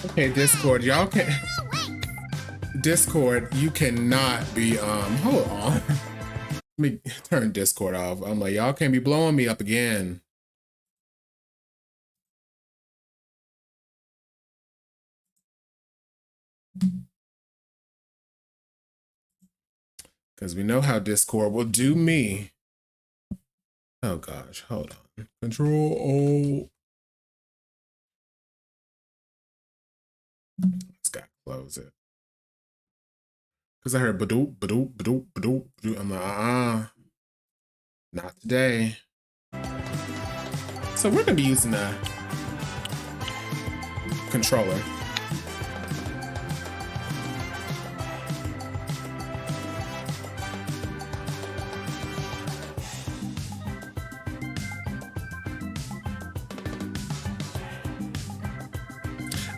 Okay, Discord, y'all can. Discord, you cannot be. Hold on. Let me turn Discord off. I'm like, y'all can't be blowing me up again. Because we know how Discord will do me. Oh gosh, hold on. Control O. Just gotta close it. Because I heard badoop, badoop, badoop, badoop, badoop. I'm like, not today. So we're gonna be using a controller.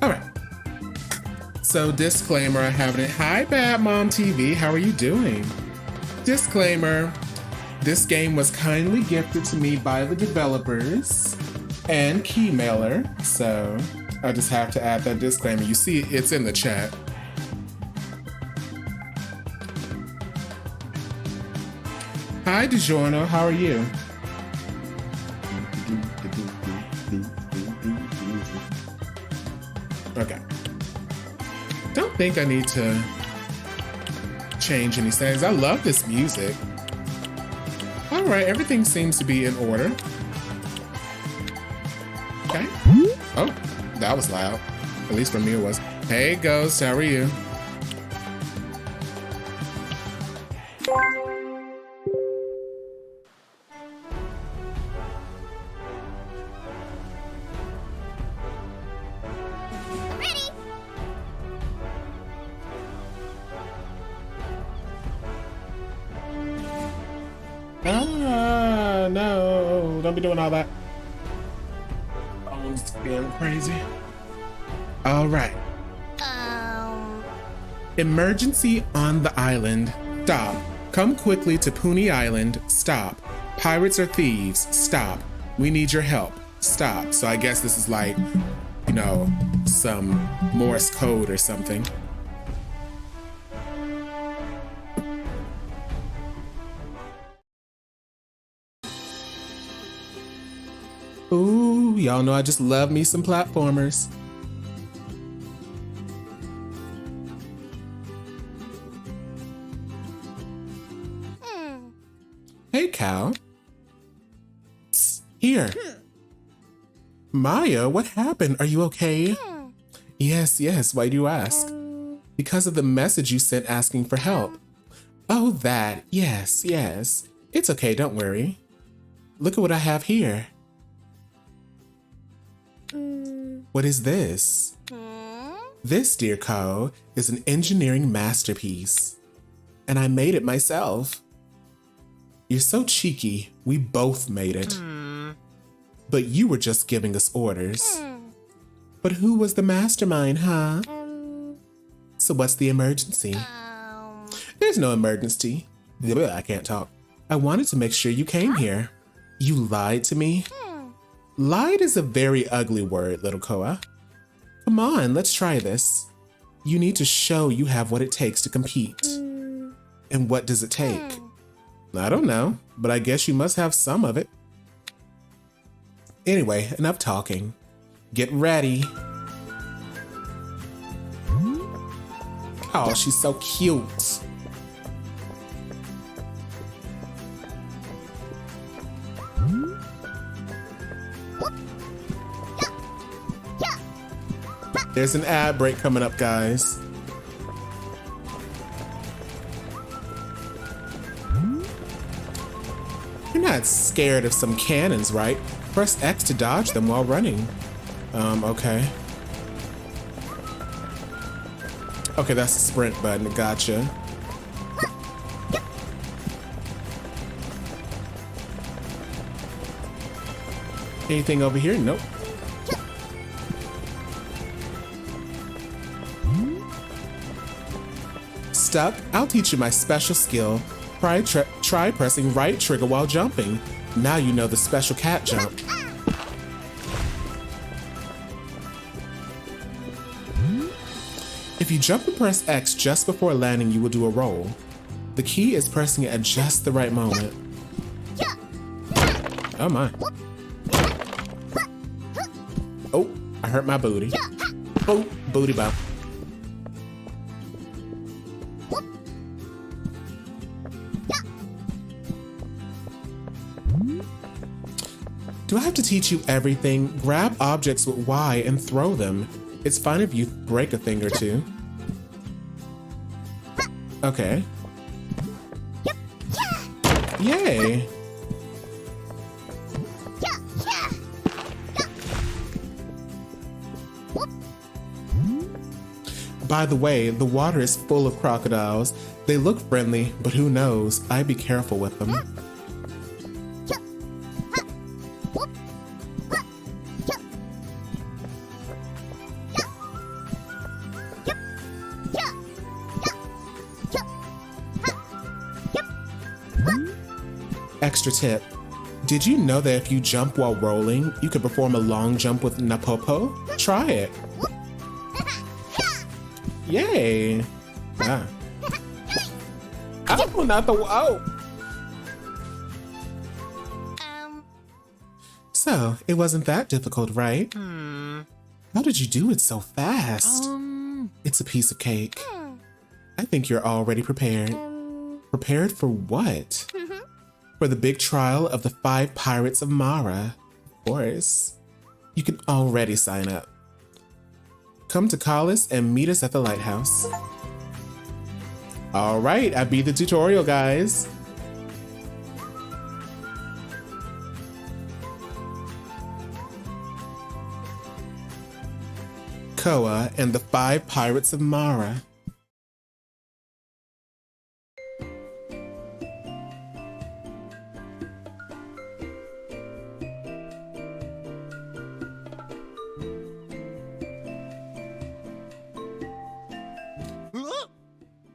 All right. So disclaimer, I have it. Hi, Bad Mom TV. How are you doing? Disclaimer. This game was kindly gifted to me by the developers and Keymailer. So I just have to add that disclaimer. You see, it's in the chat. Hi, DiGiorno. How are you? Okay. Don't think I need to change any settings. I love this music. All right, everything seems to be in order. Okay. Oh, that was loud. At least for me it was. Hey, Ghost, how are you? No, don't be doing all that. Phone's getting crazy. All right. Emergency on the island. Stop. Come quickly to Puni Island. Stop. Pirates are thieves. Stop. We need your help. Stop. So I guess this is like, you know, some Morse code or something. Ooh, y'all know I just love me some platformers. Hey, Cal. Psst, here. Maya, what happened? Are you okay? Yes, why do you ask? Because of the message you sent asking for help. Oh, that. Yes. It's okay, don't worry. Look at what I have here. What is this? This, dear Ko, is an engineering masterpiece. And I made it myself. You're so cheeky. We both made it. But you were just giving us orders. But who was the mastermind, huh? So what's the emergency? There's no emergency. I can't talk. I wanted to make sure you came here. You lied to me? Lied is a very ugly word, little Koa. Come on, let's try this. You need to show you have what it takes to compete. And what does it take? I don't know, but I guess you must have some of it. Anyway, enough talking. Get ready. Oh, she's so cute. There's an ad break coming up, guys. You're not scared of some cannons, right? Press X to dodge them while running. Okay. Okay, that's the sprint button. Gotcha. Anything over here? Nope. Stuck? I'll teach you my special skill. Try pressing right trigger while jumping. Now you know the special cat jump. If you jump and press X just before landing, you will do a roll. The key is pressing it at just the right moment. Oh my. Oh, I hurt my booty. Oh, booty bump. Do I have to teach you everything? Grab objects with Y and throw them. It's fine if you break a thing or two. Okay. Yay! By the way, the water is full of crocodiles. They look friendly, but who knows? I'd be careful with them. Extra tip. Did you know that if you jump while rolling, you could perform a long jump with Napopo? Try it. Yay. Ah. Oh, not the, oh. So, it wasn't that difficult, right? How did you do it so fast? It's a piece of cake. I think you're already prepared. Prepared for what? For the big trial of the 5 Pirates of Mara. Of course. You can already sign up. Come to Collis and meet us at the lighthouse. All right, I beat the tutorial, guys. KOA and the 5 Pirates of Mara.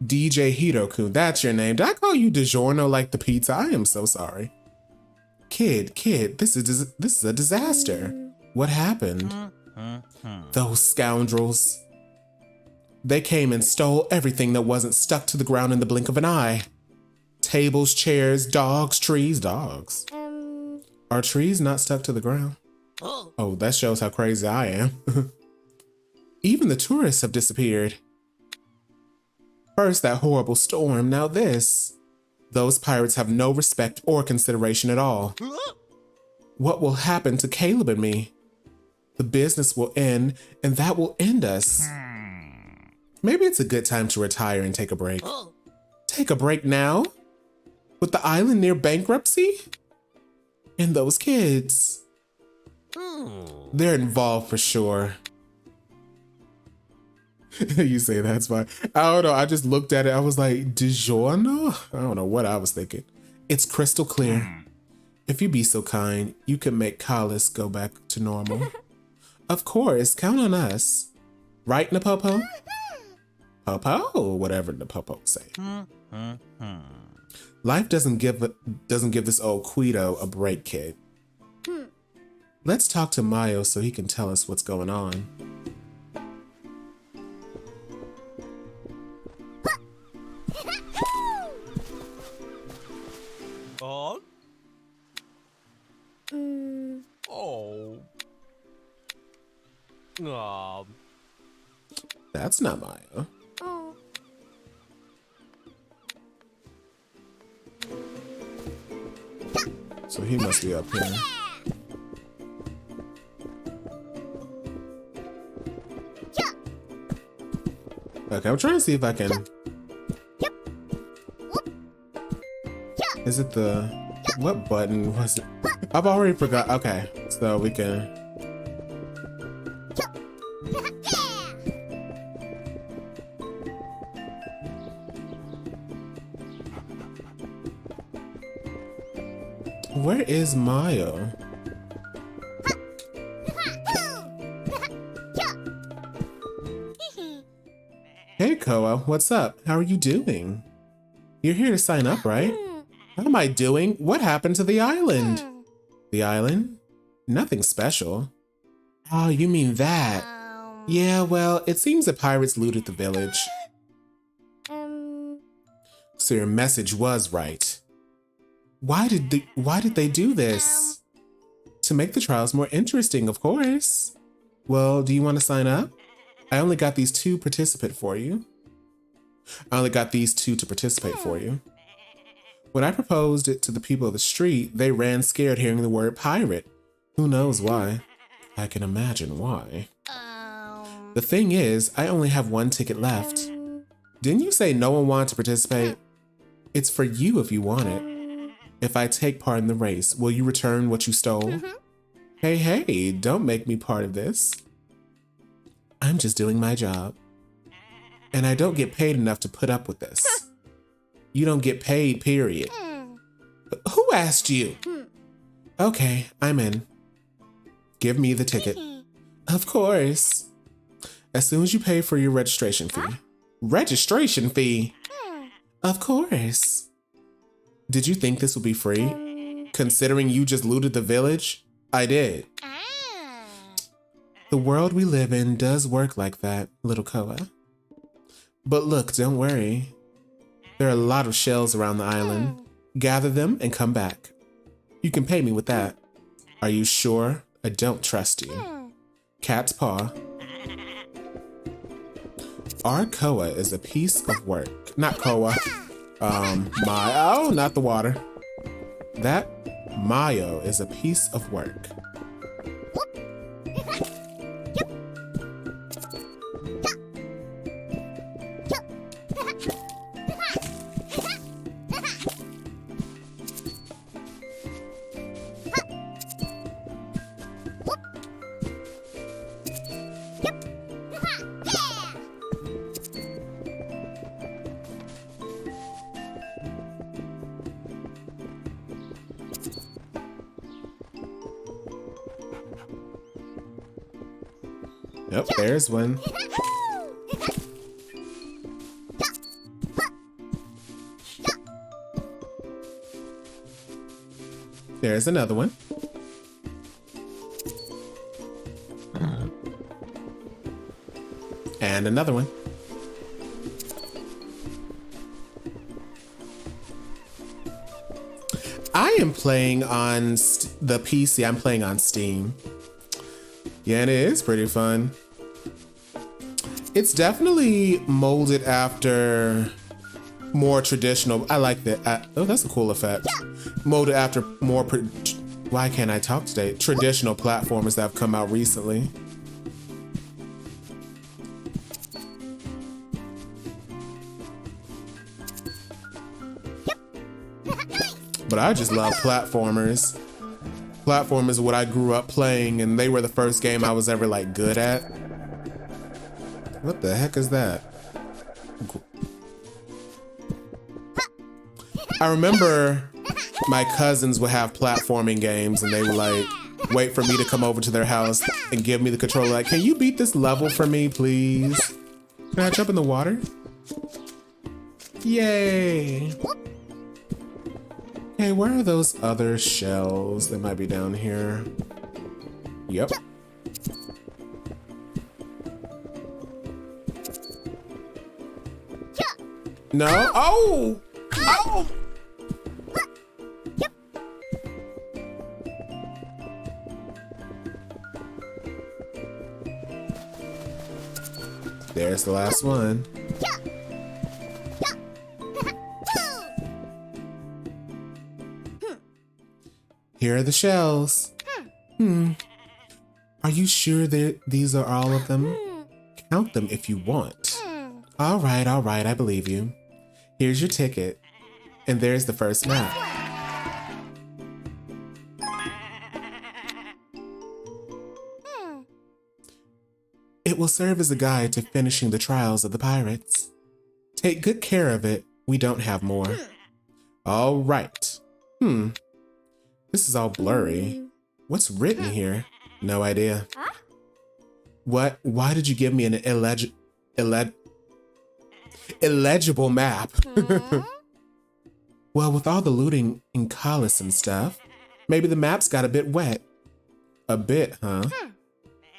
DJ Hiroku, that's your name. Did I call you DiGiorno like the pizza? I am so sorry. Kid, this is a disaster. What happened? Those scoundrels. They came and stole everything that wasn't stuck to the ground in the blink of an eye. Tables, chairs, dogs, trees, dogs. Are trees not stuck to the ground? Oh, that shows how crazy I am. Even the tourists have disappeared. First that horrible storm, now this. Those pirates have no respect or consideration at all. What will happen to Caleb and me? The business will end, and that will end us. Maybe it's a good time to retire and take a break. Take a break now? With the island near bankruptcy? And those kids. They're involved for sure. You say that's fine. I don't know. I just looked at it. I was like, DiGiorno? I don't know what I was thinking. It's crystal clear. If you be so kind, you can make Collis go back to normal. Of course, count on us. Right, Napopo? Popo, whatever Napopo say. Life doesn't give this old Guido a break, kid. Let's talk to Mayo so he can tell us what's going on. That's not Maya. So he must be up here. Okay, I'm trying to see if I can. Is it the, what button was it? I've already forgot. Okay, so we can. Where is Mayo? Hey KOA, what's up? How are you doing? You're here to sign up, right? What am I doing? What happened to the island? The island? Nothing special. Oh, you mean that. Yeah, well, it seems the pirates looted the village. So your message was right. Why did they do this? To make the trials more interesting, of course. Well, do you want to sign up? I only got these two to participate for you. When I proposed it to the people of the street, they ran scared hearing the word pirate. Who knows why? I can imagine why. The thing is, I only have one ticket left. Didn't you say no one wanted to participate? It's for you if you want it. If I take part in the race, will you return what you stole? Hey, don't make me part of this. I'm just doing my job. And I don't get paid enough to put up with this. You don't get paid, period. Who asked you? Okay, I'm in. Give me the ticket. Of course. As soon as you pay for your registration fee. Registration fee? Of course. Did you think this would be free? Considering you just looted the village? I did. The world we live in does work like that, little KOA. But look, don't worry. There are a lot of shells around the island. Gather them and come back. You can pay me with that. Are you sure? I don't trust you. Cat's paw. Our KOA is a piece of work. Not KOA. Mayo, not the water. That Mayo is a piece of work. Yep, there's one. There's another one. And another one. I am playing on the PC. I'm playing on Steam. Yeah, and it is pretty fun. It's definitely molded after more traditional. I like that. Oh, that's a cool effect. Molded after more, why can't I talk today? Traditional platformers that have come out recently. But I just love platformers. Platformers are what I grew up playing, and they were the first game I was ever like good at. What the heck is that? I remember my cousins would have platforming games and they would like wait for me to come over to their house and give me the controller like, can you beat this level for me, please? Can I jump in the water? Yay. Hey, where are those other shells that might be down here? Yep. No. Oh! Oh! There's the last one. Here are the shells. Are you sure that these are all of them? Count them if you want. All right, I believe you. Here's your ticket. And there's the first map. It will serve as a guide to finishing the trials of the pirates. Take good care of it. We don't have more. All right. This is all blurry. What's written here? No idea. What? Why did you give me an illegible map? Well, with all the looting in Collis and stuff, maybe the maps got a bit wet. A bit, huh?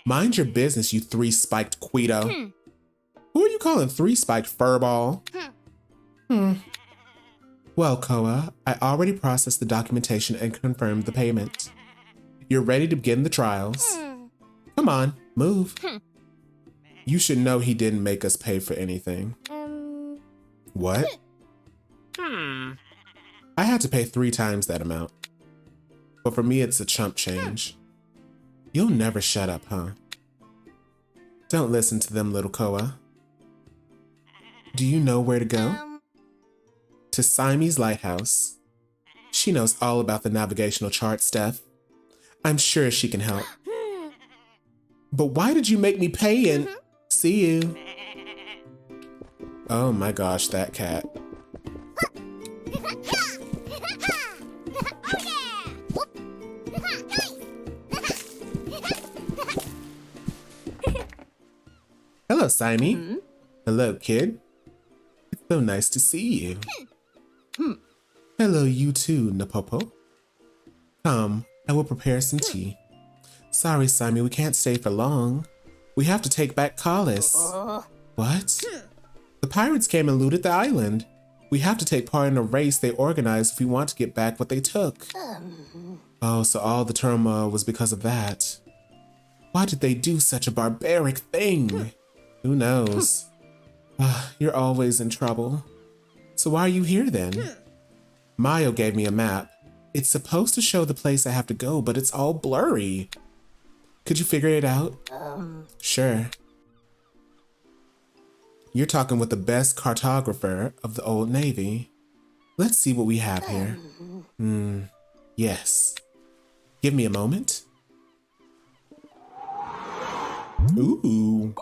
Mind your business, you three-spiked Quito. Who are you calling three-spiked furball? Well, KOA, I already processed the documentation and confirmed the payment. You're ready to begin the trials. Come on, move. You should know he didn't make us pay for anything. What? I had to pay 3 times that amount. But for me, it's a chump change. You'll never shut up, huh? Don't listen to them, little KOA. Do you know where to go? To Siamese Lighthouse. She knows all about the navigational chart stuff. I'm sure she can help. But why did you make me pay and... See you. Oh my gosh, that cat. Hello, Simey. Hello, kid. It's so nice to see you. Hello, you too, Napopo. Come, I will prepare some tea. Sorry, Simey, we can't stay for long. We have to take back Collis. What? The pirates came and looted the island. We have to take part in a race they organized if we want to get back what they took. Oh, so all the turmoil was because of that. Why did they do such a barbaric thing? Who knows? You're always in trouble. So why are you here then? Mayo gave me a map. It's supposed to show the place I have to go, but it's all blurry. Could you figure it out? Sure. You're talking with the best cartographer of the Old Navy. Let's see what we have here. Yes. Give me a moment. Ooh.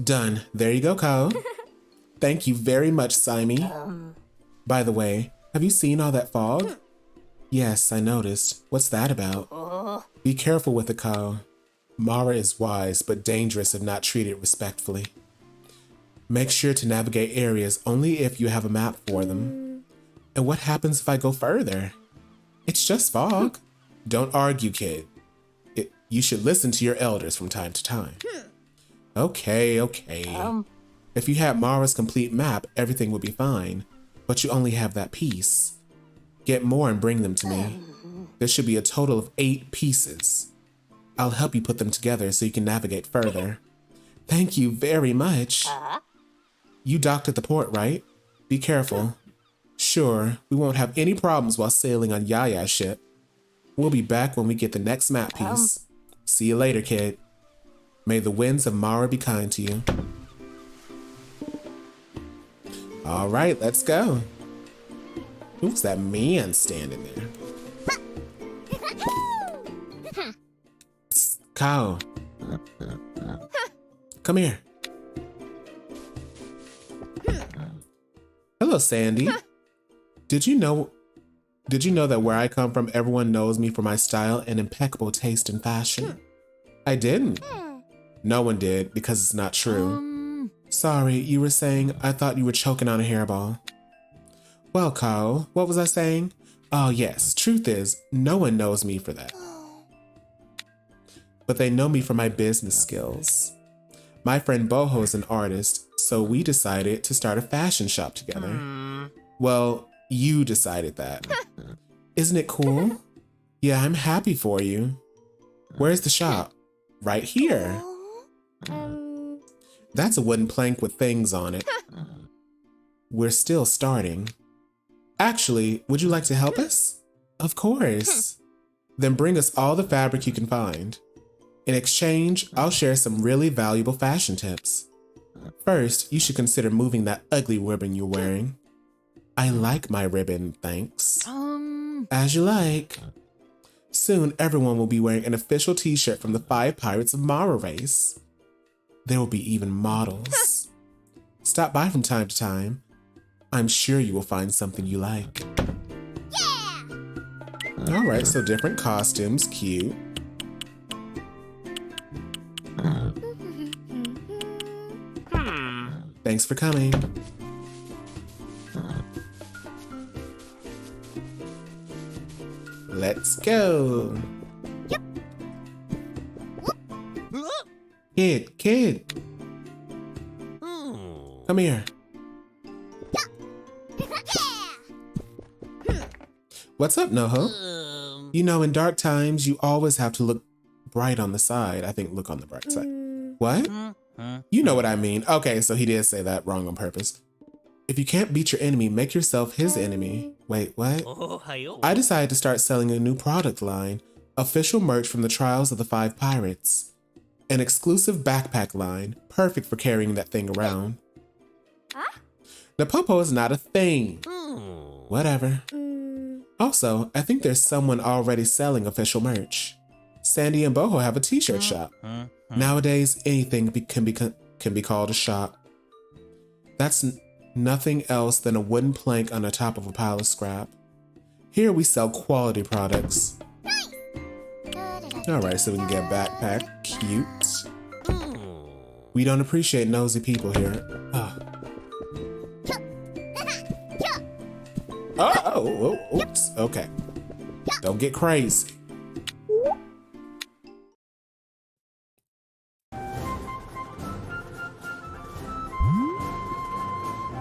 Done. There you go, Ko. Thank you very much, Simey. By the way, have you seen all that fog? Yes, I noticed. What's that about? Be careful with it, Ko. Mara is wise, but dangerous if not treated respectfully. Make sure to navigate areas only if you have a map for them. And what happens if I go further? It's just fog. Don't argue, kid. You should listen to your elders from time to time. Okay. If you had Mara's complete map, everything would be fine. But you only have that piece. Get more and bring them to me. There should be a total of 8 pieces. I'll help you put them together so you can navigate further. Thank you very much. You docked at the port, right? Be careful. Sure, we won't have any problems while sailing on Yaya's ship. We'll be back when we get the next map piece. See you later, kid. May the winds of Mara be kind to you. All right, let's go. Who's that man standing there? Cow. Come here. Hello, Sandy. Did you know that where I come from, everyone knows me for my style and impeccable taste in fashion? I didn't. No one did, because it's not true. Sorry, you were saying, I thought you were choking on a hairball. Well, Kyle, what was I saying? Oh yes, truth is, no one knows me for that. But they know me for my business skills. My friend Boho is an artist, so we decided to start a fashion shop together. Well, you decided that. Isn't it cool? Yeah, I'm happy for you. Where's the shop? Right here. That's a wooden plank with things on it. We're still starting. Actually, would you like to help us? Of course. Then bring us all the fabric you can find. In exchange, I'll share some really valuable fashion tips. First, you should consider moving that ugly ribbon you're wearing. I like my ribbon, thanks. As you like. Soon, everyone will be wearing an official t-shirt from the 5 Pirates of Mara race. There will be even models. Stop by from time to time. I'm sure you will find something you like. Yeah! All right, so different costumes, cute. Thanks for coming. Let's go. Kid. Come here. What's up, NoHo? You know, in dark times, you always have to look bright on the side. I think look on the bright side. What? You know what I mean. Okay, so he did say that wrong on purpose. If you can't beat your enemy, make yourself his enemy. Wait, what? I decided to start selling a new product line. Official merch from the Trials of the Five Pirates. An exclusive backpack line. Perfect for carrying that thing around. Napopo is not a thing. Whatever. Also, I think there's someone already selling official merch. Sandy and Boho have a t-shirt shop. Nowadays, anything can be called a shop. That's nothing else than a wooden plank on the top of a pile of scrap. Here we sell quality products. All right, so we can get a backpack. Cute. We don't appreciate nosy people here. Oh, oops, okay. Don't get crazy.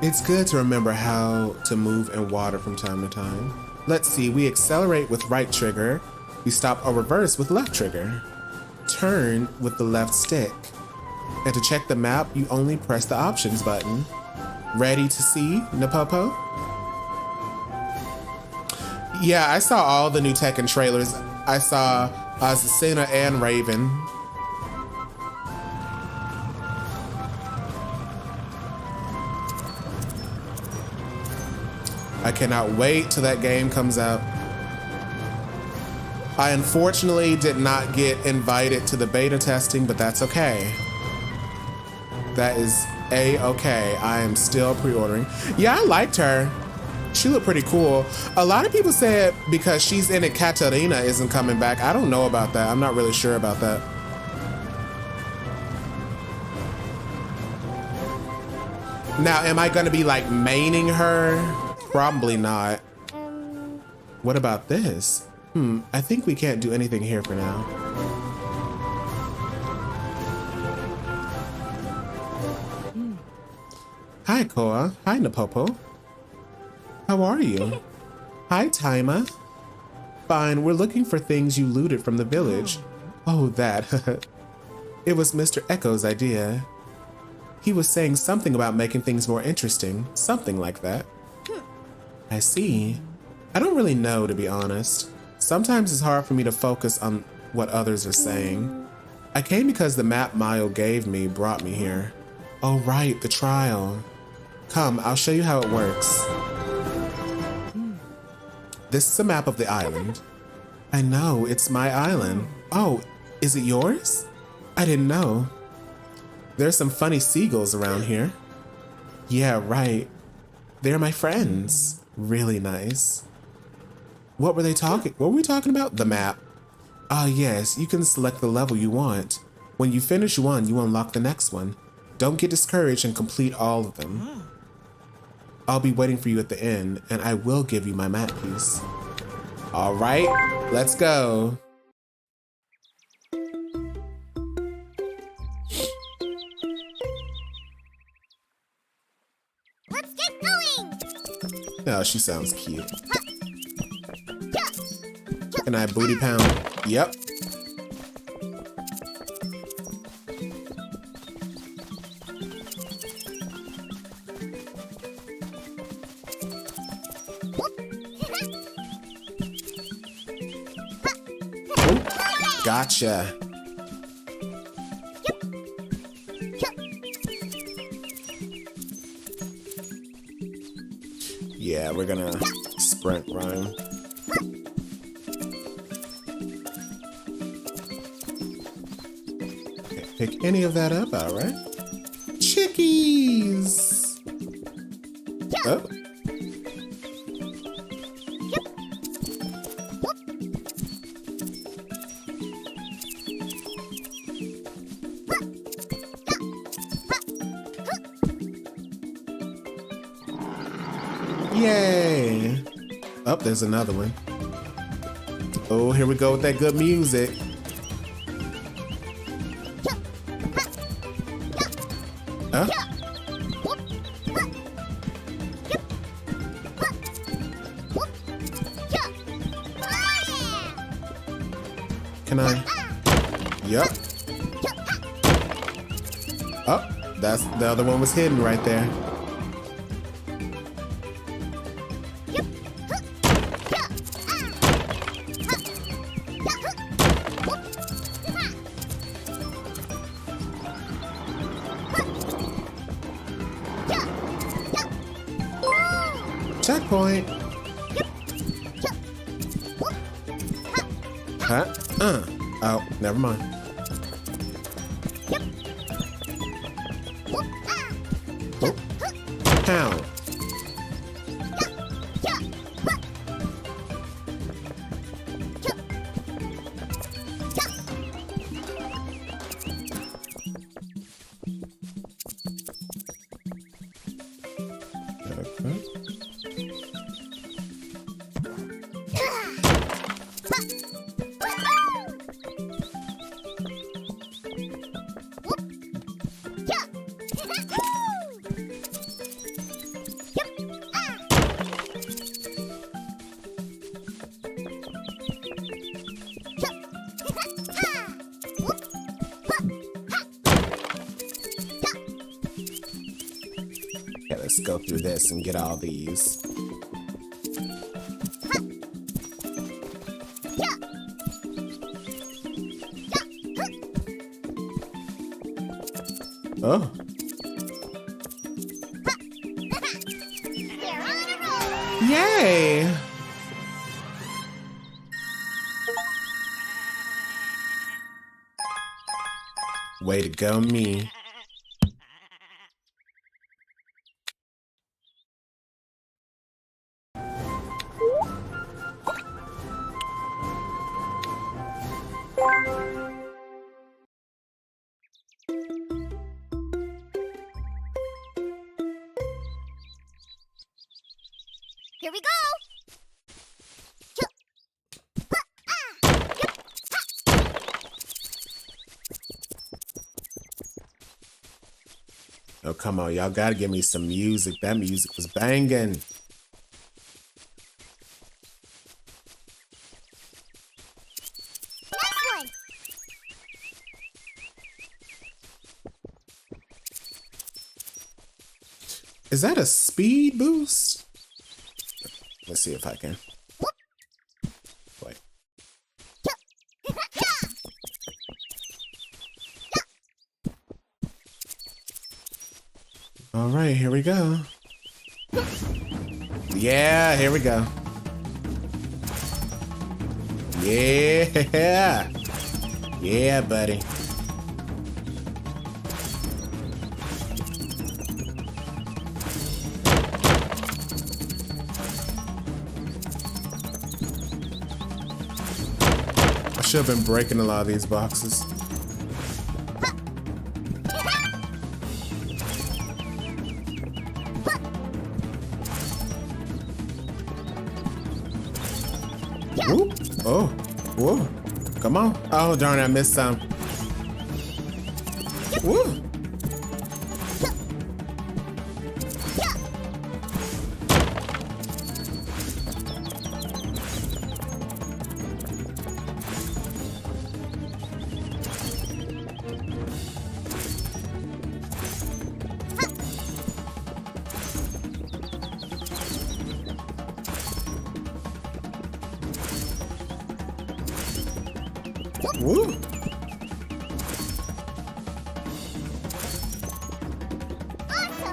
It's good to remember how to move in water from time to time. Let's see, we accelerate with right trigger. We stop or reverse with left trigger. Turn with the left stick. And to check the map, you only press the options button. Ready to see, Napopo? Yeah, I saw all the new Tekken trailers. I saw Azucena and Raven. I cannot wait till that game comes out. I unfortunately did not get invited to the beta testing, but that's okay. That is A-okay. I am still pre-ordering. Yeah, I liked her. She looked pretty cool. A lot of people said because she's in it, Katarina isn't coming back. I don't know about that. I'm not really sure about that. Now, am I gonna be like maining her? Probably not. What about this? I think we can't do anything here for now. Hi, KOA. Hi, Napopo. How are you? Hi, Taima. Fine, we're looking for things you looted from the village. Oh, that. It was Mr. Echo's idea. He was saying something about making things more interesting. Something like that. I see. I don't really know, to be honest. Sometimes it's hard for me to focus on what others are saying. I came because the map Mayo gave me brought me here. Oh, right, the trial. Come, I'll show you how it works. This is a map of the island. I know, it's my island. Oh, is it yours? I didn't know. There's some funny seagulls around here. Yeah, right. They're my friends. Really nice. What were we talking about? The map. Ah, yes, you can select the level you want. When you finish one, you unlock the next one. Don't get discouraged and complete all of them. I'll be waiting for you at the end, and I will give you my map piece. All right, let's go. Let's get going. Oh, she sounds cute. Can I booty pound? Yep. Gotcha. Yeah, we're gonna sprint run. Can't pick any of that up, all right? Chickies! Oh. Yay! Oh, there's another one. Oh, here we go with that good music. Huh? Can I? Yep. Oh, that's the other one was hidden right there. Checkpoint. Huh? Oh, never mind. Oh. How? Okay. Okay, let's go through this and get all these. Oh. Yay! Way to go, me. Here we go! Oh, come on. Y'all gotta give me some music. That music was banging. Next one! Is that a speed boost? Let's see if I can. Wait. All right, here we go. Yeah, here we go. Yeah. Yeah, buddy. I should have been breaking a lot of these boxes. Woo. Oh, whoa. Come on. Oh, darn, I missed some. Woo. Woo.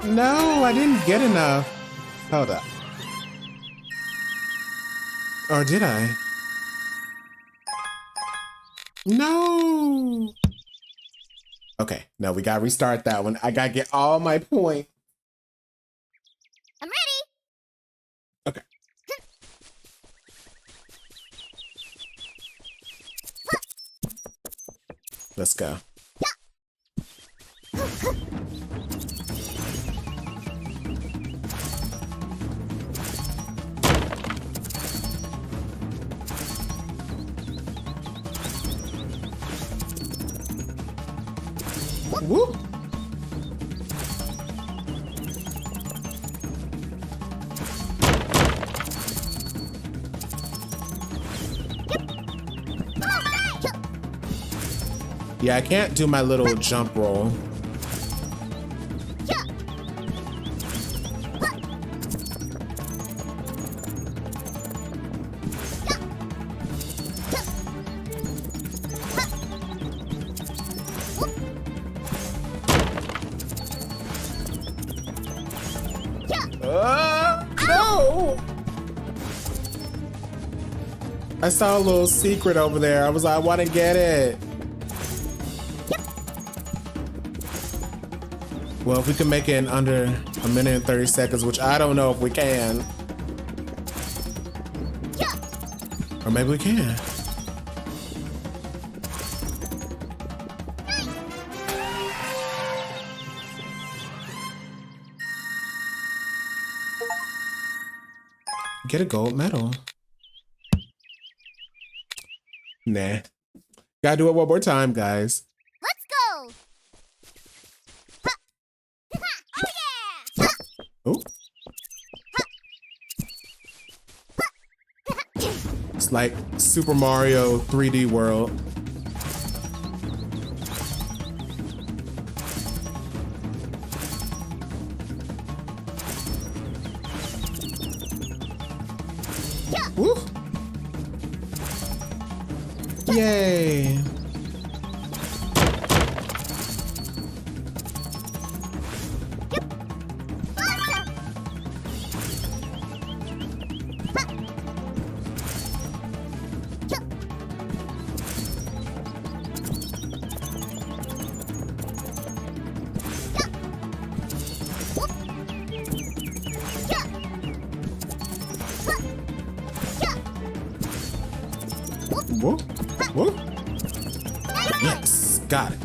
No, I didn't get enough. Hold up. Or did I? No. Okay, no, we gotta restart that one. I gotta get all my points. I'm ready! Okay. Let's go. Woo! Yeah, I can't do my little jump roll. No! I saw a little secret over there. I was like, I want to get it. Well, if we can make it in under a minute and 30 seconds, which I don't know if we can. Or maybe we can. Get a gold medal. Nah. Gotta do it one more time, guys. Let's go. Oh yeah. Oh. It's like Super Mario 3D World. Woo. Yay. Whoa. Whoa. Yes, got it.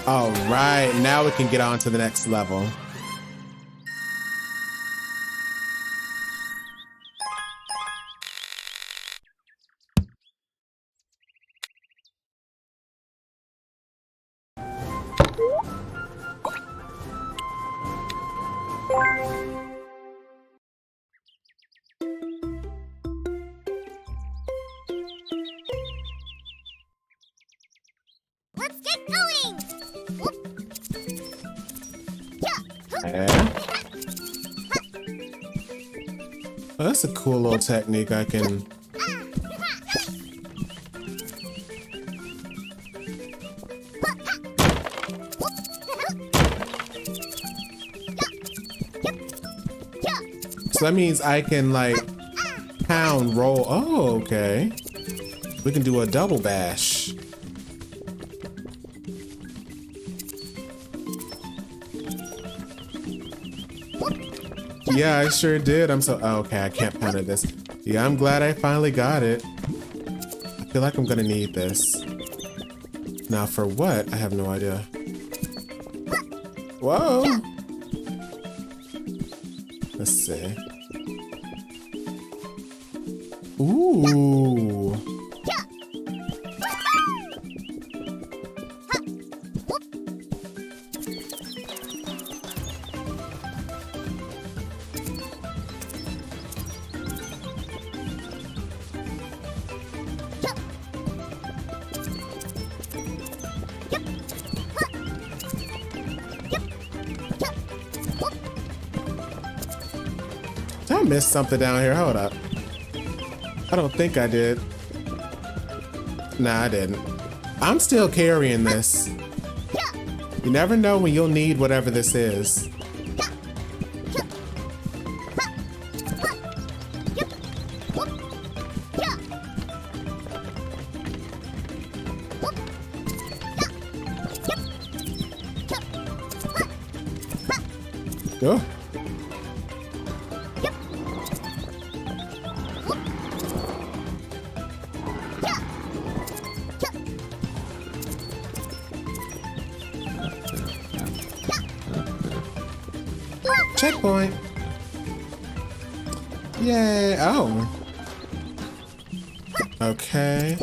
All right, now we can get on to the next level. Let's get going. Yeah. Oh, that's a cool little technique I can... So that means I can like pound roll. Oh, okay. We can do a double bash. Yeah, I sure did. I'm so, oh, okay, I can't pound at this. Yeah, I'm glad I finally got it. I feel like I'm gonna need this. Now for what? I have no idea. Whoa. Let's see. Ooh. Did I miss something down here? Hold up. I don't think I did. Nah, I didn't. I'm still carrying this. You never know when you'll need whatever this is. Oh. Checkpoint. Yay! Oh. Okay.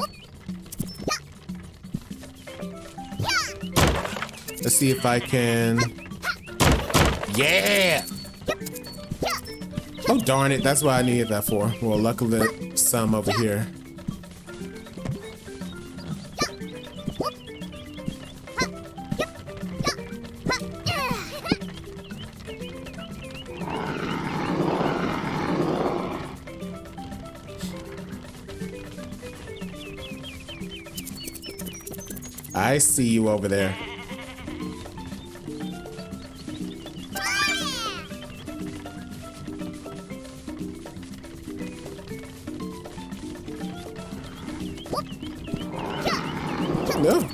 Let's see if I can. Yeah! Oh, darn it. That's what I needed that for. Well, luckily, some over here. I see you over there. No.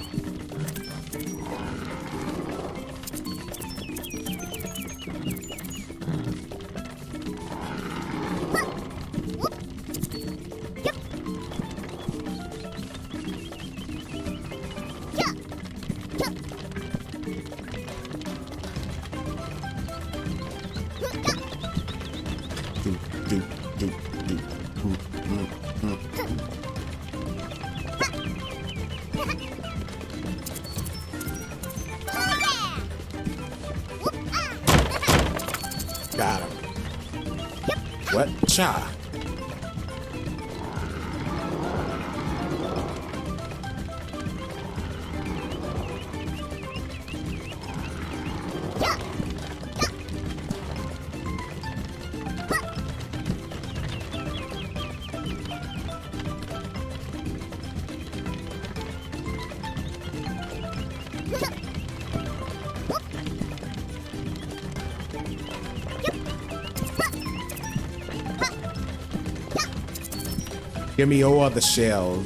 Got him. What? Cha. Give me all the shells.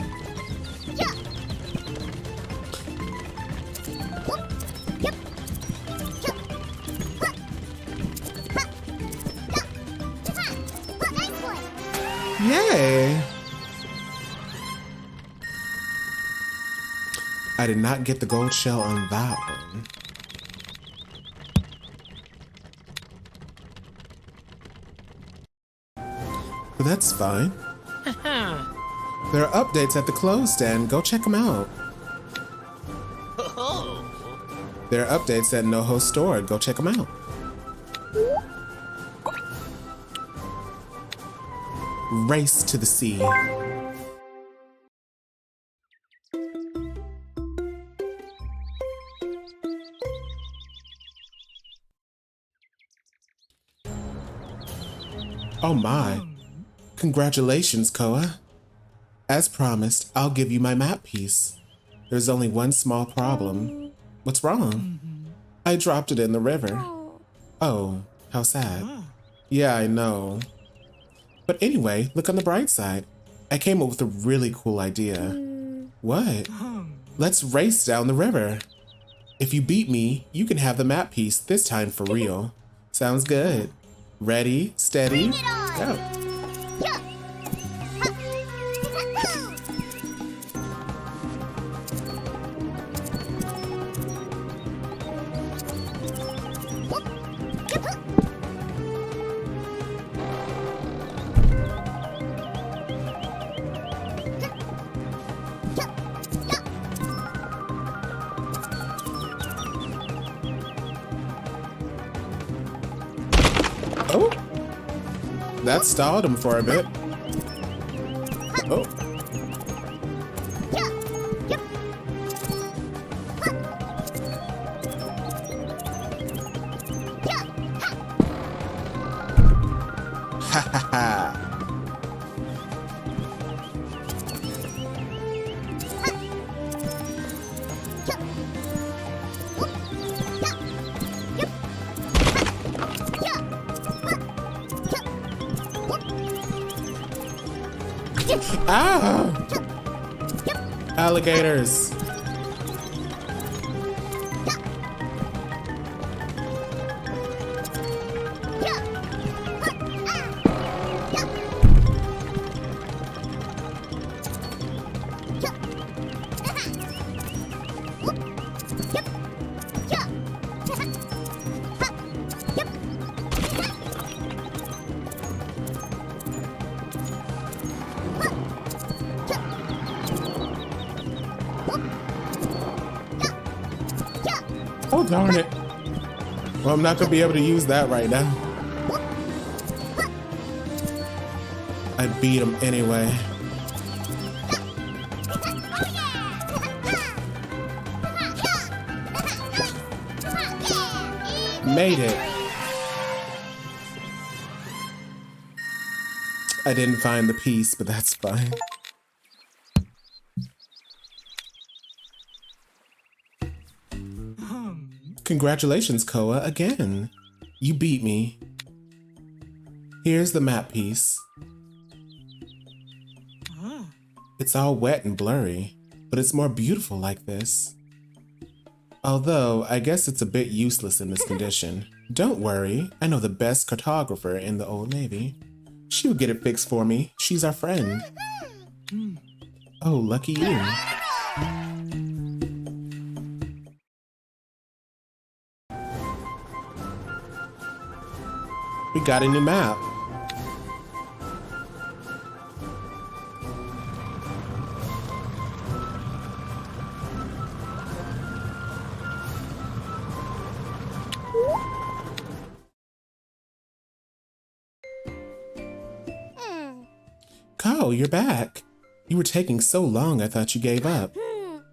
Yay! I did not get the gold shell on that one. But that's fine. There are updates at the clothes stand. Go check them out. There are updates at NoHo store. Go check them out. Race to the sea. Oh my. Congratulations, KOA. As promised, I'll give you my map piece. There's only one small problem. What's wrong? I dropped it in the river. Oh, how sad. Yeah, I know. But anyway, look on the bright side. I came up with a really cool idea. What? Let's race down the river. If you beat me, you can have the map piece, this time for real. Sounds good. Ready, steady, go. Oh, that stalled him for a bit. Oh. Ha ha ha. Ah! Alligators. Oh, darn it. Well, I'm not gonna be able to use that right now. I beat him anyway. Made it. I didn't find the piece, but that's fine. Congratulations, KOA, again. You beat me. Here's the map piece. It's all wet and blurry, but it's more beautiful like this. Although, I guess it's a bit useless in this condition. Don't worry, I know the best cartographer in the Old Navy. She'll get it fixed for me. She's our friend. Oh, lucky you. We got a new map. Ko, you're back. You were taking so long I thought you gave up.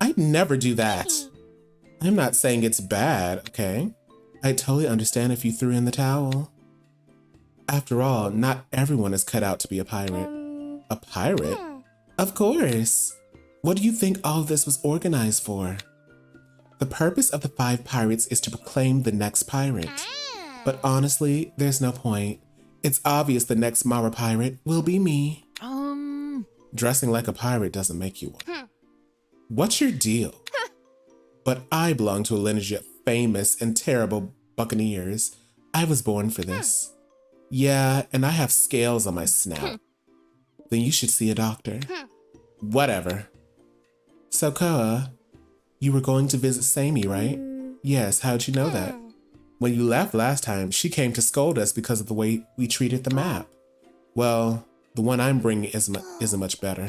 I'd never do that. I'm not saying it's bad, okay? I totally understand if you threw in the towel. After all, not everyone is cut out to be a pirate. A pirate? Of course. What do you think all of this was organized for? The purpose of the 5 pirates is to proclaim the next pirate. But honestly, there's no point. It's obvious the next Mara pirate will be me. Dressing like a pirate doesn't make you one. What's your deal? But I belong to a lineage of famous and terrible buccaneers. I was born for this. Yeah, and I have scales on my snout. Then you should see a doctor. Whatever. So KOA, you were going to visit Sammy, right? Yes, how'd you know that? When you left last time, she came to scold us because of the way we treated the map. Well, the one I'm bringing isn't much better.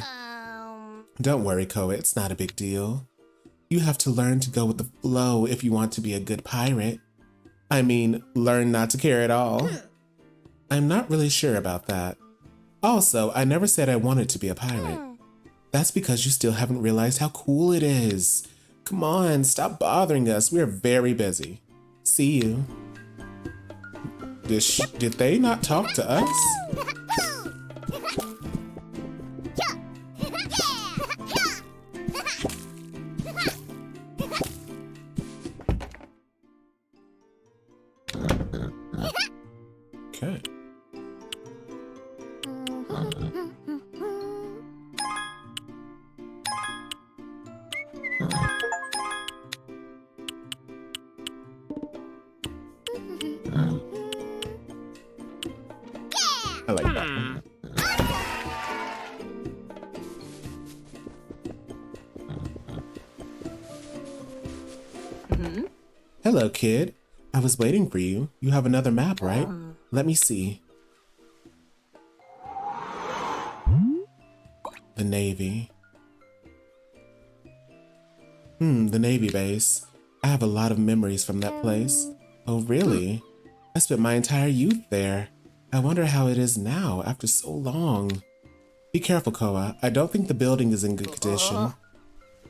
Don't worry, KOA, it's not a big deal. You have to learn to go with the flow if you want to be a good pirate. I mean, learn not to care at all. I'm not really sure about that. Also, I never said I wanted to be a pirate. That's because you still haven't realized how cool it is. Come on, stop bothering us. We're very busy. See you. Did they not talk to us? Okay. I like that one. Hello, kid. I was waiting for you. You have another map, right? Let me see. The Navy. The Navy base. I have a lot of memories from that place. Oh, really? I spent my entire youth there. I wonder how it is now after so long. Be careful, KOA. I don't think the building is in good condition.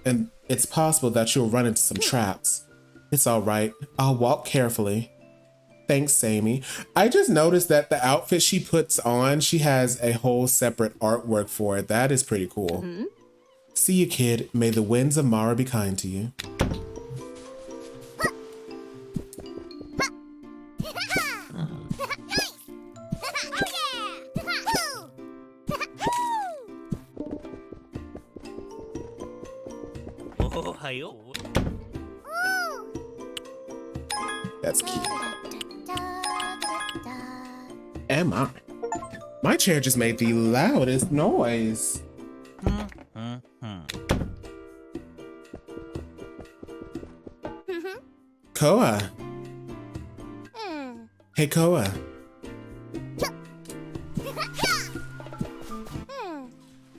And it's possible that you'll run into some traps. It's all right. I'll walk carefully. Thanks, Sammy. I just noticed that the outfit she puts on, she has a whole separate artwork for it. That is pretty cool. See you, kid. May the winds of Mara be kind to you. That's cute. Am I? My chair just made the loudest noise. KOA. Hey, KOA.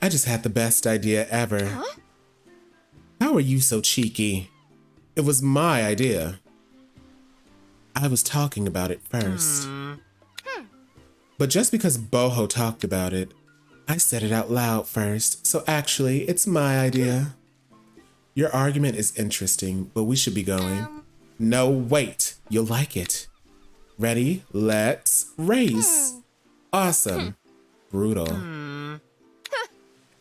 I just had the best idea ever. How are you so cheeky? It was my idea. I was talking about it first. But just because Boho talked about it, I said it out loud first, so actually, it's my idea. Your argument is interesting, but we should be going. No, wait, you'll like it. Ready? Let's race. Awesome. Brutal.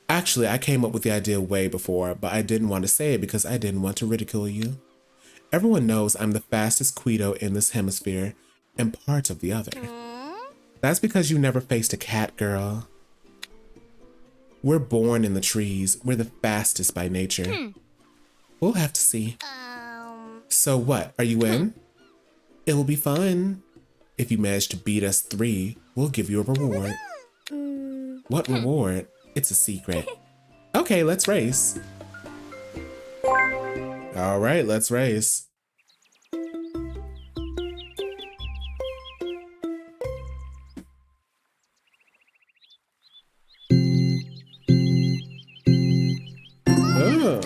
Actually, I came up with the idea way before, but I didn't want to say it because I didn't want to ridicule you. Everyone knows I'm the fastest Quito in this hemisphere and part of the other. That's because you never faced a cat, girl. We're born in the trees. We're the fastest by nature. We'll have to see. So what, are you in? It will be fun. If you manage to beat us 3, we'll give you a reward. What reward? It's a secret. Okay, let's race. All right, let's race. Oh.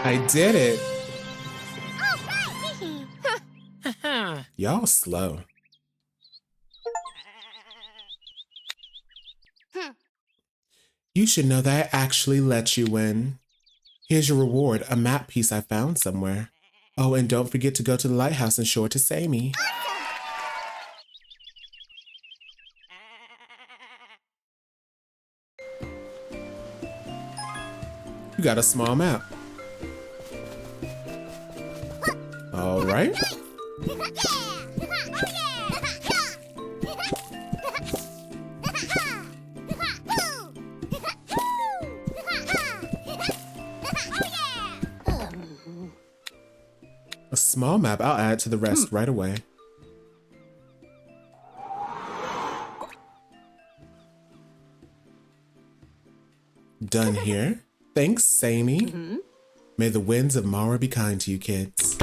I did it. Y'all slow. You should know that I actually let you win. Here's your reward, a map piece I found somewhere. Oh, and don't forget to go to the lighthouse and show it to Sammy. You got a small map. All right. A small map, I'll add to the rest right away. Done here. Thanks, Sammy. May the winds of Mara be kind to you kids.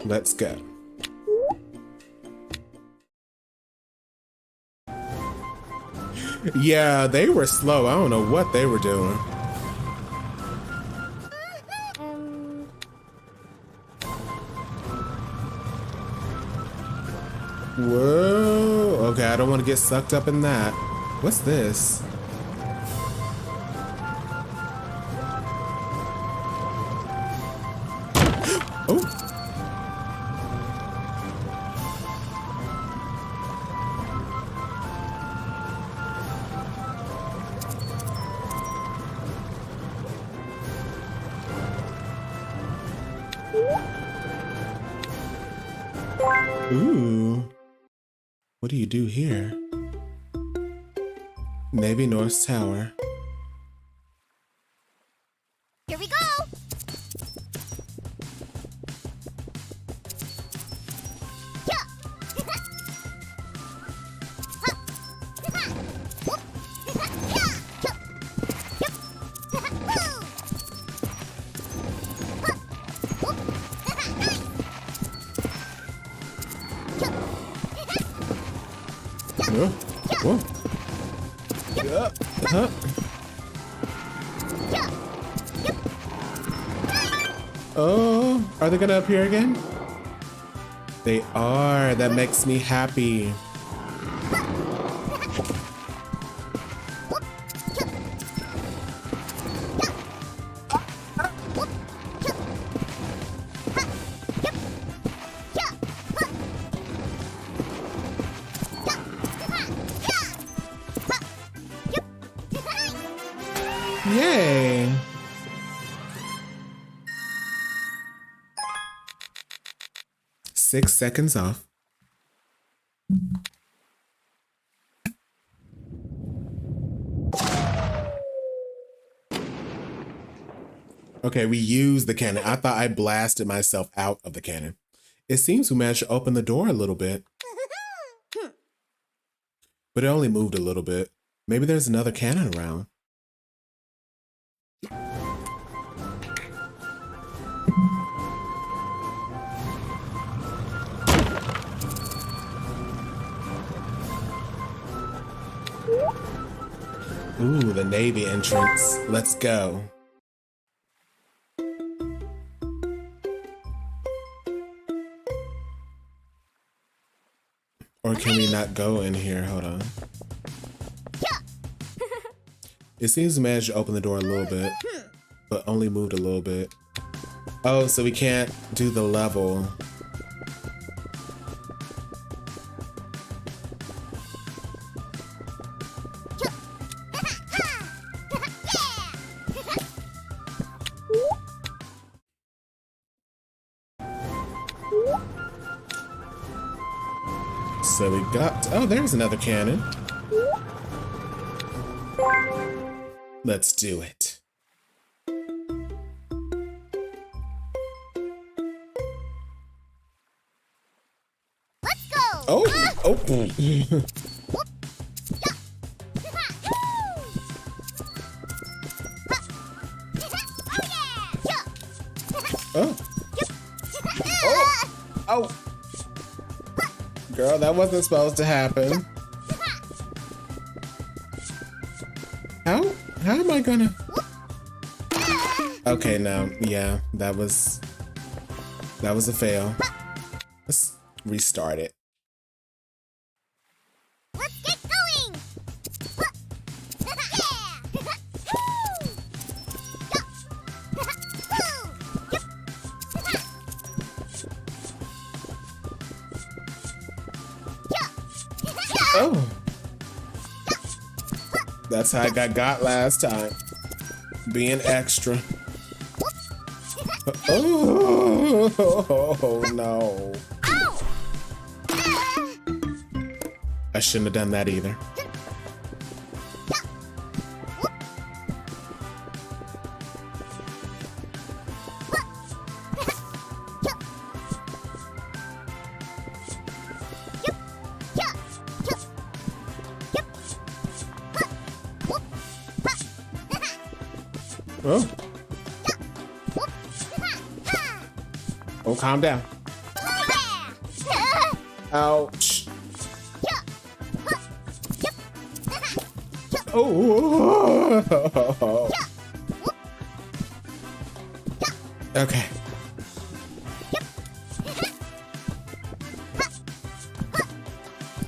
Let's go. Yeah, they were slow. I don't know what they were doing. Whoa. Okay, I don't want to get sucked up in that. What's this? Oh. Ooh. What do you do here? Navy North Tower. Here we go. Whoa. Huh? Oh, are they gonna appear again? They are. That makes me happy. Yay. Six seconds off. Okay, we used the cannon. I thought I blasted myself out of the cannon. It seems we managed to open the door a little bit. But it only moved a little bit. Maybe there's another cannon around. Ooh, the Navy entrance. Let's go. Or can we not go in here? Hold on. It seems we managed to open the door a little bit, but only moved a little bit. Oh, so we can't do the level. So we got, oh, there's another cannon. Let's do it. Let's go. Oh, oh. Oh. Oh. Oh. Girl, that wasn't supposed to happen. How am I gonna? Okay, no, yeah, that was a fail. Let's restart it. Let's get going. Oh. That's how I got last time. Being extra. Oh, no. I shouldn't have done that either. Oh. Oh, calm down. Ouch. Oh. Okay.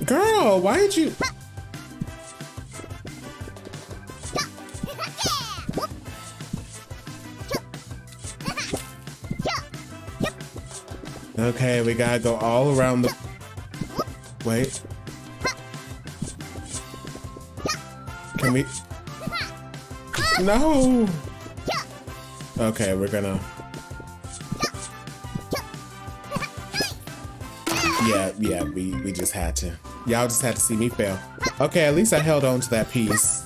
Girl, why did you? Okay, we gotta go all around the... Wait. Can we... No! Okay, we're gonna... Yeah, we just had to. Y'all just had to see me fail. Okay, at least I held on to that piece.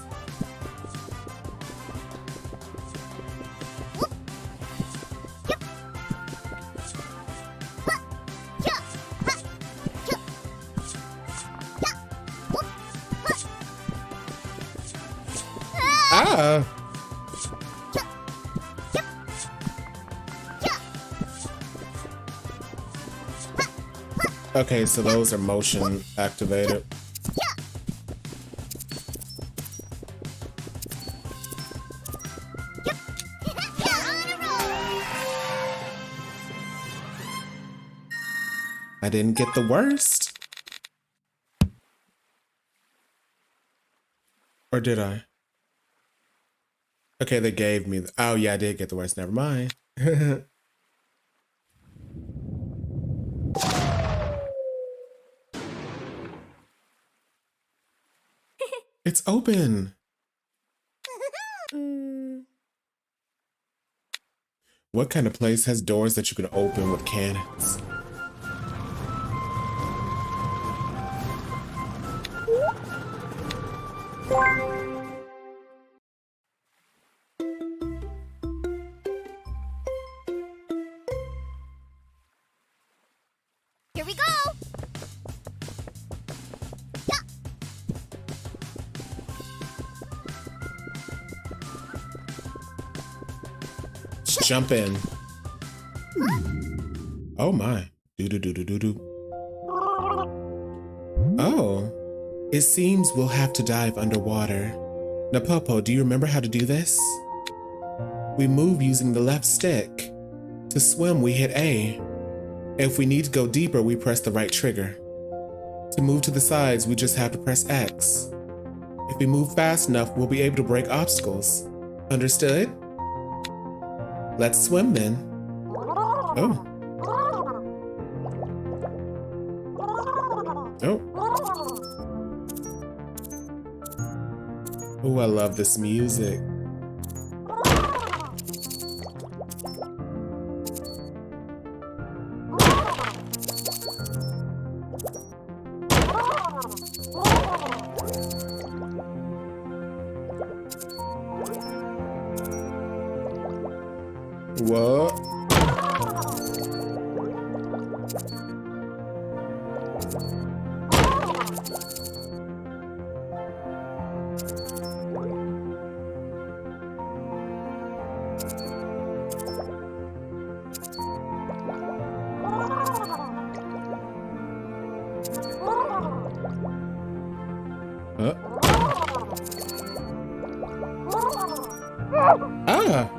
Ah! Okay, so those are motion activated. I didn't get the worst. Or did I? Okay, they gave me the, oh yeah, I did get the worst. Never mind. It's open. What kind of place has doors that you can open with cannons? Here we go. Jump in. Oh my. Do. Oh. It seems we'll have to dive underwater. Napopo, do you remember how to do this? We move using the left stick. To swim, we hit A. If we need to go deeper, we press the right trigger. To move to the sides, we just have to press X. If we move fast enough, we'll be able to break obstacles. Understood? Let's swim then. Oh. Oh. Oh, I love this music. What? Ah!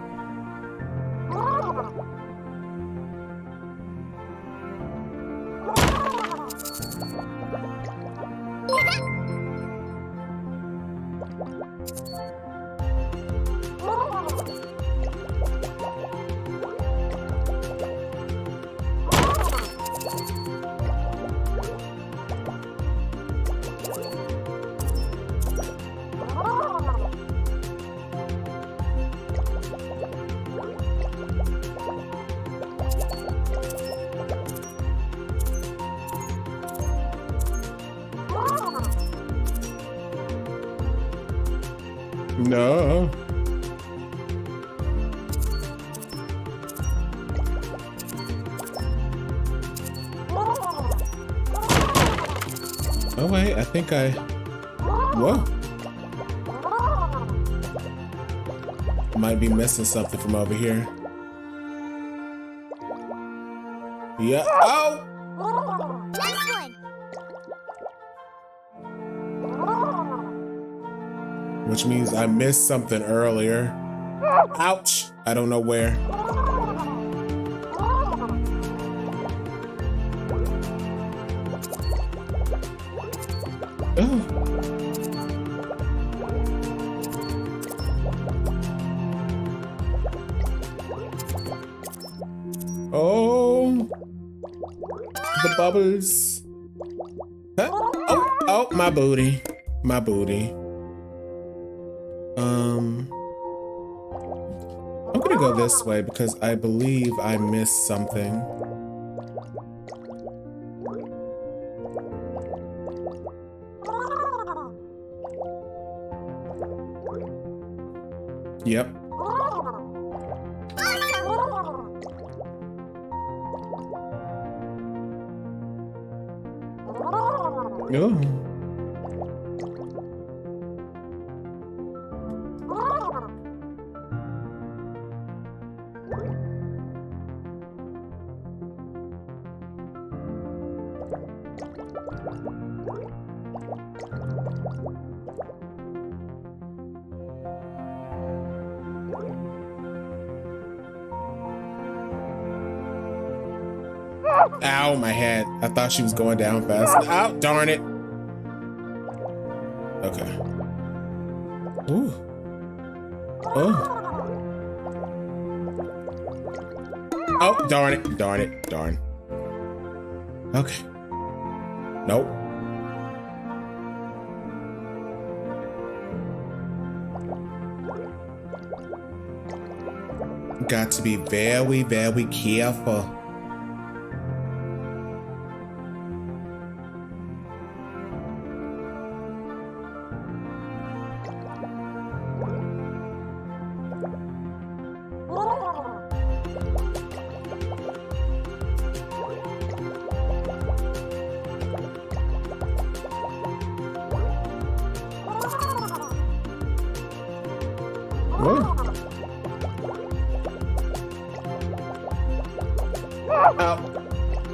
No. Oh wait, I think I... Whoa. Might be missing something from over here. Yeah. Oh! Next one. Which means I missed something earlier. Ouch! I don't know where. Oh. Oh. The bubbles. Huh? Oh, my booty. My booty. I'm gonna go this way because I believe I missed something. Yep. Oh. Ow, my head. I thought she was going down fast. Ow, darn it. Okay. Ooh. Oh. Oh, darn it. Darn it. Darn. Okay. Nope. Got to be very, very careful. Whoa.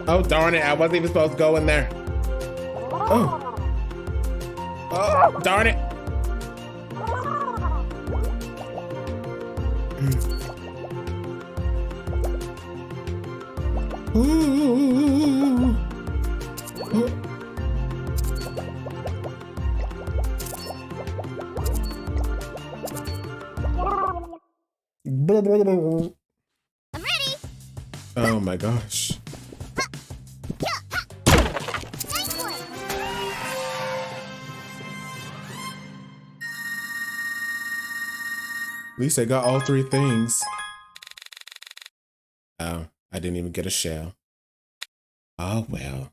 Oh, darn it. I wasn't even supposed to go in there. Oh. Oh, darn it. Ooh. I'm ready. Oh my gosh. Nice one. At least I got all three things. Oh, I didn't even get a shell. Oh well.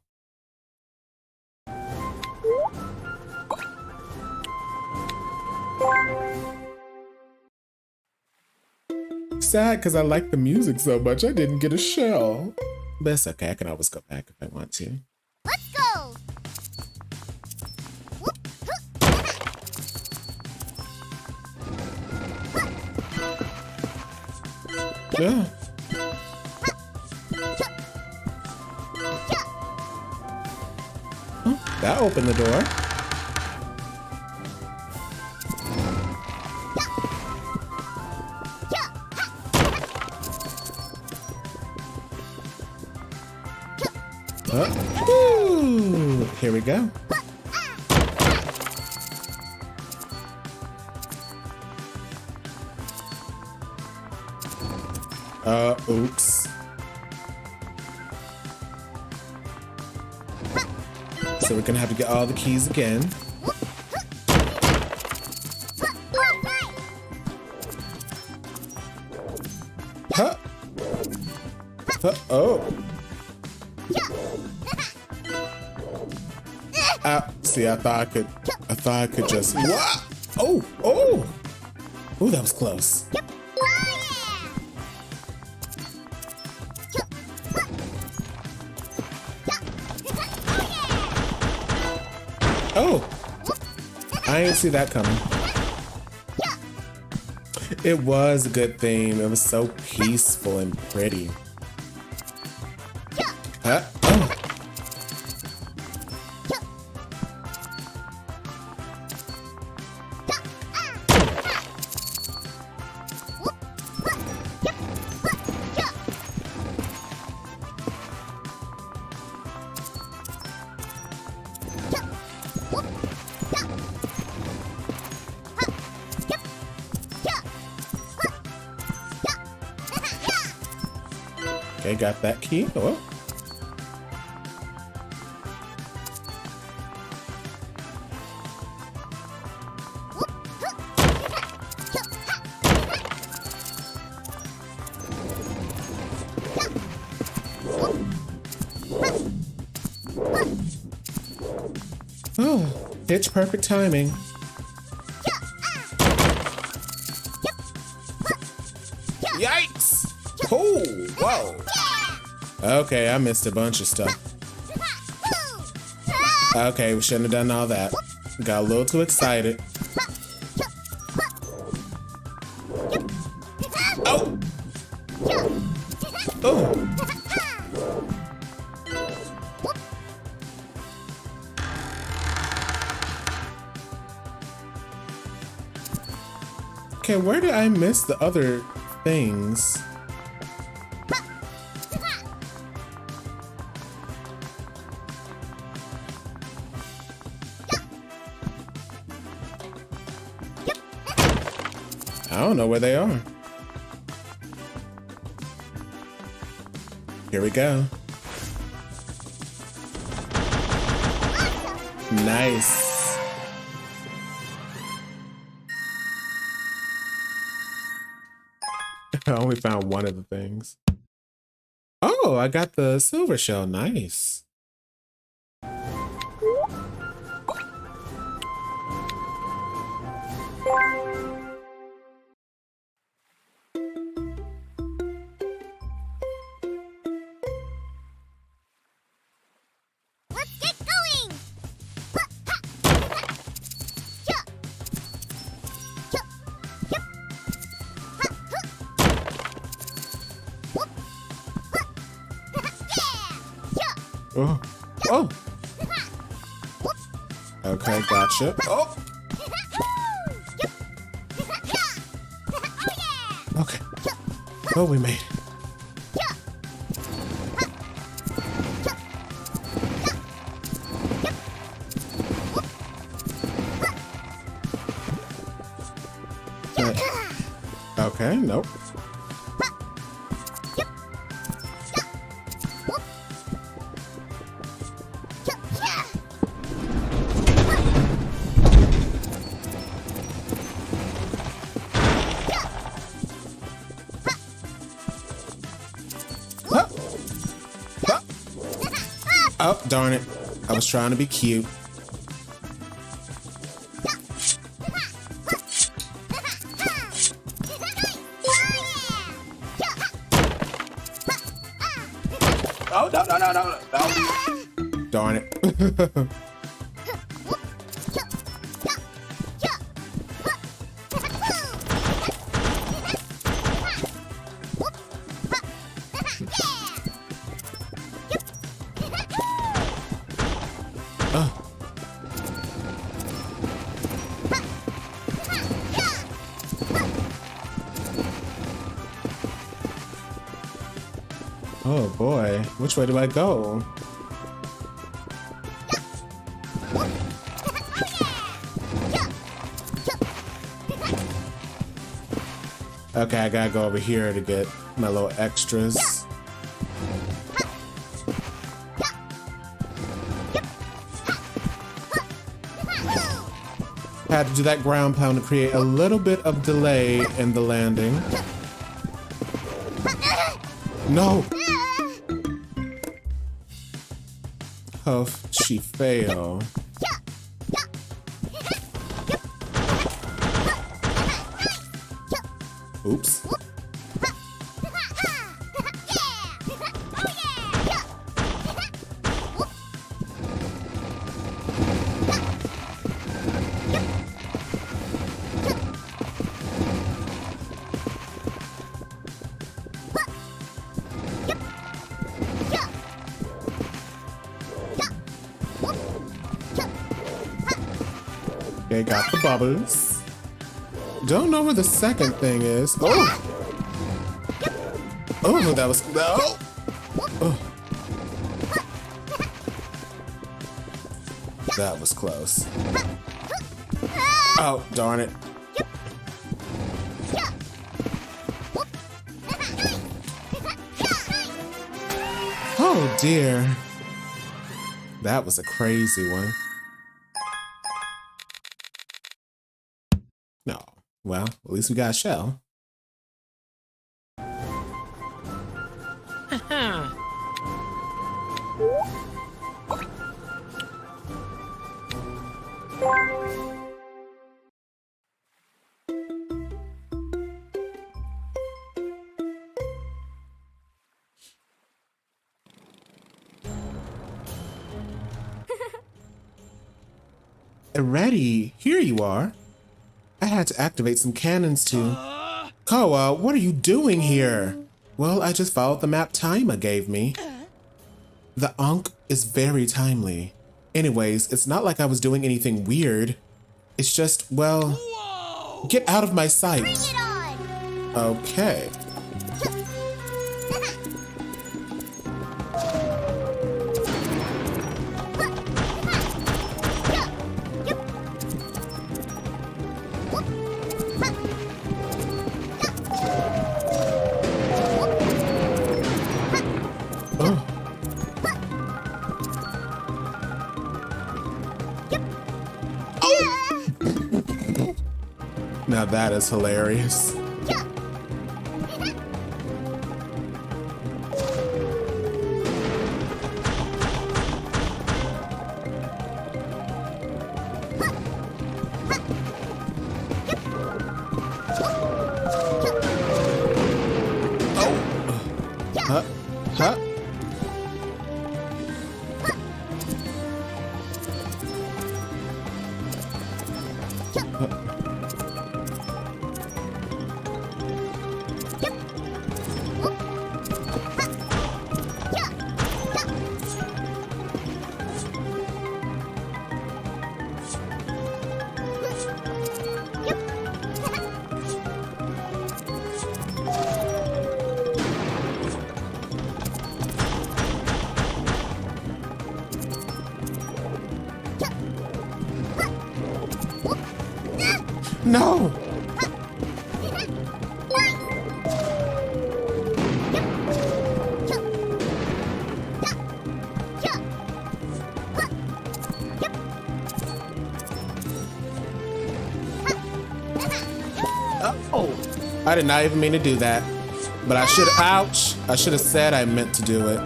Sad because I like the music so much I didn't get a shell. But it's okay, I can always go back if I want to. Let's go. Yeah. Oh, that opened the door. Ooh, here we go. Oops. So we're gonna have to get all the keys again. Huh? Huh? Oh. See, I thought I could just. What? Oh, oh. Oh, that was close. Oh, I didn't see that coming. It was a good theme. It was so peaceful and pretty. Huh? Oh. Okay, got that key. Oh. Oh, pitch perfect timing. Yikes! Oh, whoa. Okay, I missed a bunch of stuff. Okay, we shouldn't have done all that. Got a little too excited. Oh! Oh! Okay, where did I miss the other things? I don't know where they are. Here we go. Nice. I only found one of the things. Oh, I got the silver shell. Nice. Let's get going! Oh. Oh. Okay, gotcha. Oh. Okay. Oh, we made it. Okay, nope. Oh, darn it. I was trying to be cute. Oh, no. Darn it. Oh boy, which way do I go? Okay, I gotta go over here to get my little extras. Had to do that ground pound to create a little bit of delay in the landing. No! Oh, she failed. Oops. Okay, got the bubbles. Don't know where the second thing is. Oh! Oh, that was... No! Oh. That was close. Oh, darn it. Oh, dear. That was a crazy one. No. Well, at least we got a shell. Ready, here you are. I had to activate some cannons too. KOA, what are you doing here? Well, I just followed the map Taima gave me. The Ankh is very timely. Anyways, it's not like I was doing anything weird. It's just, well, get out of my sight. Bring it on! Okay. Now that is hilarious. No! Oh! I did not even mean to do that. But I should, ouch! I should have said I meant to do it.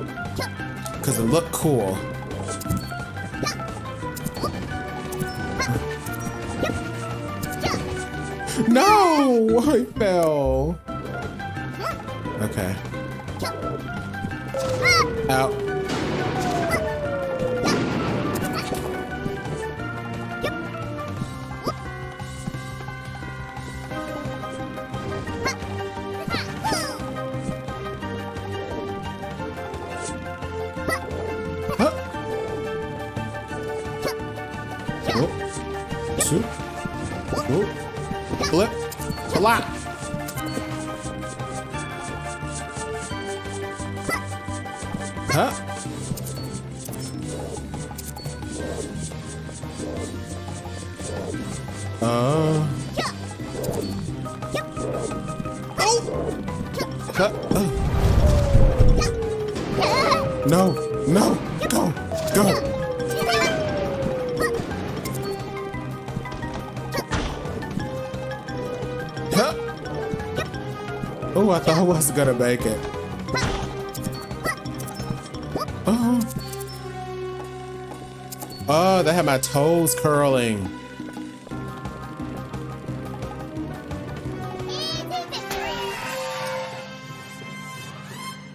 Because it looked cool. No! I fell. Okay. Out. Huh. Oh. Two. Oh. Flip. Flop. Huh? Oh. Huh? No. No. Go. Go. Huh? Oh, I thought I was gonna make it. Oh. Oh, they had my toes curling.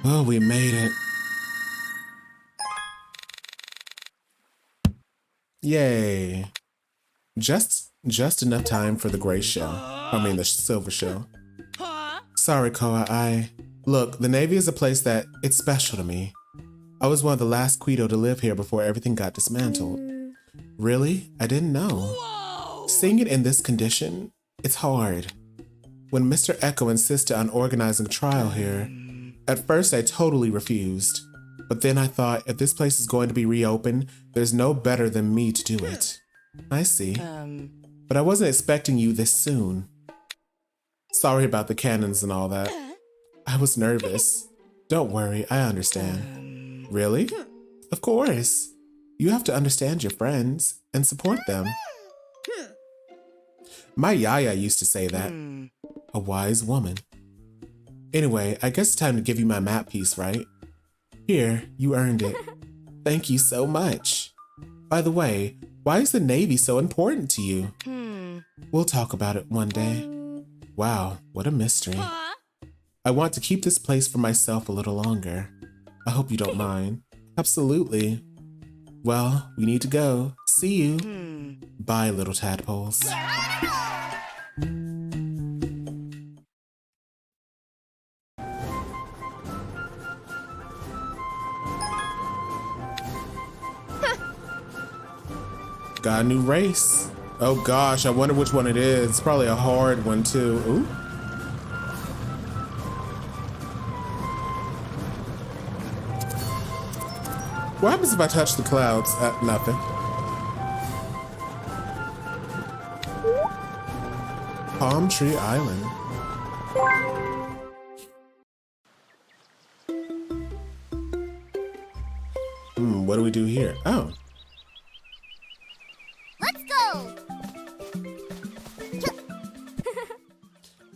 Oh, we made it. Yay. Just enough time for the gray show. I mean, the silver show. Sorry, KOA, Look, the Navy is a place that it's special to me. I was one of the last Quito to live here before everything got dismantled. Really? I didn't know. Seeing it in this condition, it's hard. When Mr. Echo insisted on organizing a trial here, at first I totally refused. But then I thought, if this place is going to be reopened, there's no better than me to do it. I see. But I wasn't expecting you this soon. Sorry about the cannons and all that. I was nervous. Don't worry, I understand. Really? Of course. You have to understand your friends and support them. My Yaya used to say that. A wise woman. Anyway, I guess it's time to give you my map piece, right? Here, you earned it. Thank you so much. By the way, why is the Navy so important to you? We'll talk about it one day. Wow, what a mystery. I want to keep this place for myself a little longer. I hope you don't mind. Absolutely. Well, we need to go. See you. Bye, little tadpoles. Got a new race. Oh gosh, I wonder which one it is. It's probably a hard one too. Ooh. What happens if I touch the clouds? Nothing. Palm Tree Island. What do we do here? Oh. Let's go.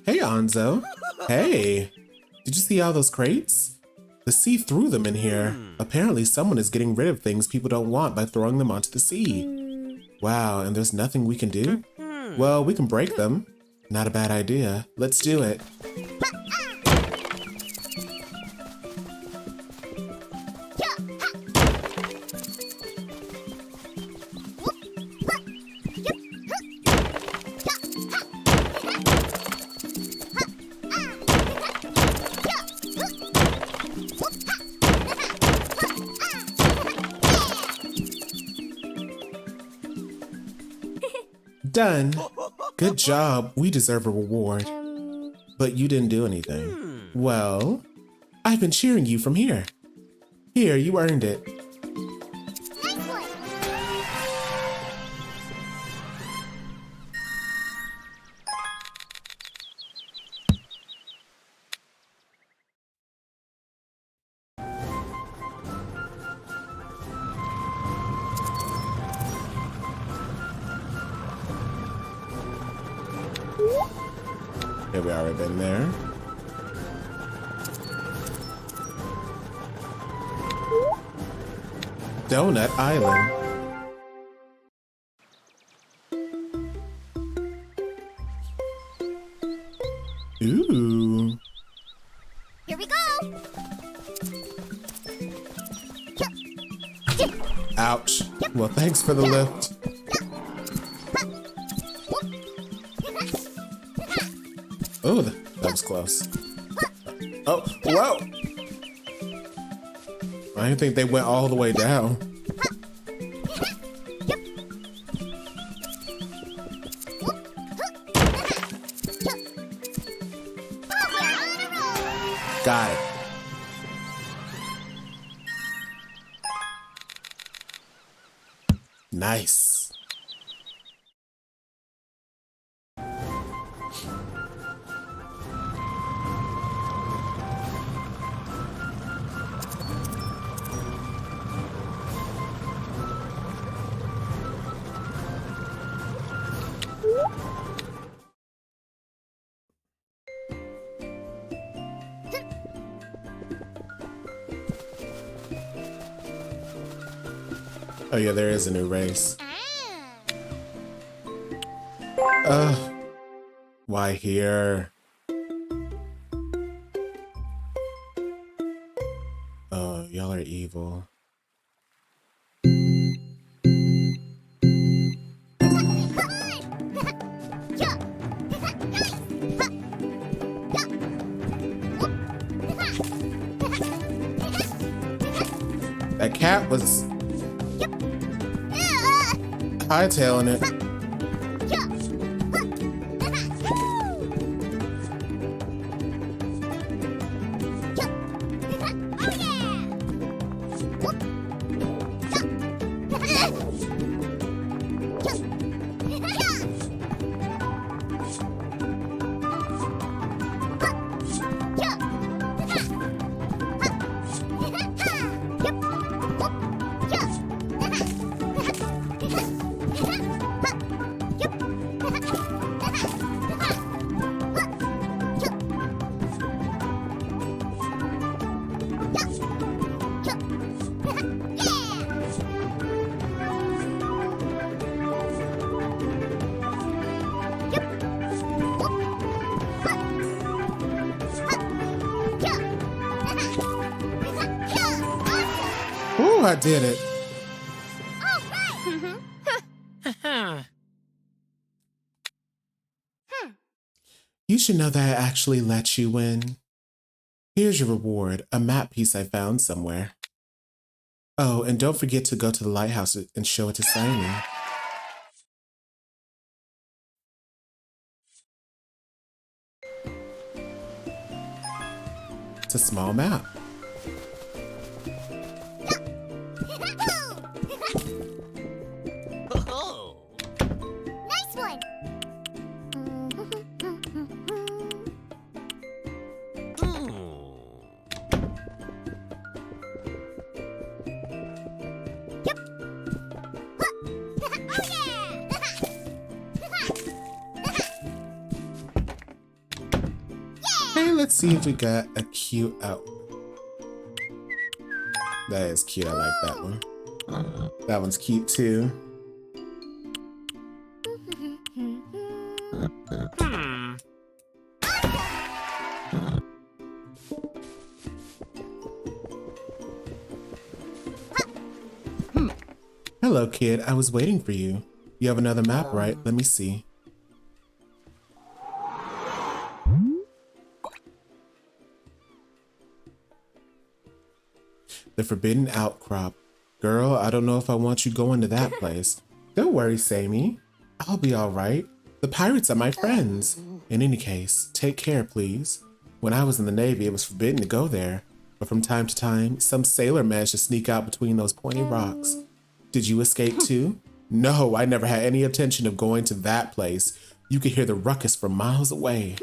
Hey, Anzo. Hey. Did you see all those crates? The sea threw them in here. Apparently someone is getting rid of things people don't want by throwing them onto the sea. Wow, and there's nothing we can do? Well, we can break them. Not a bad idea. Let's do it. Done. Good job. We deserve a reward. But you didn't do anything. Well, I've been cheering you from here. Here, you earned it. Nice one. Have we already been there? Donut Island. Ooh. Here we go. Ouch. Well, thanks for the lift. Oh, that was close. Oh, whoa! I didn't think they went all the way down. Got it. Nice. Oh yeah, there is a new race. Why here? Oh, y'all are evil. That cat was hightailing it. Ooh, I did it. You should know that I actually let you win. Here's your reward, a map piece I found somewhere. Oh, and don't forget to go to the lighthouse and show it to Simon. It's a small map. Nice one. Hey, let's see if we got a cute outfit. That is cute, I like that one. That one's cute too. Hello, kid. I was waiting for you. You have another map, right? Let me see. The Forbidden Outcrop. Girl, I don't know if I want you going to that place. Don't worry, Sammy. I'll be all right. The pirates are my friends. In any case, take care, please. When I was in the Navy, it was forbidden to go there. But from time to time, some sailor managed to sneak out between those pointy rocks. Did you escape too? No, I never had any intention of going to that place. You could hear the ruckus from miles away.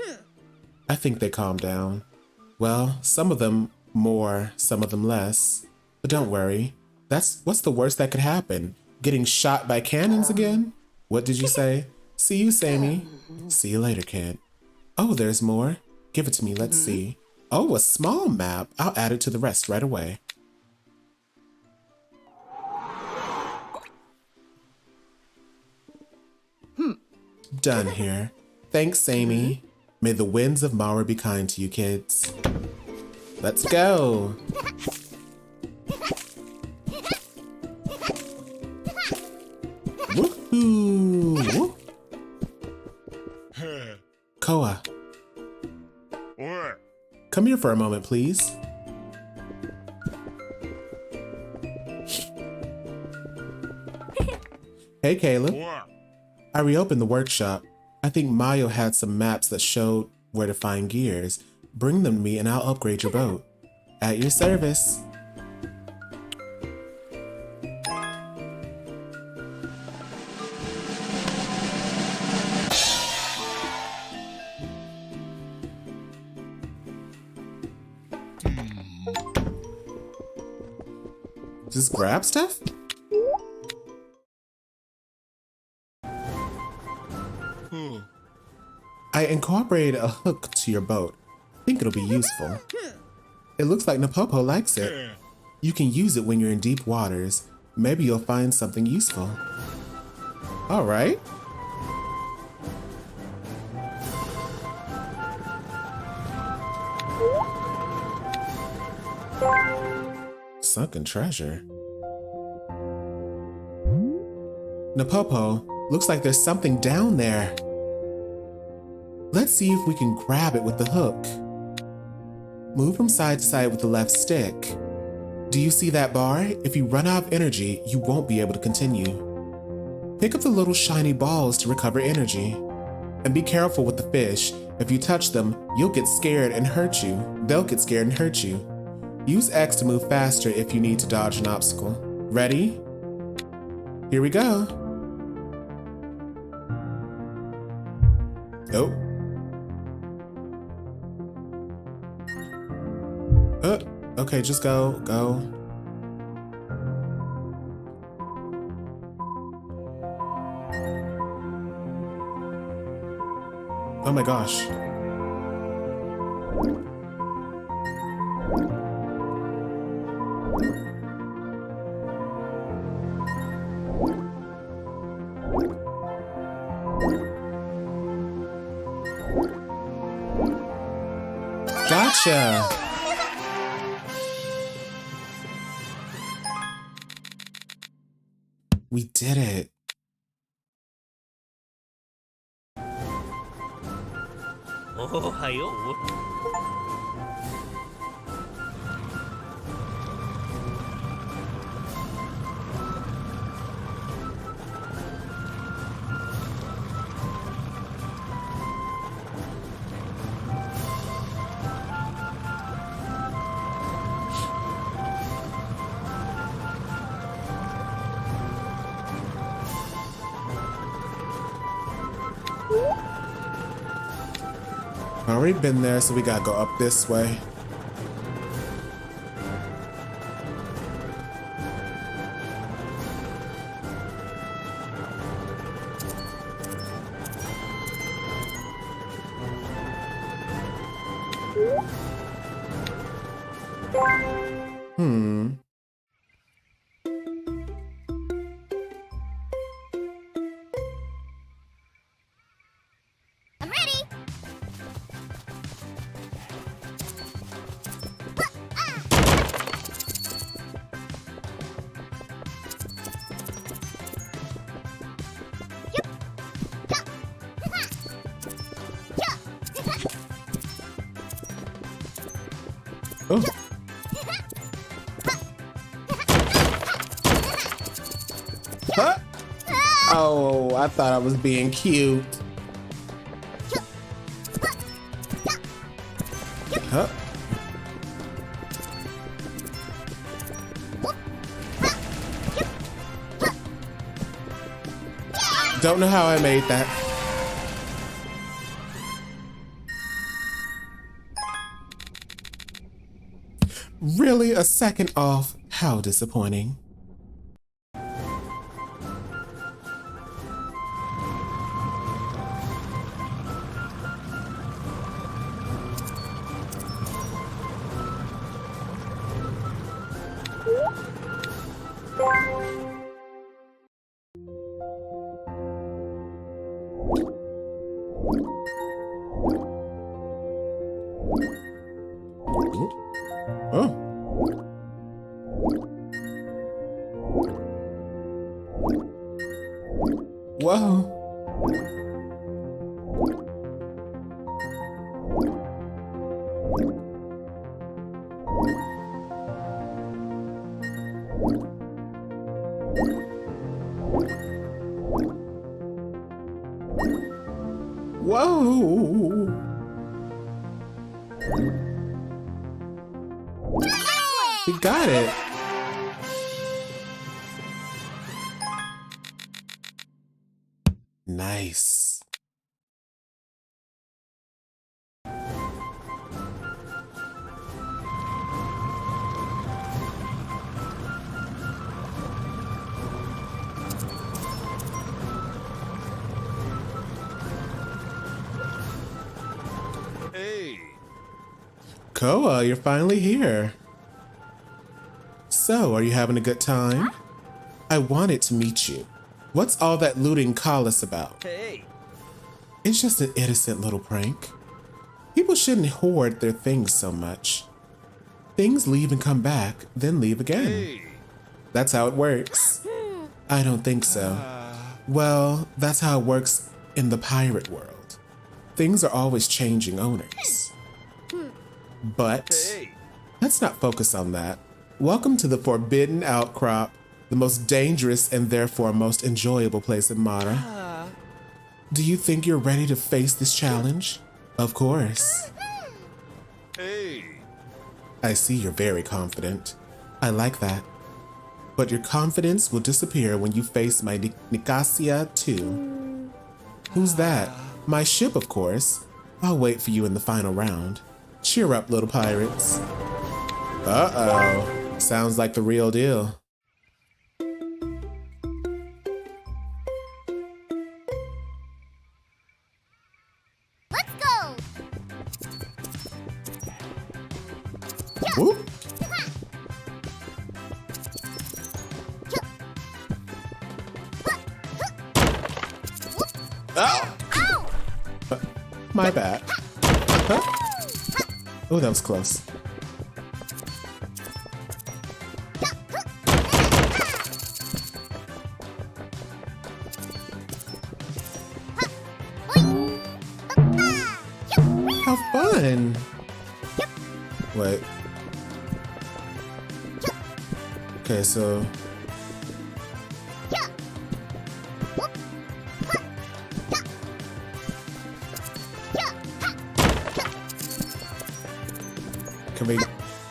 I think they calmed down. Well, some of them more, some of them less. But don't worry. What's the worst that could happen? Getting shot by cannons again? What did you say? See you, Sammy. See you later, kid. Oh, there's more. Give it to me, let's see. Oh, a small map. I'll add it to the rest right away. Done here. Thanks, Sammy. May the winds of Mara be kind to you, kids. Let's go. Woohoo! KOA. Come here for a moment, please. Hey, Caleb. I reopened the workshop. I think Mayo had some maps that showed where to find gears. Bring them to me and I'll upgrade your boat. At your service. Just grab stuff? I incorporated a hook to your boat. I think it'll be useful. It looks like Napopo likes it. You can use it when you're in deep waters. Maybe you'll find something useful. All right. Sunken treasure. Napopo, looks like there's something down there. Let's see if we can grab it with the hook. Move from side to side with the left stick. Do you see that bar? If you run out of energy, you won't be able to continue. Pick up the little shiny balls to recover energy. And be careful with the fish. If you touch them, you'll get scared and hurt you. They'll get scared and hurt you. Use X to move faster if you need to dodge an obstacle. Ready? Here we go. Oh. Okay, just go. Oh my gosh. Gotcha. We did it. Already been there, so we gotta go up this way. I'm ready. Oh. Huh? Oh, I thought I was being cute. Huh? Don't know how I made that. Really, a second off? How disappointing. Oh. Whoa. Whoa. We got it. Nice. Hey. KOA, you're finally here. So, are you having a good time? I wanted to meet you. What's all that looting call us about? Hey. It's just an innocent little prank. People shouldn't hoard their things so much. Things leave and come back, then leave again. Hey. That's how it works. I don't think so. Well, that's how it works in the pirate world. Things are always changing owners. But Hey. let's not focus on that. Welcome to the Forbidden Outcrop, the most dangerous and therefore most enjoyable place in Mara. Do you think you're ready to face this challenge? Of course. Hey. I see you're very confident. I like that. But your confidence will disappear when you face my Nicasia 2. Who's that? My ship, of course. I'll wait for you in the final round. Cheer up, little pirates. Uh-oh. Sounds like the real deal. Let's go! Whoop. Oh! Ow! My bad. Huh? Oh, that was close. How fun! Wait. Okay, so... Can we...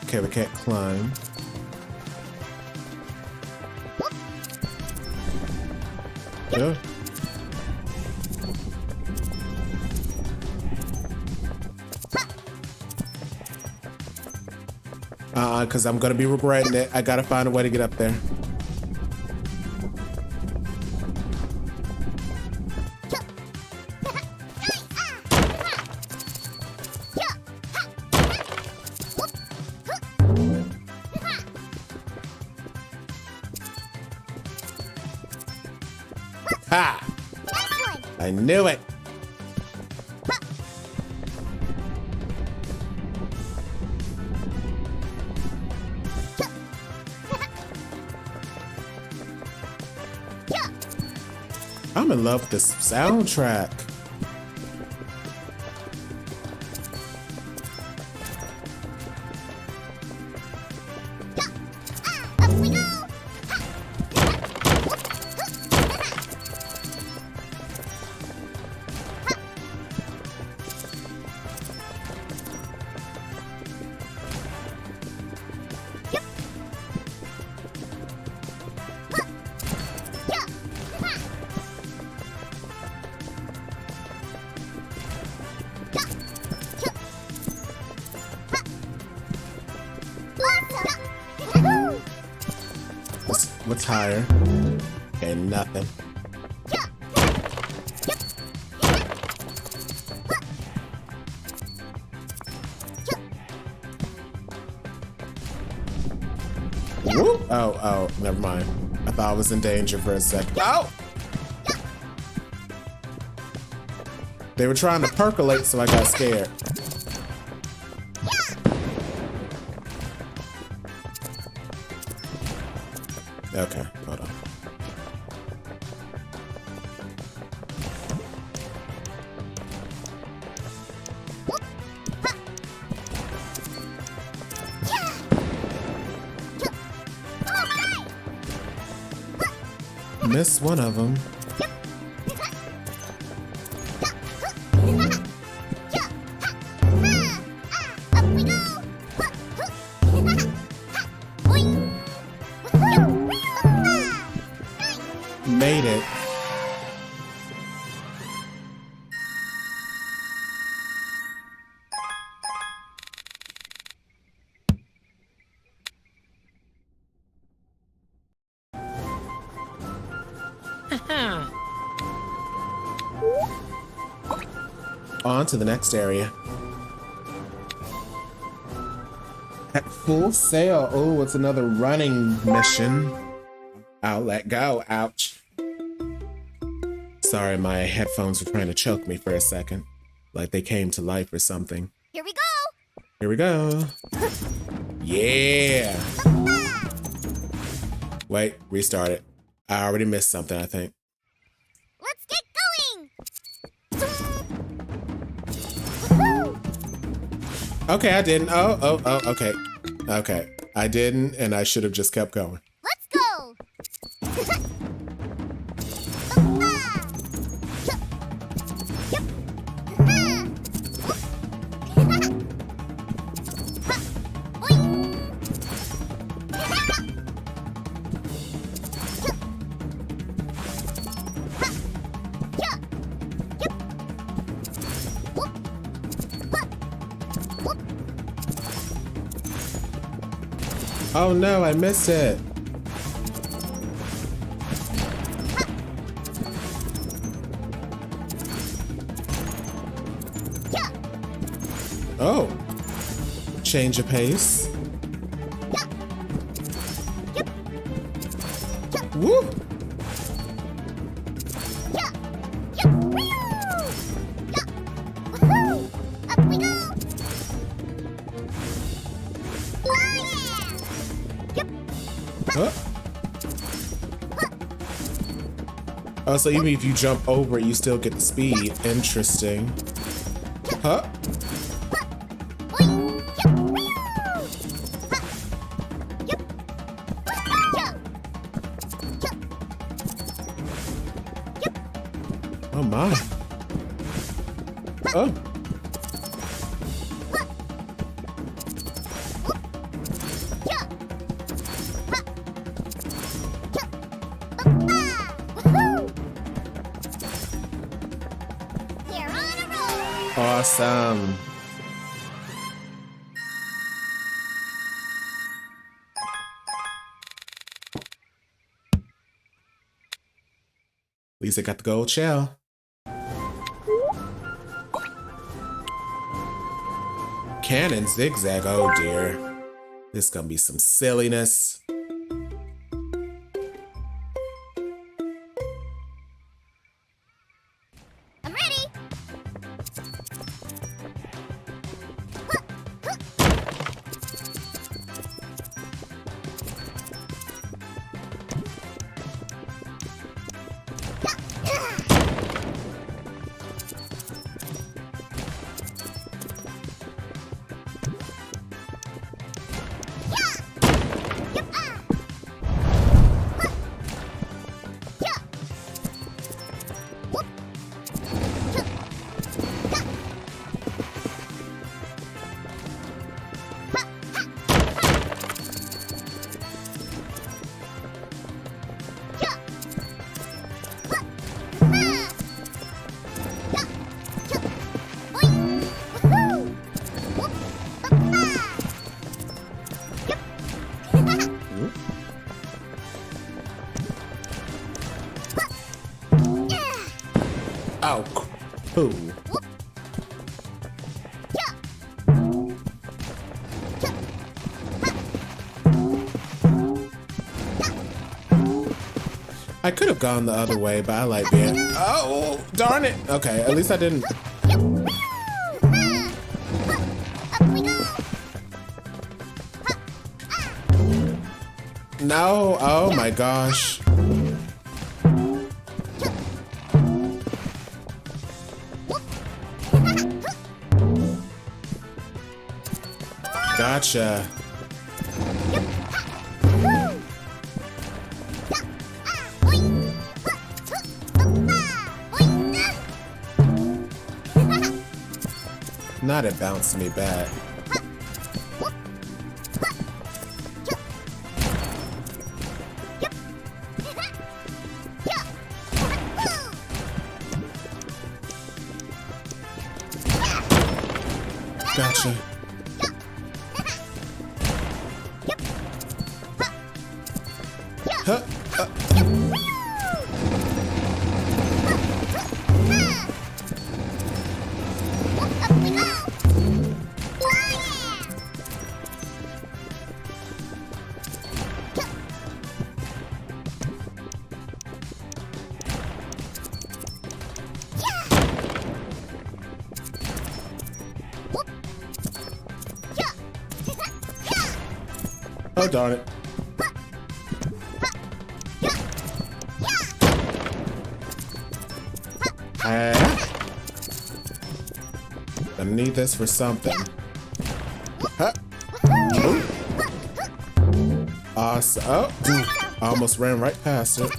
Okay, we can't climb. Yeah. Because I'm gonna be regretting it. I gotta find a way to get up there. Ha! I knew it! I'm in love with this soundtrack. Up we go! What's higher? Okay, nothing. Whoop. Oh, never mind. I thought I was in danger for a second. Oh! They were trying to percolate, so I got scared. Okay, hold on. Missed one of them. Made it. On to the next area. At full sail. Oh, it's another running mission. I'll let go. Ouch. Sorry, my headphones were trying to choke me for a second. Like they came to life or something. Here we go. Here we go. Yeah. Wait, restart it. I already missed something, I think. Let's get going. Okay, I didn't. Oh, okay. Okay, I didn't, and I should have just kept going. Let's go. Oh no, I missed it. Oh, change of pace. Woo! Up we go. Huh? Oh, so even if you jump over it, you still get the speed. Interesting. Huh? Oh my. Oh. Awesome. At least I got the gold shell. Cannon zigzag, oh dear. This is gonna be some silliness. I'm ready. Oh, cool. I could have gone the other way, but I like being. Oh, darn it. Okay, at least I didn't. Up we go. No, oh my gosh. Gotcha. Not it bounced me back. Gotcha. Huh. Oh, darn it. I need this for something. Huh. Awesome. Oh, I almost ran right past it.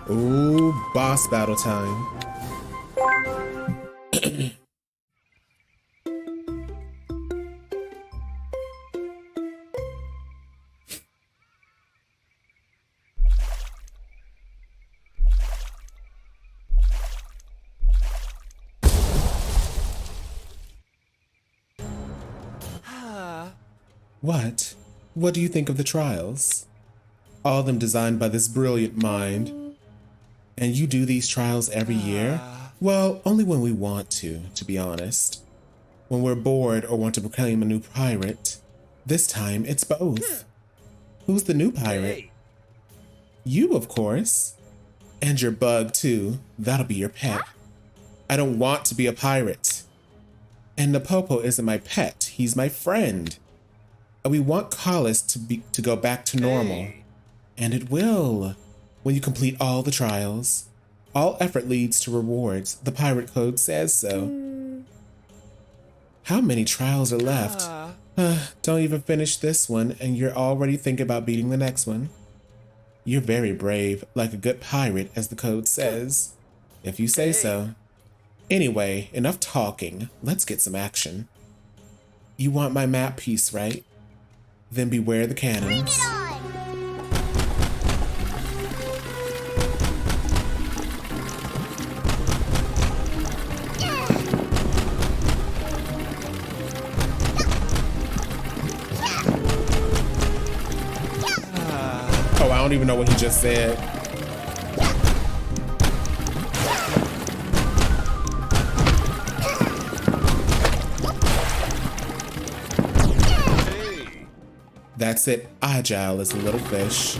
Ooh, boss battle time. What? What do you think of the trials? All of them designed by this brilliant mind. And you do these trials every year? Well, only when we want to be honest. When we're bored or want to proclaim a new pirate. This time, it's both. Who's the new pirate? Hey. You, of course. And your bug, too. That'll be your pet. I don't want to be a pirate. And Napopo isn't my pet. He's my friend. We want Collis to go back to normal. Hey. And it will. When you complete all the trials. All effort leads to rewards. The pirate code says so. How many trials are left? Don't even finish this one and you're already thinking about beating the next one. You're very brave, like a good pirate, as the code says. If you say so. Anyway, enough talking. Let's get some action. You want my map piece, right? Then beware the cannons. Oh, I don't even know what he just said. That's it. Agile as a little fish.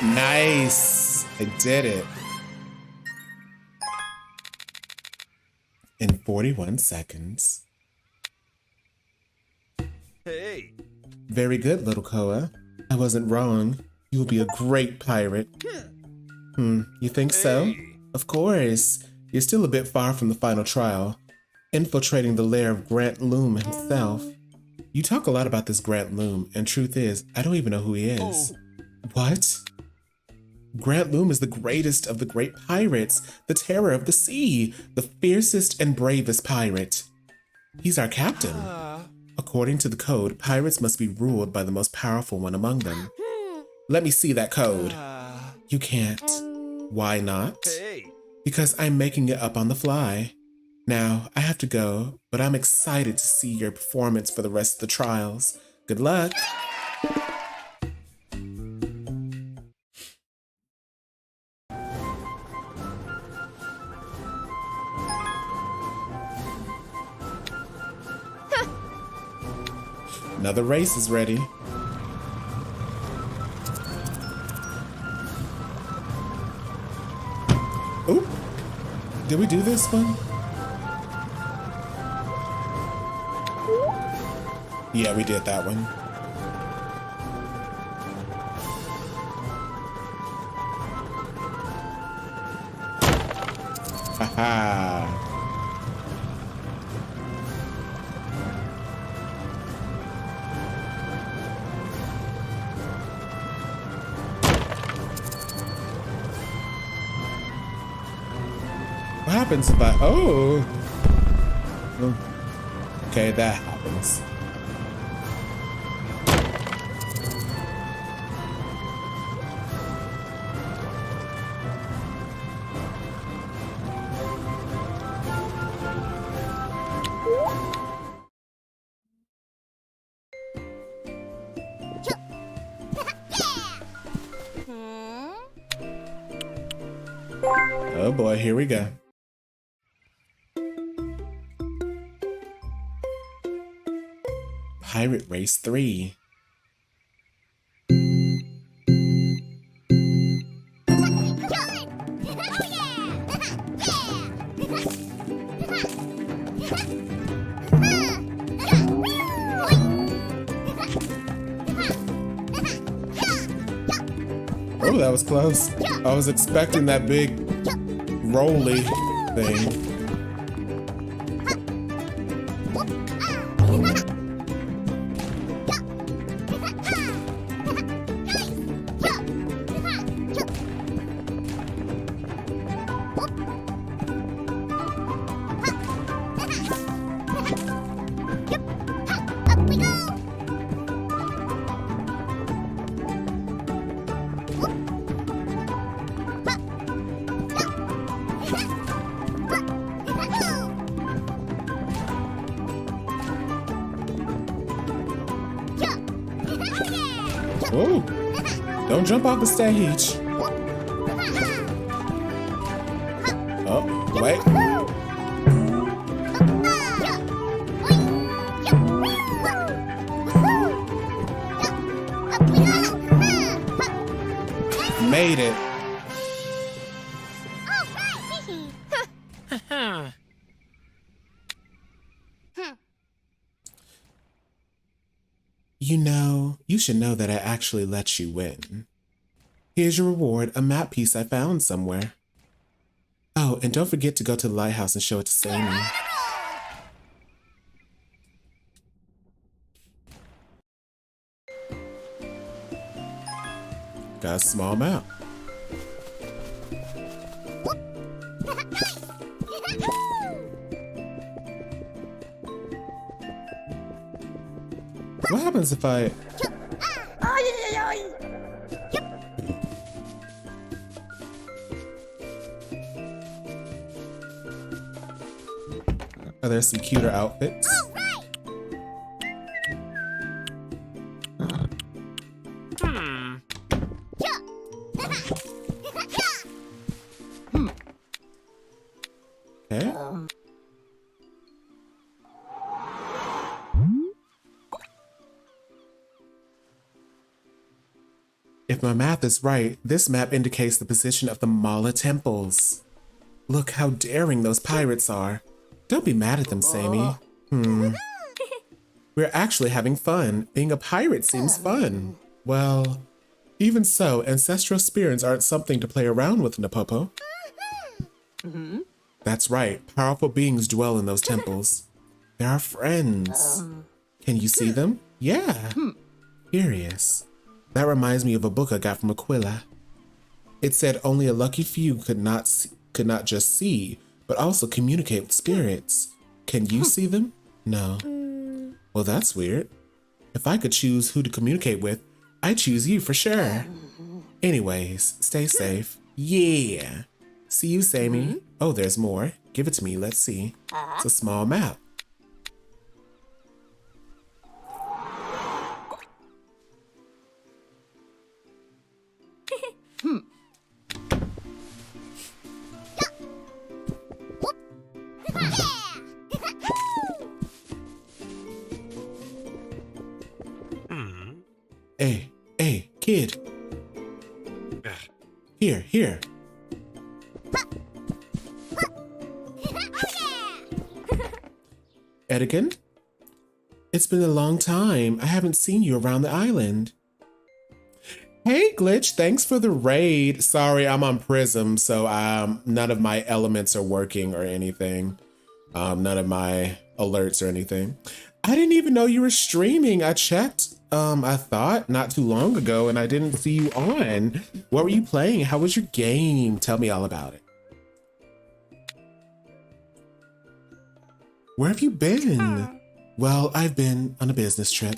Nice. I did it. In 41 seconds. Hey. Very good, little KOA. I wasn't wrong. You will be a great pirate. You think so? Of course. You're still a bit far from the final trial. Infiltrating the lair of Grant Loom himself. You talk a lot about this Grant Loom, and truth is, I don't even know who he is. What? Grant Loom is the greatest of the great pirates, the terror of the sea, the fiercest and bravest pirate. He's our captain. According to the code, pirates must be ruled by the most powerful one among them. Let me see that code. You can't. Why not? Hey. Because I'm making it up on the fly. Now, I have to go, but I'm excited to see your performance for the rest of the trials. Good luck. Another race is ready. Oop. Did we do this one? Yeah, we did that one. Haha. What happens if I... Oh! Okay, that happens. Oh boy, here we go. Pirate Race 3. Oh, that was close. I was expecting that big rolly thing. Whoa! Don't jump off the stage. Oh, wait. Made it. You know, you should know that I actually let you win. Here's your reward, a map piece I found somewhere. Oh, and don't forget to go to the lighthouse and show it to Sammy. Got a small map. What happens if I... Are there some cuter outfits? Okay. If my math is right, this map indicates the position of the Mala temples. Look how daring those pirates are. Don't be mad at them, Sammy. We're actually having fun. Being a pirate seems fun. Well, even so, ancestral spirits aren't something to play around with, Napopo. That's right. Powerful beings dwell in those temples. They're our friends. Can you see them? Yeah. Curious. That reminds me of a book I got from Aquila. It said only a lucky few could not just see, but also communicate with spirits. Can you see them? No. Well, that's weird. If I could choose who to communicate with, I'd choose you for sure. Anyways, stay safe. Yeah. See you, Sammy. Oh, there's more. Give it to me. Let's see. It's a small map. Hey, kid. Here. Edigan? It's been a long time. I haven't seen you around the island. Hey, Glitch, thanks for the raid. Sorry, I'm on Prism, so none of my elements are working or anything. None of my alerts or anything. I didn't even know you were streaming. I checked, I thought, not too long ago, and I didn't see you on. What were you playing? How was your game? Tell me all about it. Where have you been? Well, I've been on a business trip.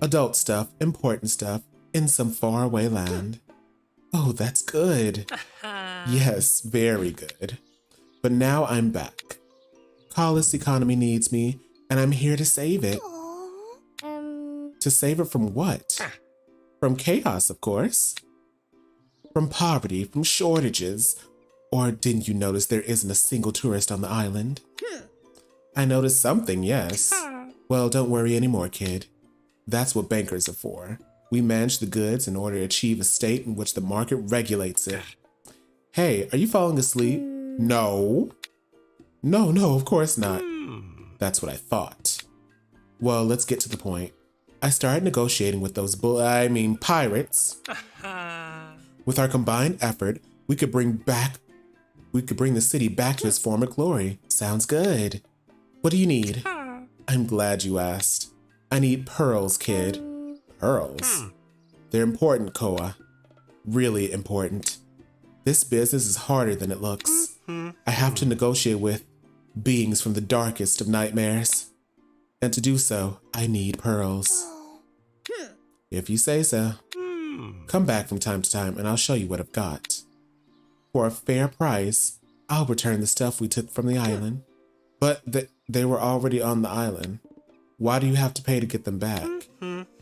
Adult stuff, important stuff, in some faraway land. Oh, that's good. Yes, very good. But now I'm back. Collis economy needs me, and I'm here to save it. To save it from what? From chaos, of course. From poverty, from shortages. Or didn't you notice there isn't a single tourist on the island? I noticed something, yes. Well, don't worry anymore, kid. That's what bankers are for. We manage the goods in order to achieve a state in which the market regulates it. Hey, are you falling asleep? No. No, of course not. That's what I thought. Well, let's get to the point. I started negotiating with those pirates. With our combined effort, we could bring the city back to its former glory. Sounds good. What do you need? I'm glad you asked. I need pearls, kid. Pearls? They're important, KOA. Really important. This business is harder than it looks. I have to negotiate with beings from the darkest of nightmares. And to do so, I need pearls. If you say so. Come back from time to time and I'll show you what I've got. For a fair price, I'll return the stuff we took from the island. But they were already on the island. Why do you have to pay to get them back?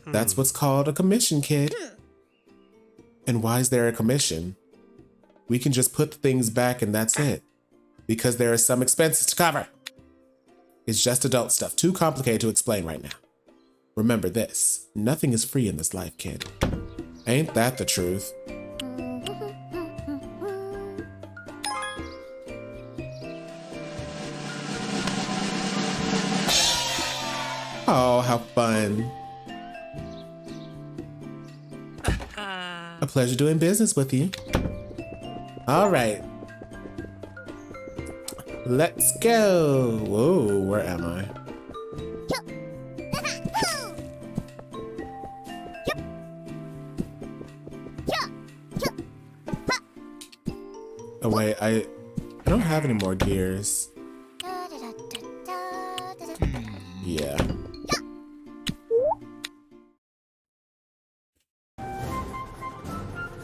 That's what's called a commission, kid. And why is there a commission? We can just put the things back and that's it. Because there are some expenses to cover. It's just adult stuff, too complicated to explain right now. Remember this, nothing is free in this life, kid. Ain't that the truth? Oh, how fun. A pleasure doing business with you. All right. Let's go. Whoa, where am I? Oh wait, I don't have any more gears. Yeah.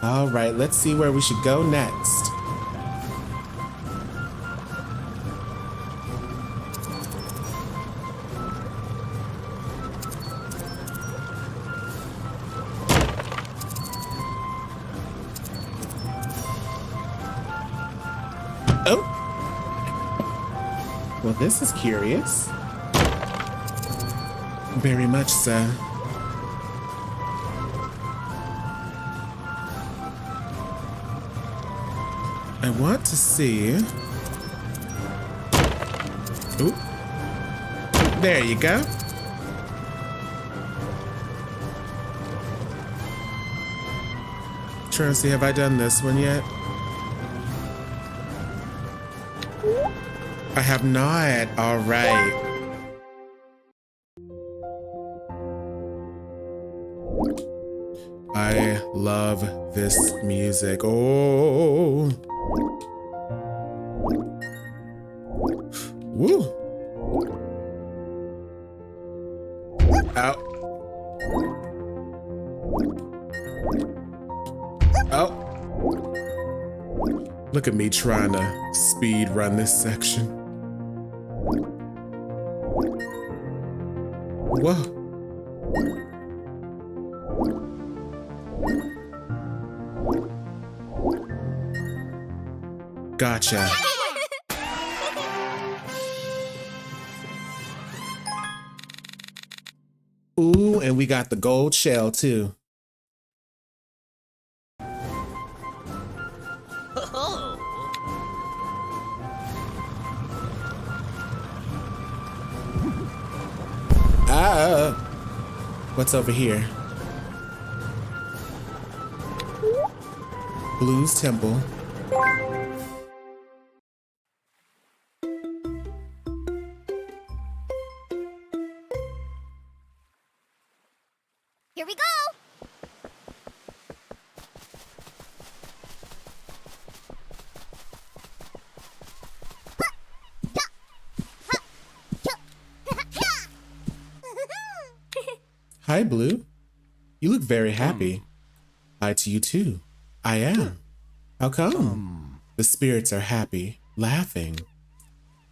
All right, let's see where we should go next. Oh. Well, this is curious. Very much so. I want to see. Ooh. There you go. Trying to see, have I done this one yet? I have not. All right. I love this music. Oh. Woo. Ow. Oh. Look at me trying to speed run this section. Whoa. Gotcha. Ooh, and we got the gold shell too. What's over here? Blue's temple. Here we go! Hi, Blue. You look very happy. Hi to you too. I am. How come? The spirits are happy, laughing.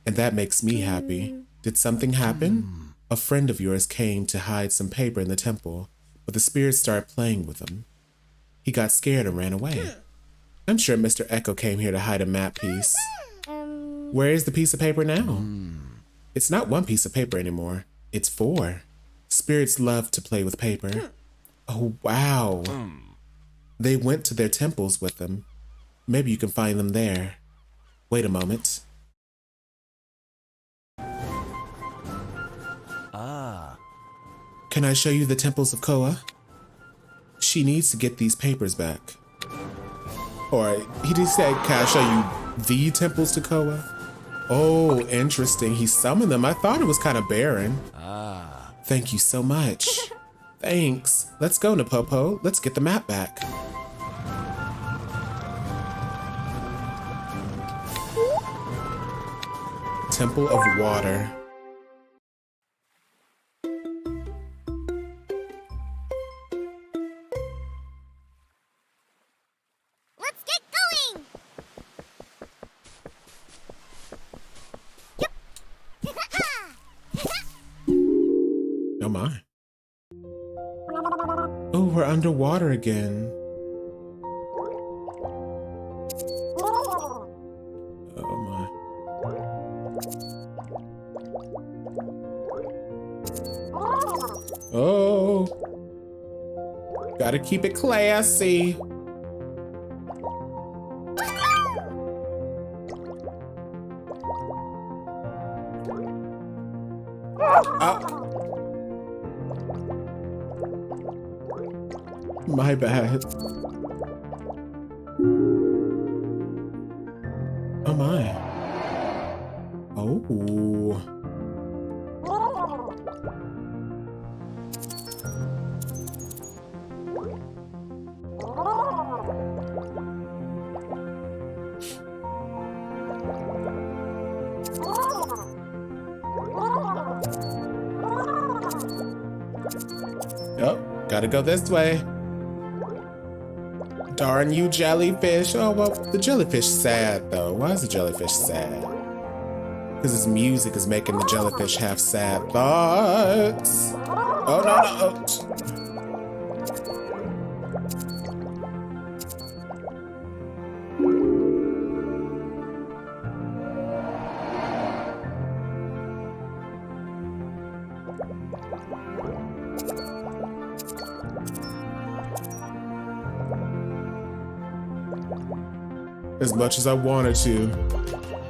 And that makes me happy. Did something happen? A friend of yours came to hide some paper in the temple, but the spirits started playing with him. He got scared and ran away. I'm sure Mr. Echo came here to hide a map piece. Where is the piece of paper now? It's not one piece of paper anymore. It's 4. Spirits love to play with paper. Oh, wow. They went to their temples with them. Maybe you can find them there. Wait a moment. Can I show you the temples of KOA? She needs to get these papers back. Or he just said, can I show you the temples to KOA? Oh, interesting. He summoned them. I thought it was kind of barren. Thank you so much. Thanks. Let's go, Napopo. Let's get the map back. Temple of Water. Let's get going! Oh my. Oh, we're underwater again. Oh my. Oh. Gotta keep it classy. My bad. Oh my. Oh. Oh, gotta go this way. Darn you, jellyfish. Oh, well, the jellyfish sad, though. Why is the jellyfish sad? Because his music is making the jellyfish have sad thoughts. Oh, no, no. As much as I wanted to,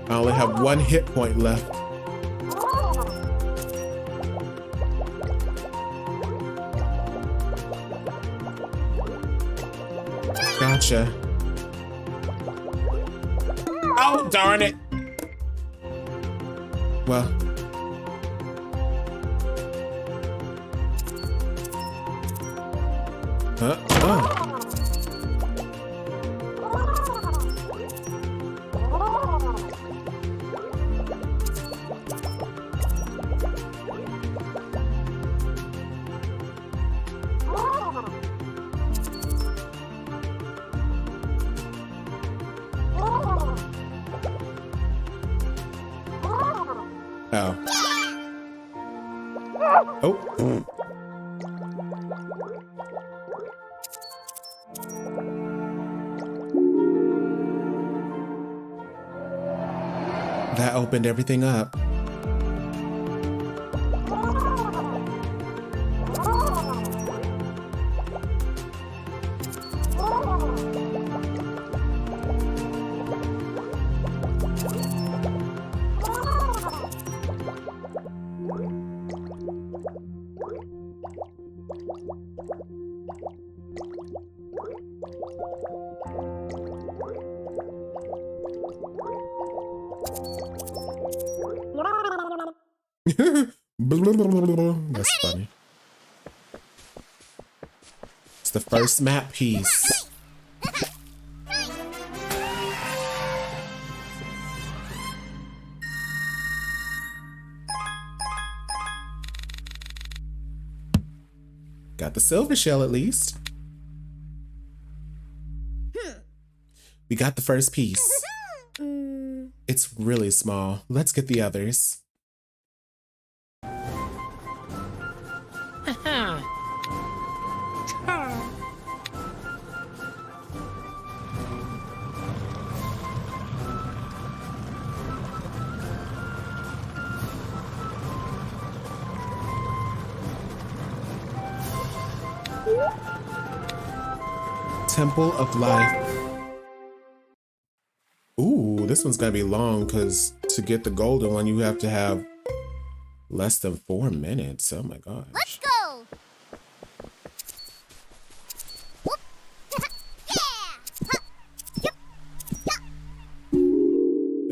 I only have 1 hit point left. Gotcha. Oh, darn it. Well. Oh. Oh. That opened everything up. That's funny. It's the first map piece. Got the silver shell at least. We got the first piece. It's really small. Let's get the others. Temple of Life. Ooh, this one's gonna be long because to get the golden one, you have to have less than 4 minutes. Oh my gosh. Let's go. Whoop. Yeah.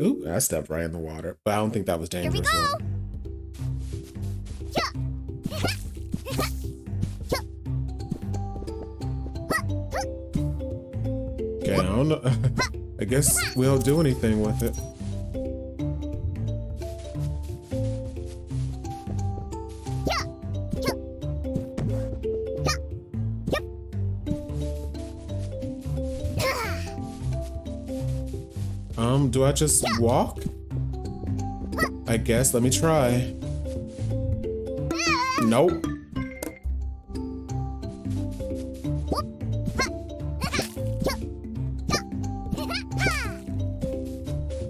Ooh, I stepped right in the water, but I don't think that was dangerous. Here we go. Okay, I don't know. I guess we don't do anything with it. Do I just walk? I guess, let me try. Nope.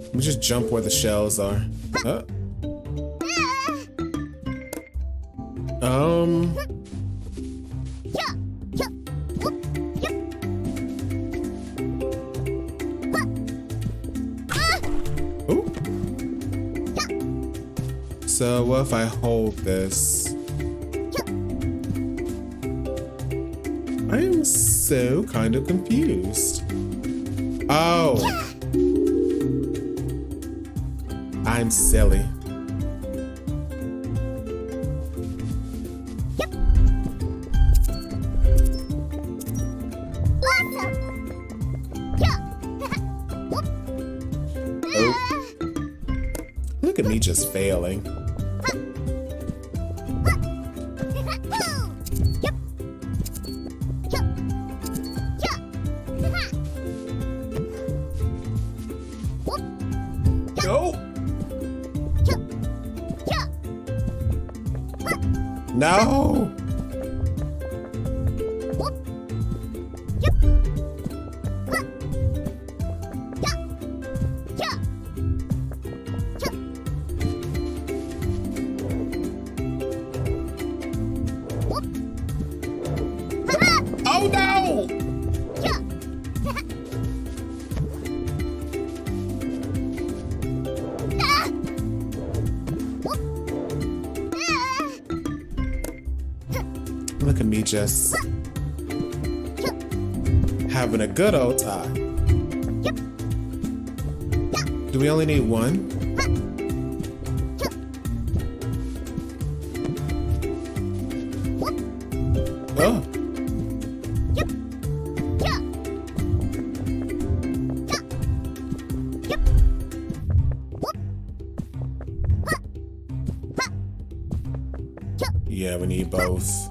Let me just jump where the shells are. Ooh. So what if I hold this? I am so kind of confused. Oh. I'm silly. Oh. Look at me just failing. No! Oh no! Look at me just having a good old time. Do we only need one? Oh. Yeah, we need both.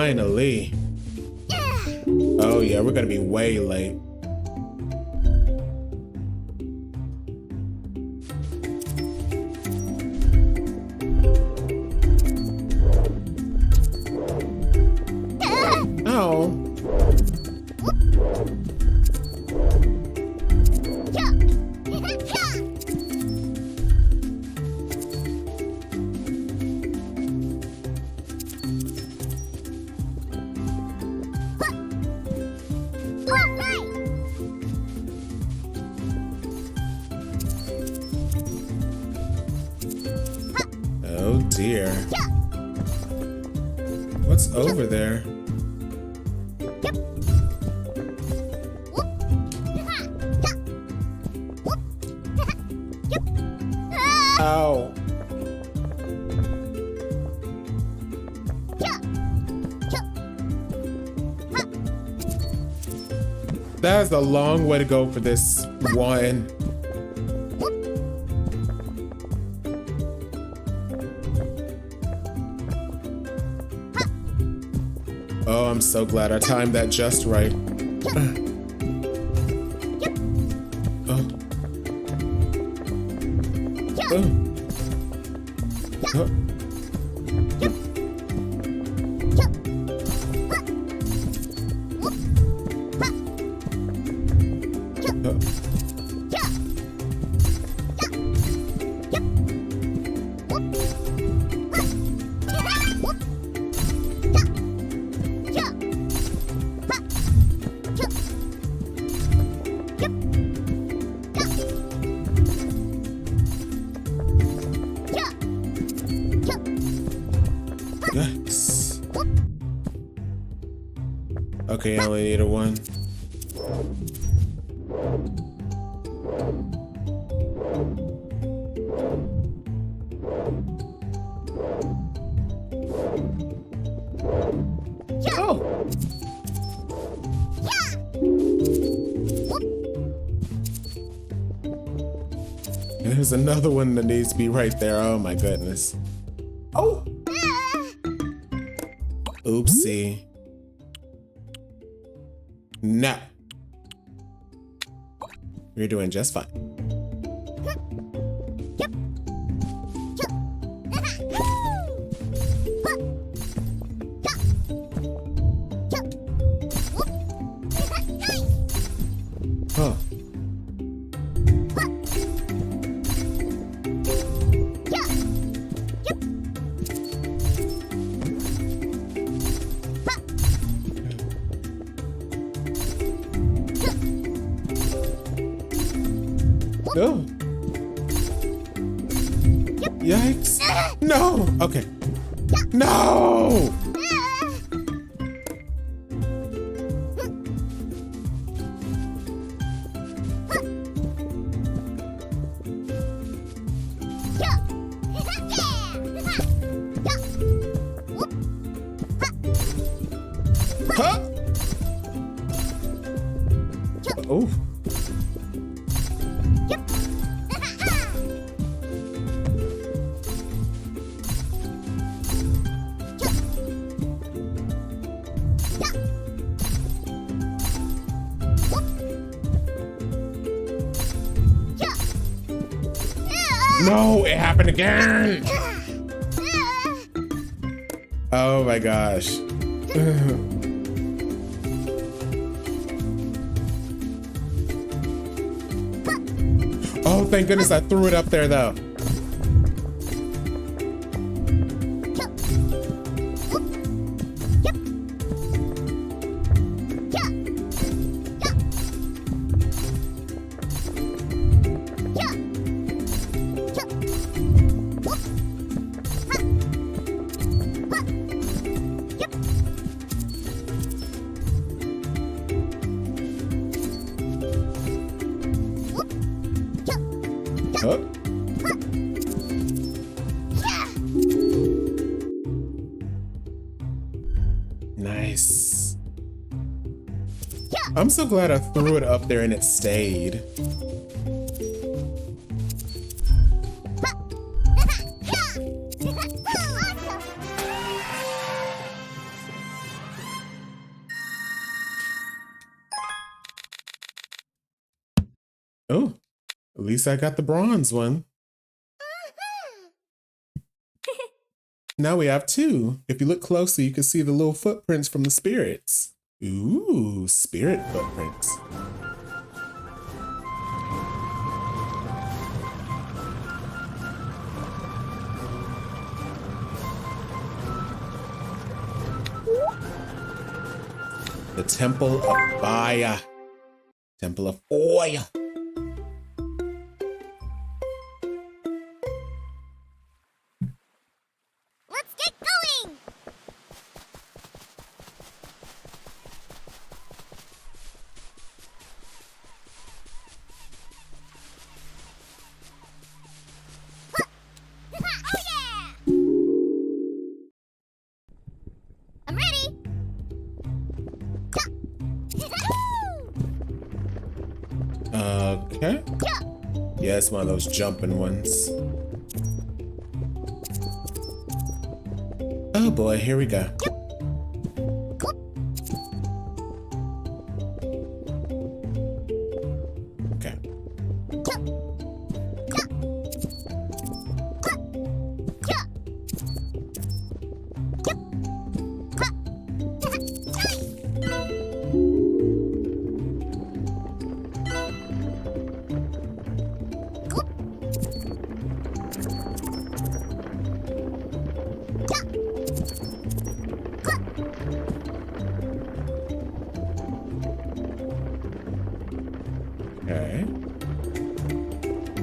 Finally. Oh yeah, we're gonna be way late. Oh. Oh dear. What's over there? Ow. That is a long way to go for this one. Oh, I'm so glad I timed that just right. Oh. Oh. Yikes. Okay, I only need a one. Oh. There's another one that needs to be right there. Oh my goodness. Oh. Oopsie. No. You're doing just fine. Huh. Oh. Yikes. No. Okay. No. Huh? Oh. No, it happened again. Oh my gosh. Oh, thank goodness I threw it up there though. Oh. Nice. I'm so glad I threw it up there and it stayed. At least I got the bronze one. Now we have two. If you look closely, you can see the little footprints from the spirits. Ooh, spirit footprints. The Temple of Fire. Temple of Oil. Let's get going! Oh yeah! I'm ready! Okay. Yeah, it's one of those jumping ones. Oh boy, here we go. Okay. Okay.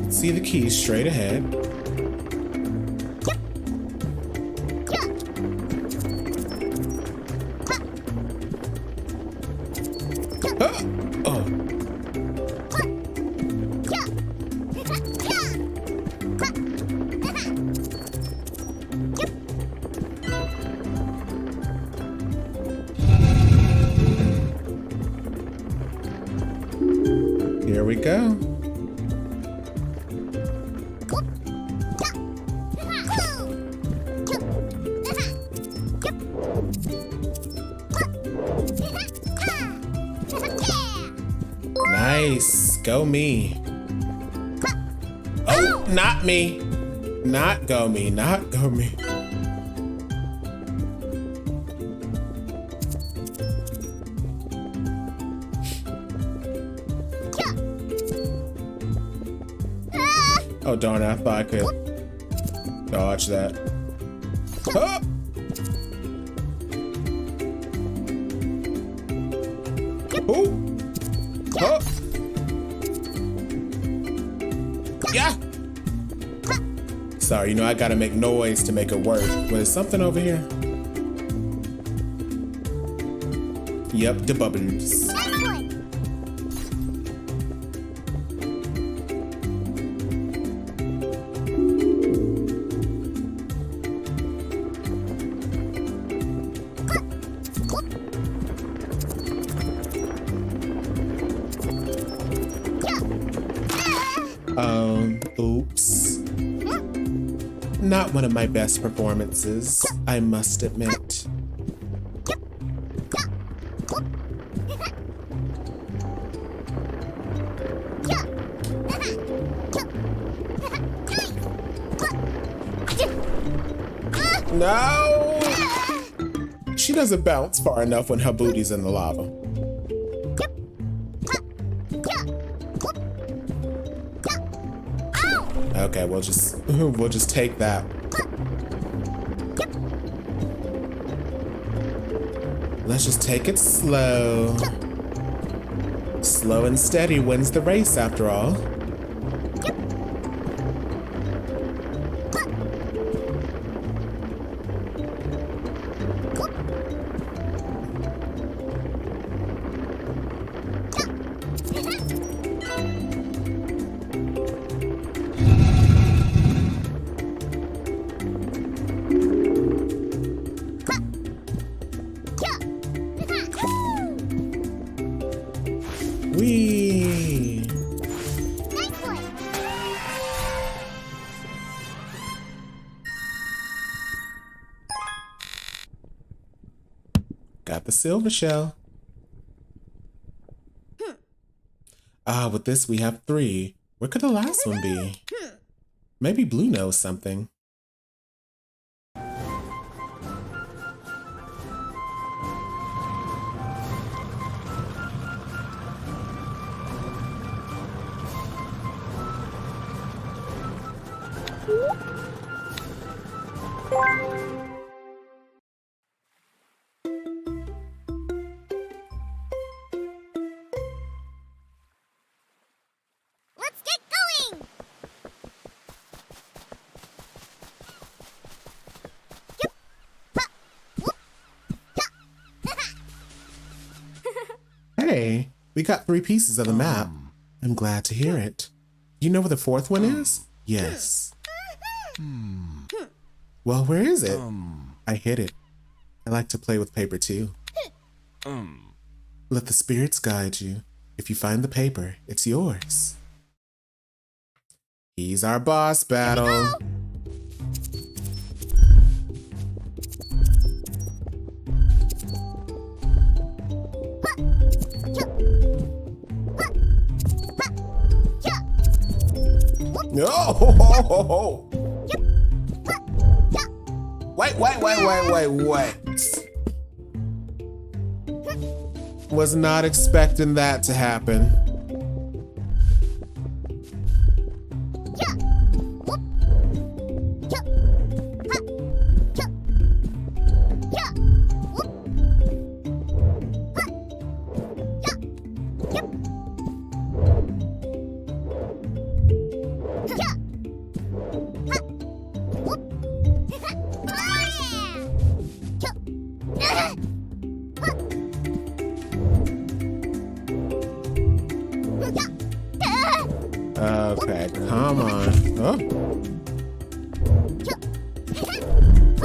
See the keys straight ahead. Oh. Here we go. Nice. Go me. Oh, not me. Not go me. Not go me. Oh, darn it. I thought I could dodge that. Oh! Oh! Oh! Yeah! Sorry, you know I gotta make noise to make it work. There's something over here. Yep, the bubbles. Oops. Not one of my best performances, I must admit. No! She doesn't bounce far enough when her booty's in the lava. Okay, we'll just take that. Let's just take it slow. Slow and steady wins the race after all. Whee! Nice one. Got the silver shell. With this we have 3. Where could the last one be? Maybe Blue knows something. Let's get going! Yep. Ha. Whoop. Ha. Hey, we got 3 pieces of the map. I'm glad to hear it. You know where the 4th one is? Yes. Well, where is it? I hid it. I like to play with paper too. Let the spirits guide you. If you find the paper, it's yours. He's our boss battle. No! Wait. Was not expecting that to happen. Okay, come on.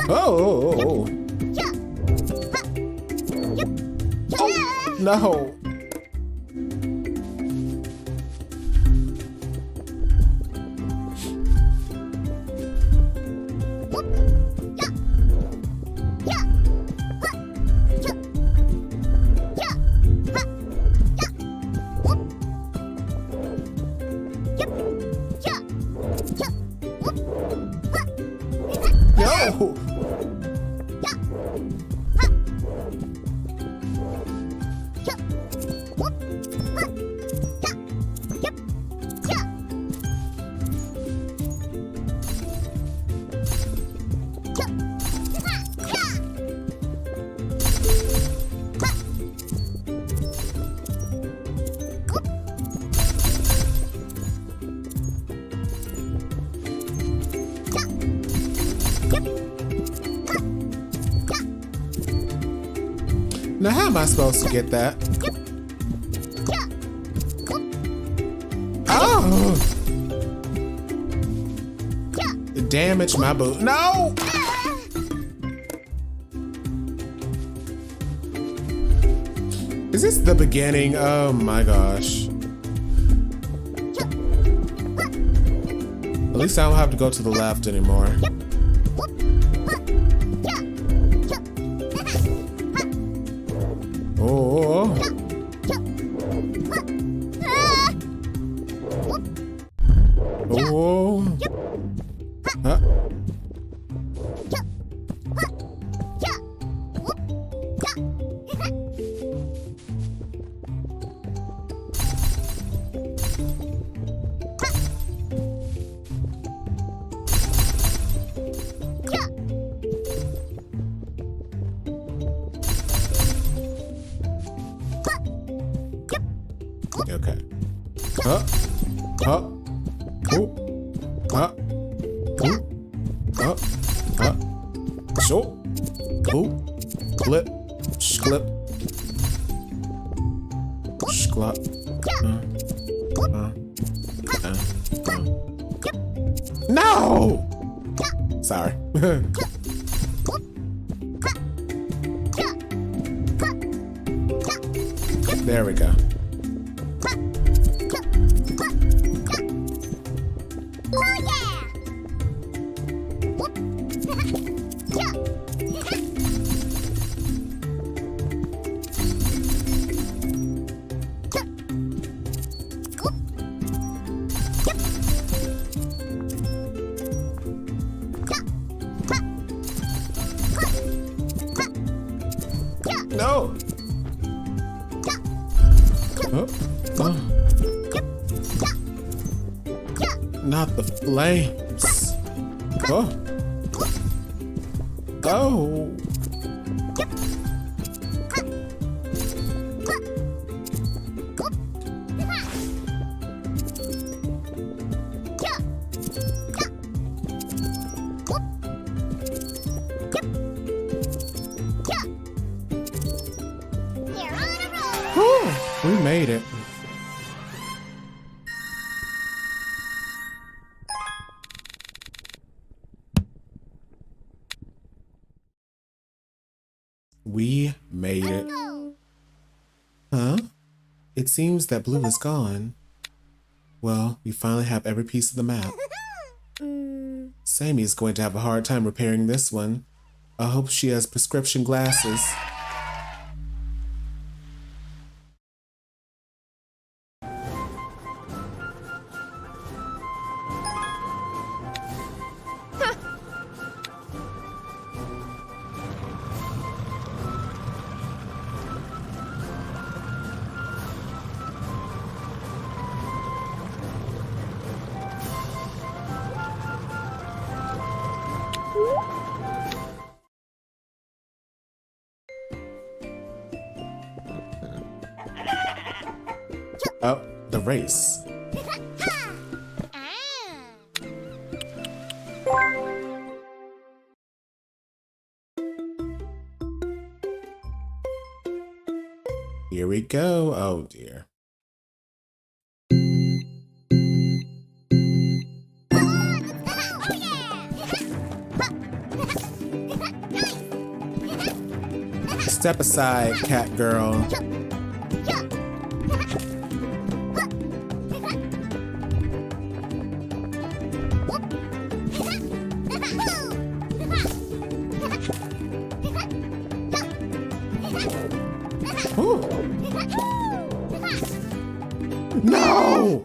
Oh, no. No. Now, how am I supposed to get that? Oh! It damaged my boot. No! Is this the beginning? Oh my gosh. At least I don't have to go to the left anymore. Oh. Oh. Huh? Okay. Huh? Huh? Oh. Huh? Oh. Huh? Huh? So. Oh. Clip. Clip. Sclop. No! Sorry. There we go. Not the flames. Oh. Oh. Whew, we made it. We made it. Huh? It seems that blue is gone. Well, we finally have every piece of the map. Sammy is going to have a hard time repairing this one. I hope she has prescription glasses. Oh, the race. Here we go. Oh dear. Step aside, cat girl. Ooh. No!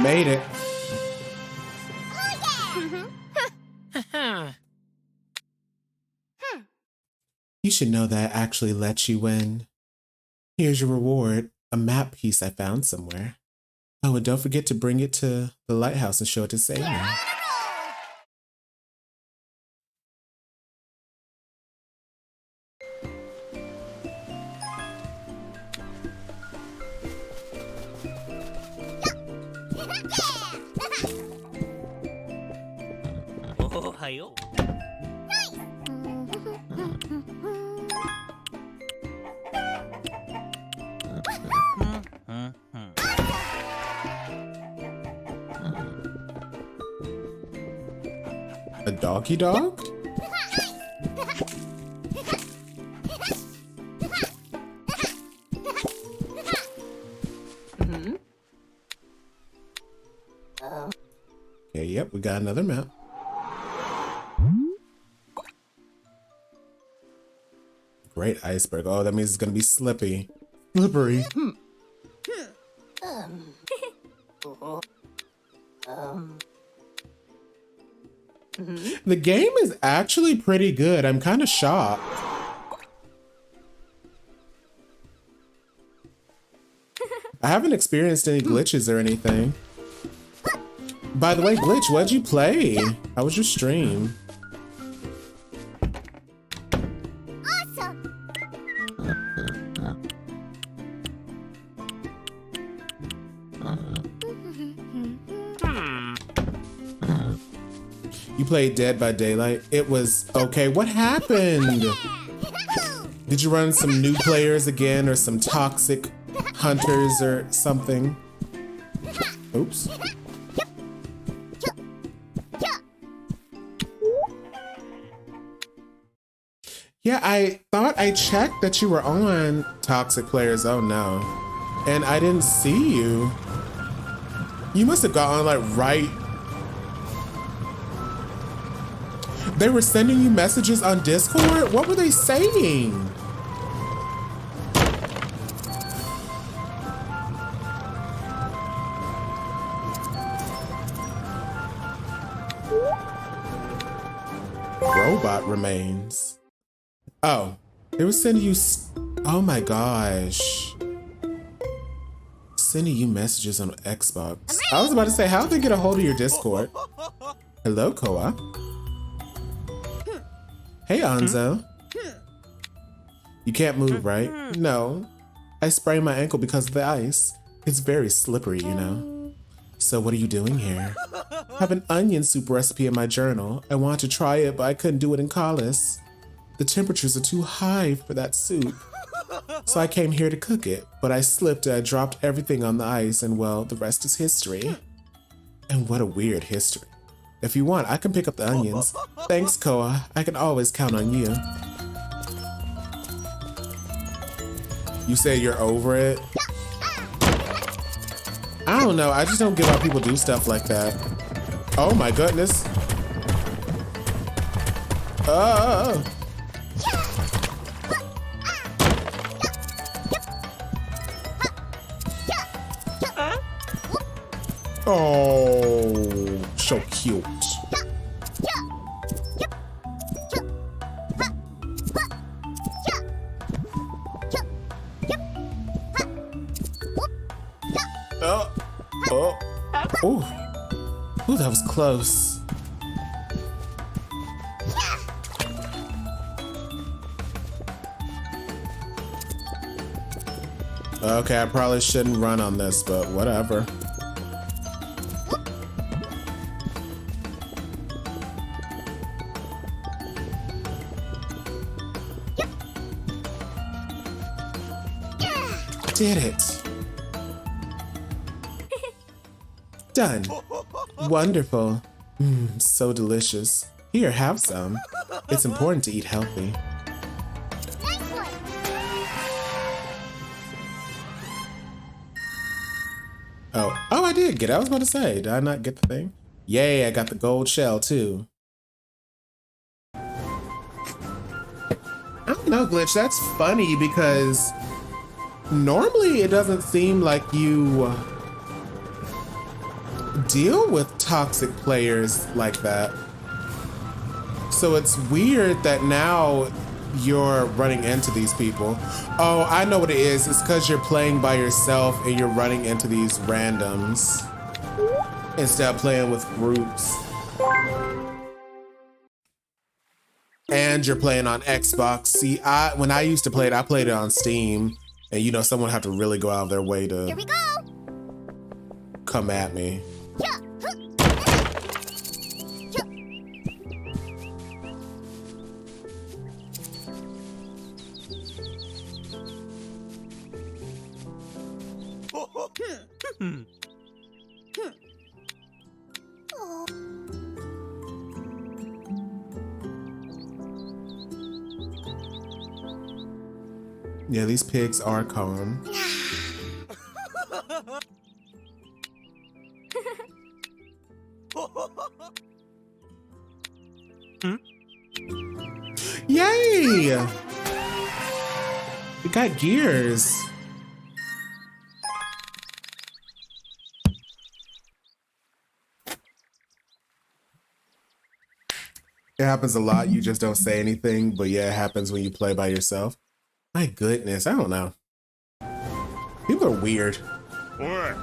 Made it. You should know that I actually let you win. Here's your reward, a map piece I found somewhere. Oh, and don't forget to bring it to the lighthouse and show it to Sadie. Ohio. A doggy dog? Okay, yep, we got another map. Great iceberg. Oh, that means it's gonna be slippery. Slippery. The game is actually pretty good. I'm kind of shocked. I haven't experienced any glitches or anything. By the way, Glitch, what'd you play? How was your stream? Awesome. played Dead by Daylight? It was okay. What happened? Did you run some new players again or some toxic hunters or something? Oops. Yeah, I thought I checked that you were on toxic players. Oh no. And I didn't see you. You must have got on like right. They were sending you messages on Discord? What were they saying? Robot remains. Oh, they were sending you. Oh my gosh. Sending you messages on Xbox. I was about to say, how'd they get a hold of your Discord? Hello, KOA. Hey, Anzo. You can't move, right? No. I sprained my ankle because of the ice. It's very slippery, you know. So what are you doing here? I have an onion soup recipe in my journal. I wanted to try it, but I couldn't do it in Collis. The temperatures are too high for that soup. So I came here to cook it, but I slipped and I dropped everything on the ice, and well, the rest is history. And what a weird history. If you want, I can pick up the onions. Thanks, KOA. I can always count on you. You say you're over it? I don't know. I just don't get why people do stuff like that. Oh my goodness. Oh. Oh, so cute. Oh, that was close. Okay, I probably shouldn't run on this, but whatever. Did it. Done. Wonderful. So delicious. Here, have some. It's important to eat healthy. Oh, I did get it. I was about to say, did I not get the thing? Yay, I got the gold shell too. I don't know, Glitch, that's funny because normally it doesn't seem like you deal with toxic players like that. So it's weird that now you're running into these people. Oh, I know what it is. It's because you're playing by yourself and you're running into these randoms instead of playing with groups. And you're playing on Xbox. See, when I used to play it, I played it on Steam. And you know, someone had to really go out of their way to Here we go. come at me. Yeah, these pigs are calm. Yay! We got gears. It happens a lot. You just don't say anything, but yeah, it happens when you play by yourself. My goodness, I don't know. People are weird. What?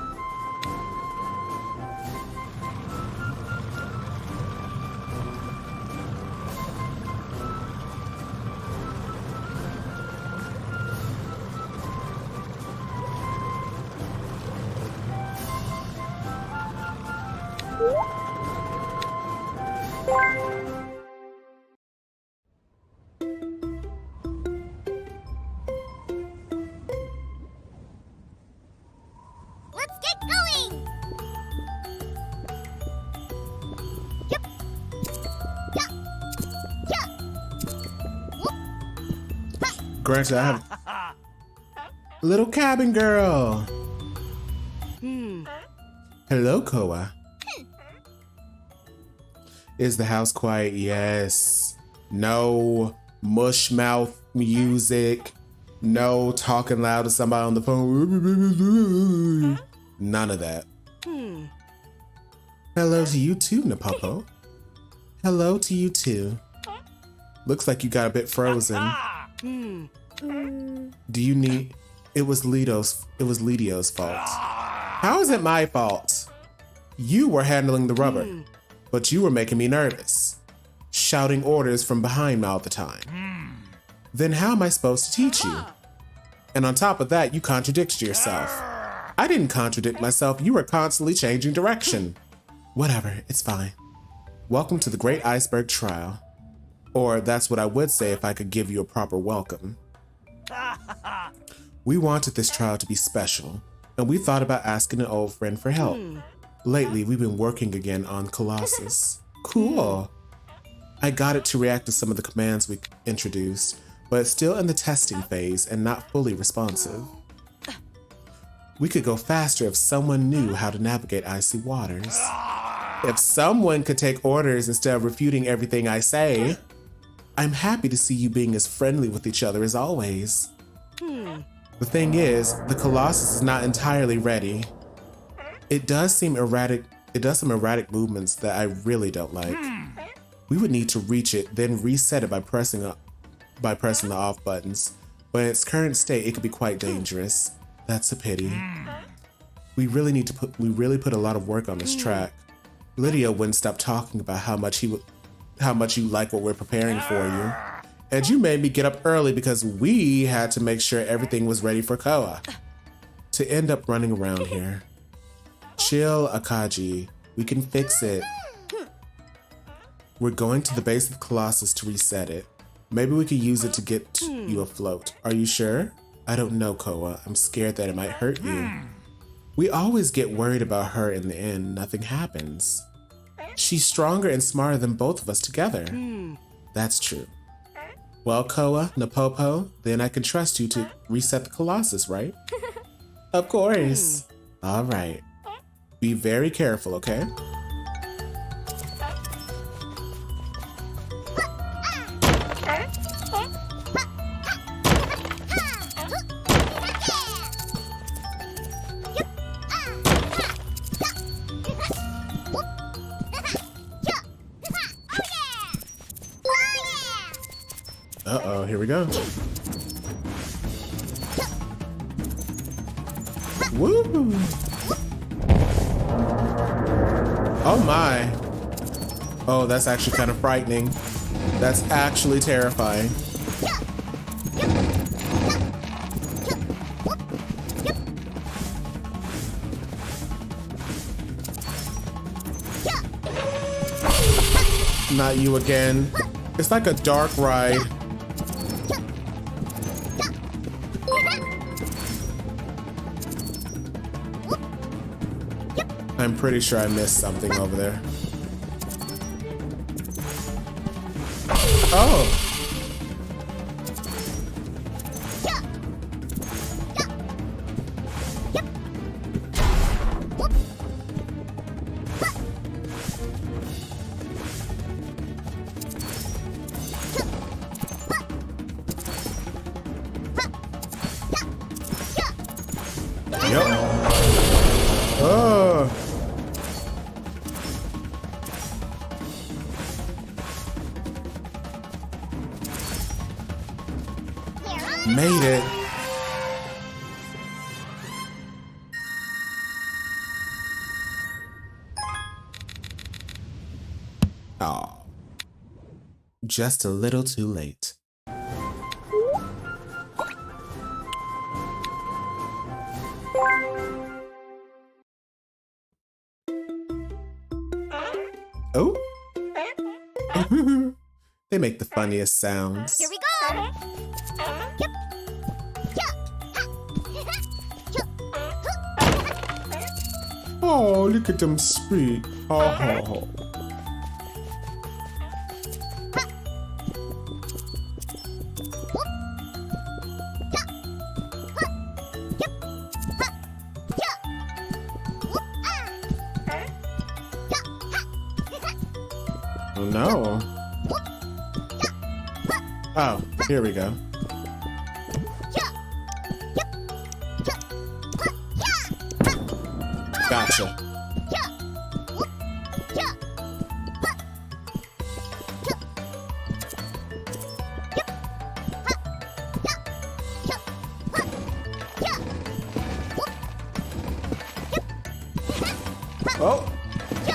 Granted, I have little cabin girl. Hello, Koa. Is the house quiet? Yes. No mush mouth music. No talking loud to somebody on the phone. None of that. Hello to you too, Napopo. Hello to you too. Looks like you got a bit frozen. Do you need... It was Lidio's fault. How is it my fault? You were handling the rubber, but you were making me nervous. Shouting orders from behind me all the time. Then how am I supposed to teach you? And on top of that, you contradicted yourself. I didn't contradict myself. You were constantly changing direction. Whatever, it's fine. Welcome to the Great Iceberg Trial. Or that's what I would say if I could give you a proper welcome. We wanted this trial to be special, and we thought about asking an old friend for help. Lately, we've been working again on Colossus. Cool. I got it to react to some of the commands we introduced, but it's still in the testing phase and not fully responsive. We could go faster if someone knew how to navigate icy waters. If someone could take orders instead of refuting everything I say. I'm happy to see you being as friendly with each other as always. The thing is, the Colossus is not entirely ready. It does some erratic movements that I really don't like. We would need to reach it, then reset it by pressing the off buttons. But in its current state, it could be quite dangerous. That's a pity. We really put a lot of work on this track. Lydia wouldn't stop talking about how much you like what we're preparing for you. And you made me get up early because we had to make sure everything was ready for Koa to end up running around here. Chill, Akaji. We can fix it. We're going to the base of the Colossus to reset it. Maybe we could use it to get you afloat. Are you sure? I don't know, Koa. I'm scared that it might hurt you. We always get worried about her in the end. Nothing happens. She's stronger and smarter than both of us together. That's true. Well, Koa, Napopo, then I can trust you to reset the Colossus, right? Of course. All right. Be very careful, okay? Uh-oh, here we go. Woo! Oh my. Oh, that's actually kind of frightening. That's actually terrifying. Not you again. It's like a dark ride. I'm pretty sure I missed something over there. Oh! Yep. Oh! Made it. Oh, just a little too late. Oh. They make the funniest sounds. Here we go. Oh, look at them speak. Oh. Oh no. Oh, here we go. Gotcha. Oh,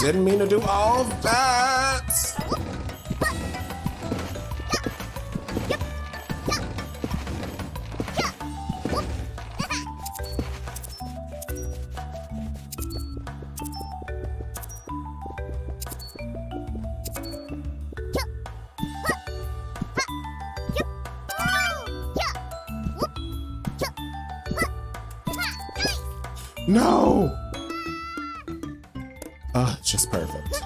didn't mean to do all that. No! Oh, it's just perfect.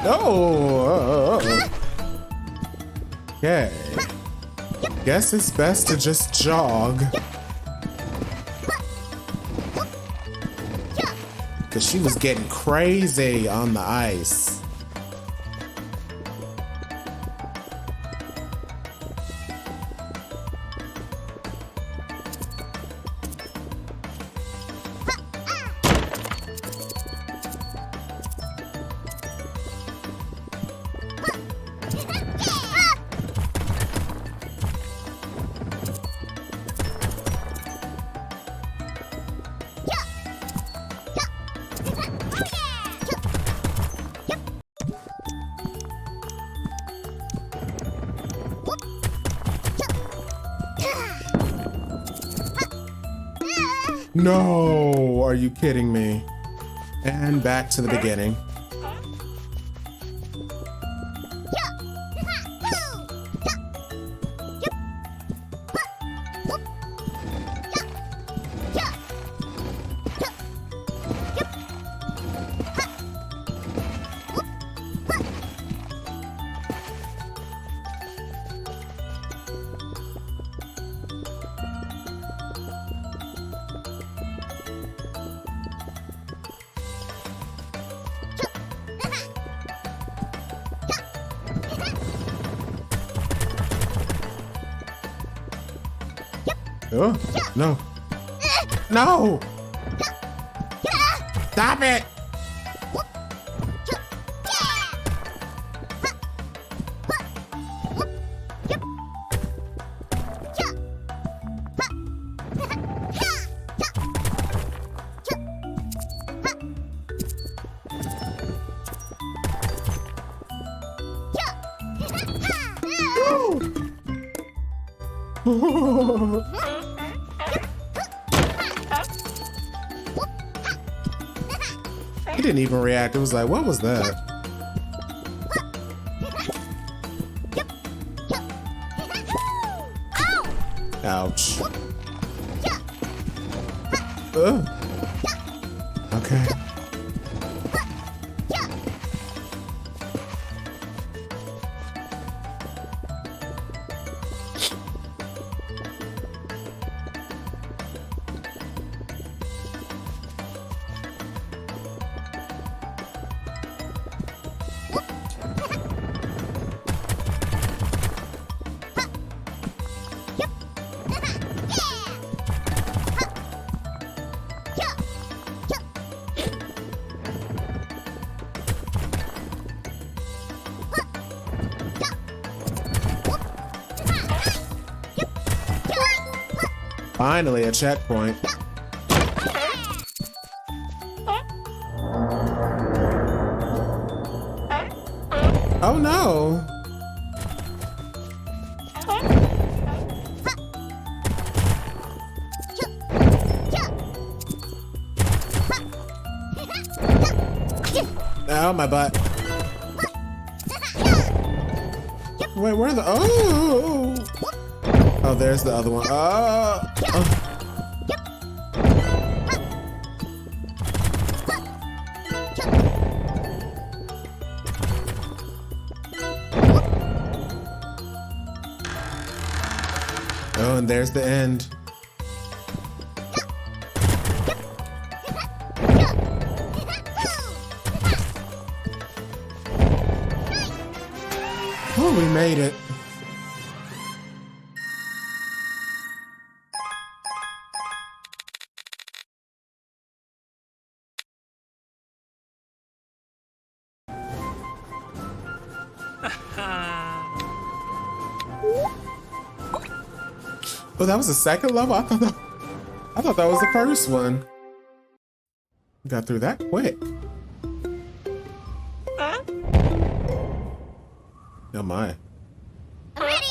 No! Okay. Guess it's best to just jog. Because she was getting crazy on the ice. No, are you kidding me? And back to the beginning. Oh, no. No! Stop it! He didn't even react. It was like, what was that? Ouch. Ugh. Okay. Finally, a checkpoint. Oh no! Ow, my butt. Wait, where are the... Oh! Oh, there's the other one. Oh! Oh. Oh, and there's the end. Oh, we made it. Oh, that was the second level? I thought that was the first one. Got through that quick. Oh my. I'm ready.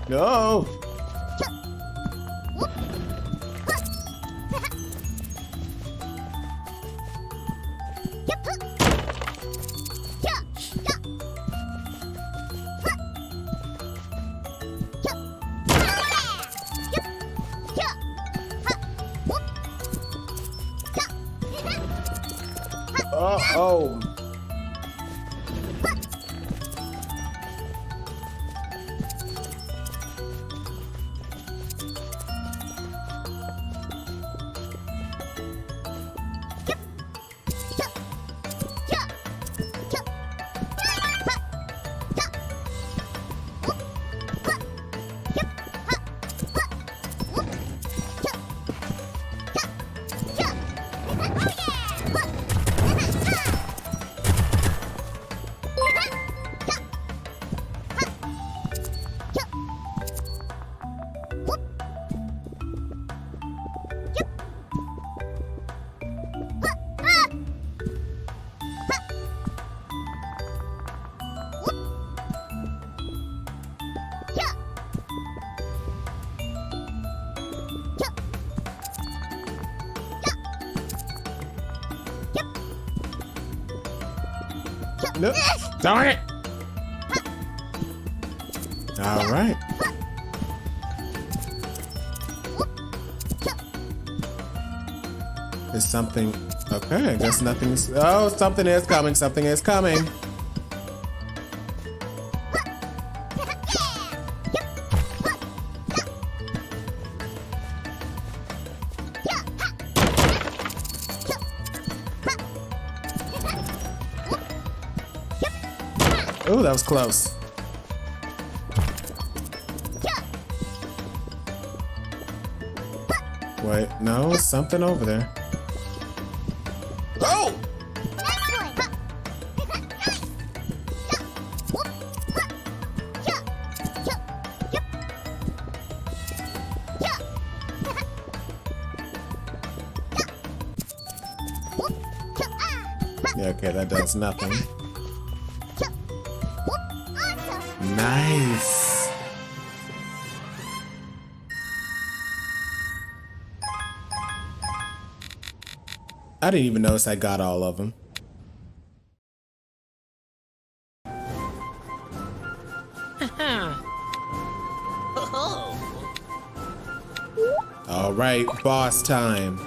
No. Oh. No. Darn it. All right. Is something okay? I guess nothing's. Oh, something is coming. Something is coming. Oh, that was close. Wait, no, something over there. Oh! Yeah, okay, that does nothing. Nice. I didn't even notice I got all of them. All right, boss time.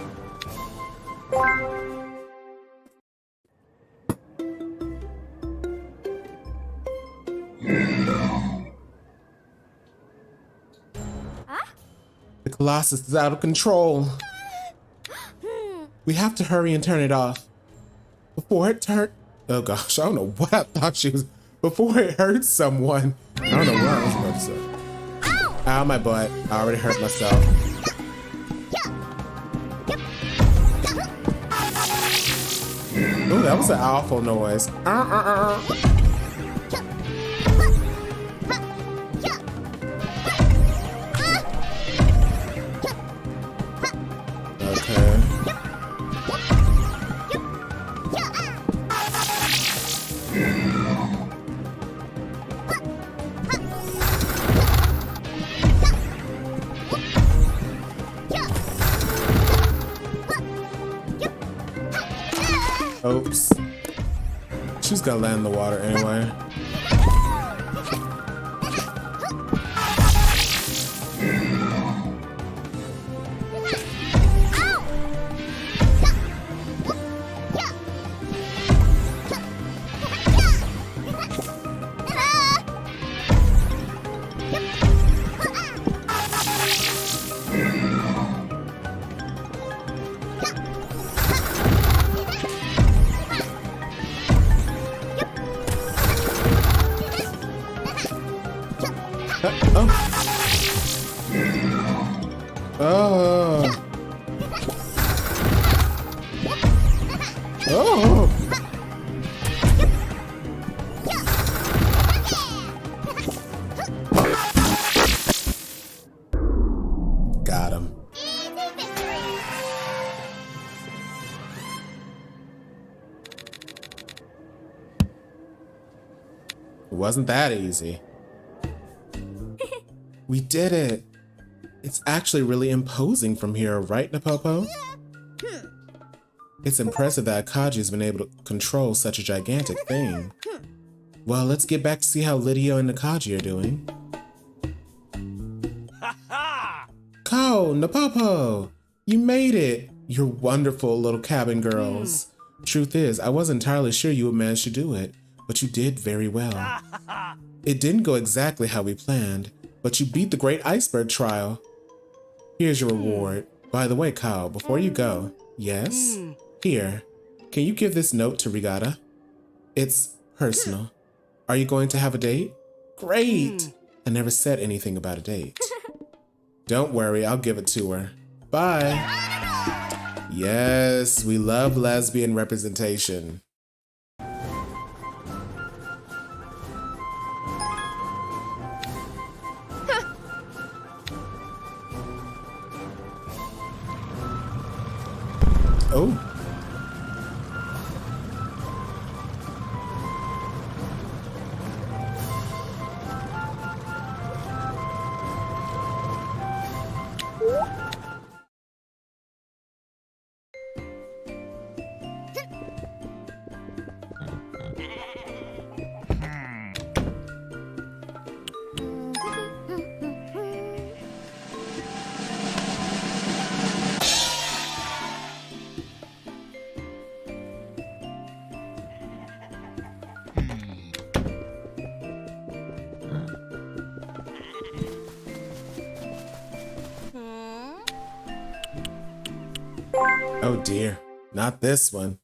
The Colossus is out of control. We have to hurry and turn it off. Before it turn... Oh gosh, I don't know what I thought she was... Before it hurts someone. I don't know what I was about to say. Ow, my butt. I already hurt myself. Oh, that was an awful noise. Okay. Oops. She's gonna land in the water anyway. Oh. Oh. Oh. Got him. It wasn't that easy. We did it. It's actually really imposing from here, right, Napopo? It's impressive that Akaji's been able to control such a gigantic thing. Well, let's get back to see how Lydia and Nakaji are doing. Ko, Napopo! You made it! You're wonderful, little cabin girls. Truth is, I wasn't entirely sure you would manage to do it, but you did very well. It didn't go exactly how we planned, but you beat the Great Iceberg Trial. Here's your reward. By the way, Kao, before you go, yes? Here, can you give this note to Regatta? It's personal. Are you going to have a date? Great! I never said anything about a date. Don't worry, I'll give it to her. Bye! Yes, we love lesbian representation. Oh. Oh dear, not this one.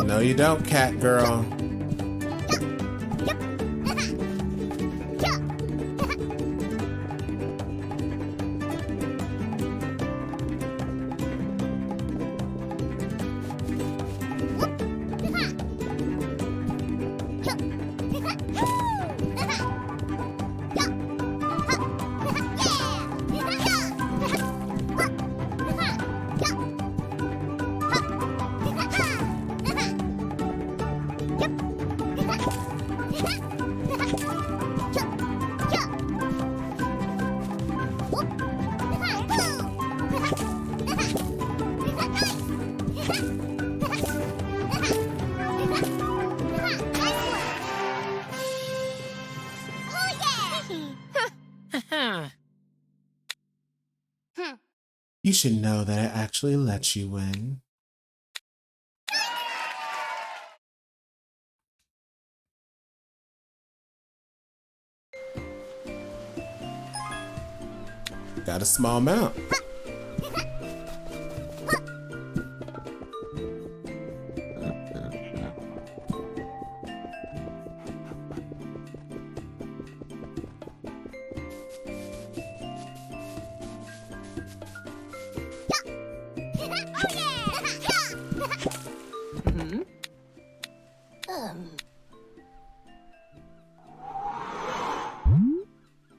No, you don't, cat girl. You should know that I actually let you win. Got a small mount.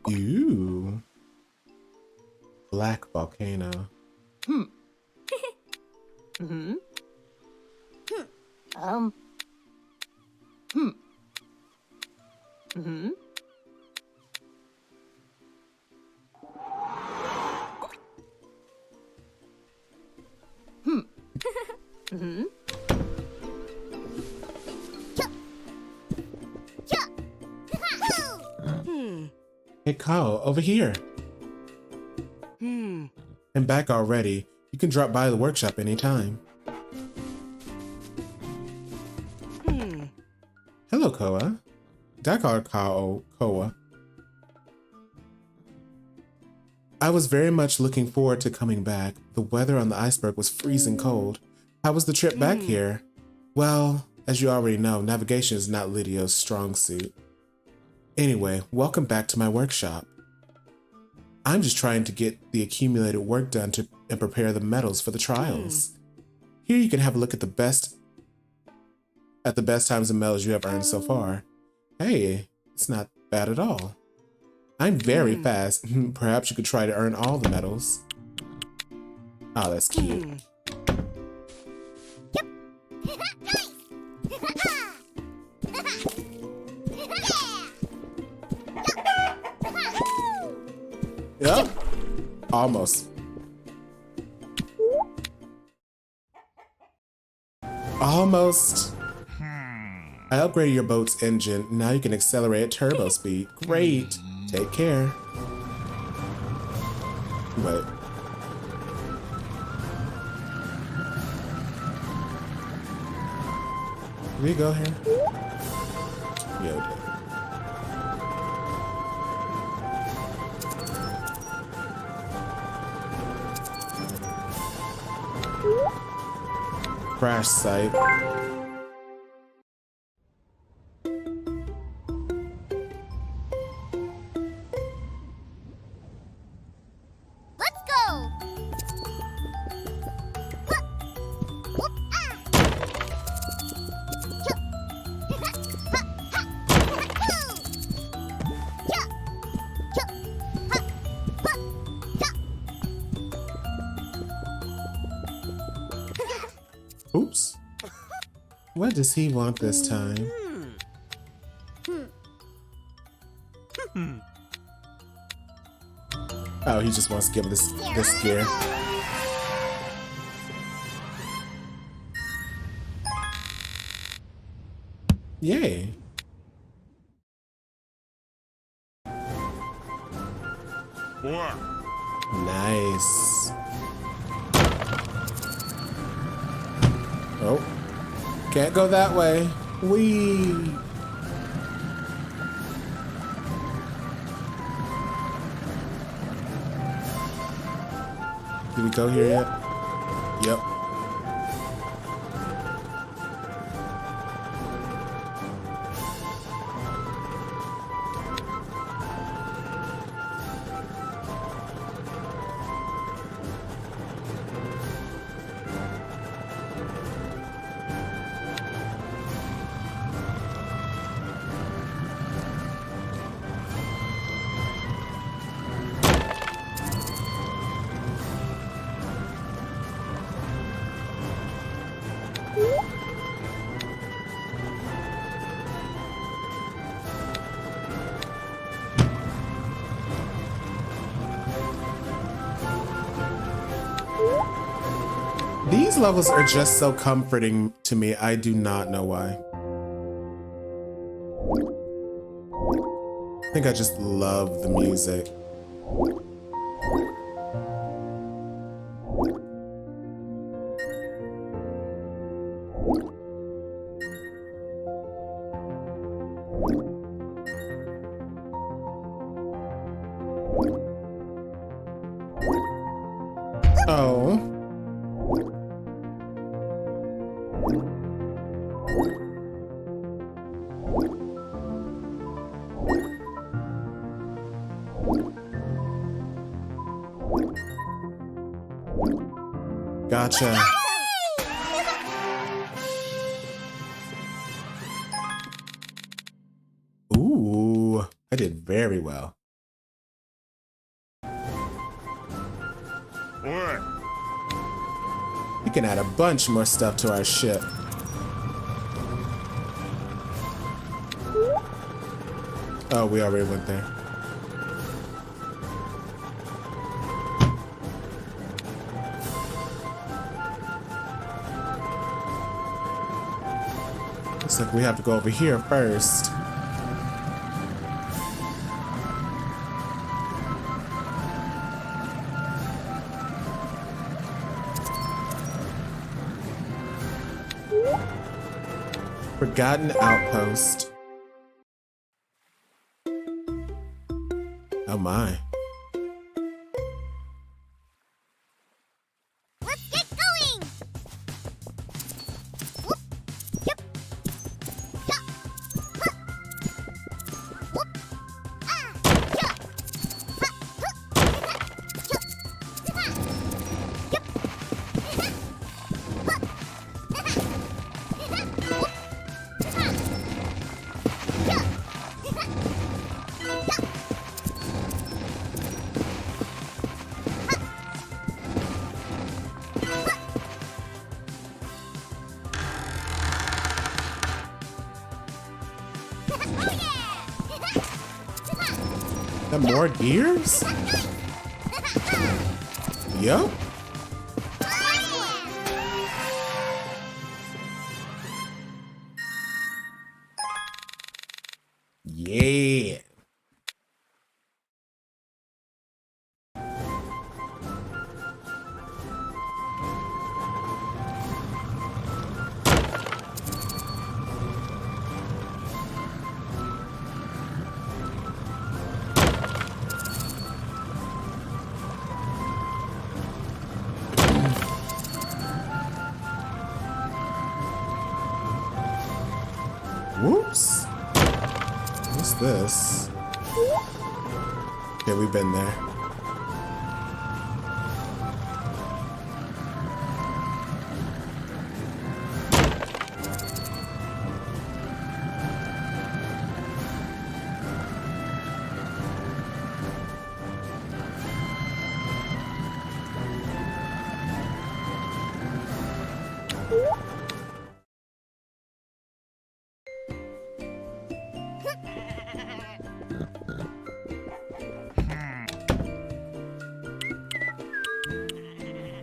Ooh. Black volcano. Hey, Kyle, over here. And back already. You can drop by the workshop anytime. Hello, KOA. Did I call her KOA? I was very much looking forward to coming back. The weather on the iceberg was freezing cold. How was the trip back here? Well, as you already know, navigation is not Lydia's strong suit. Anyway, welcome back to my workshop. I'm just trying to get the accumulated work done and prepare the medals for the trials. Here you can have a look at the best times and medals you have earned so far. Hey, it's not bad at all. I'm very fast. Perhaps you could try to earn all the medals. Oh, that's cute. Yep. Almost. Almost. I upgraded your boat's engine. Now you can accelerate at turbo speed. Great. Take care. Wait. Can we go here? Yeah, okay. Crash site. Let's go! Oops. What does he want this time? Oh, he just wants to give this gear. Yay. Nice. Oh, can't go that way. Whee! Did we go here yet? Yep. These levels are just so comforting to me. I do not know why. I think I just love the music. Oh. Gotcha. Ooh, I did very well. We can add a bunch more stuff to our ship. Oh, we already went there. Looks like we have to go over here first. Forgotten outpost. Oh my. Let's get going! Whoop, yep, yeah, huh, whoop, ah, yeah, ha, huh, yep, yep, huh, whoop, yeah, Got more gears? Yup. Yeah. Whoops. What's this? Okay, we've been there.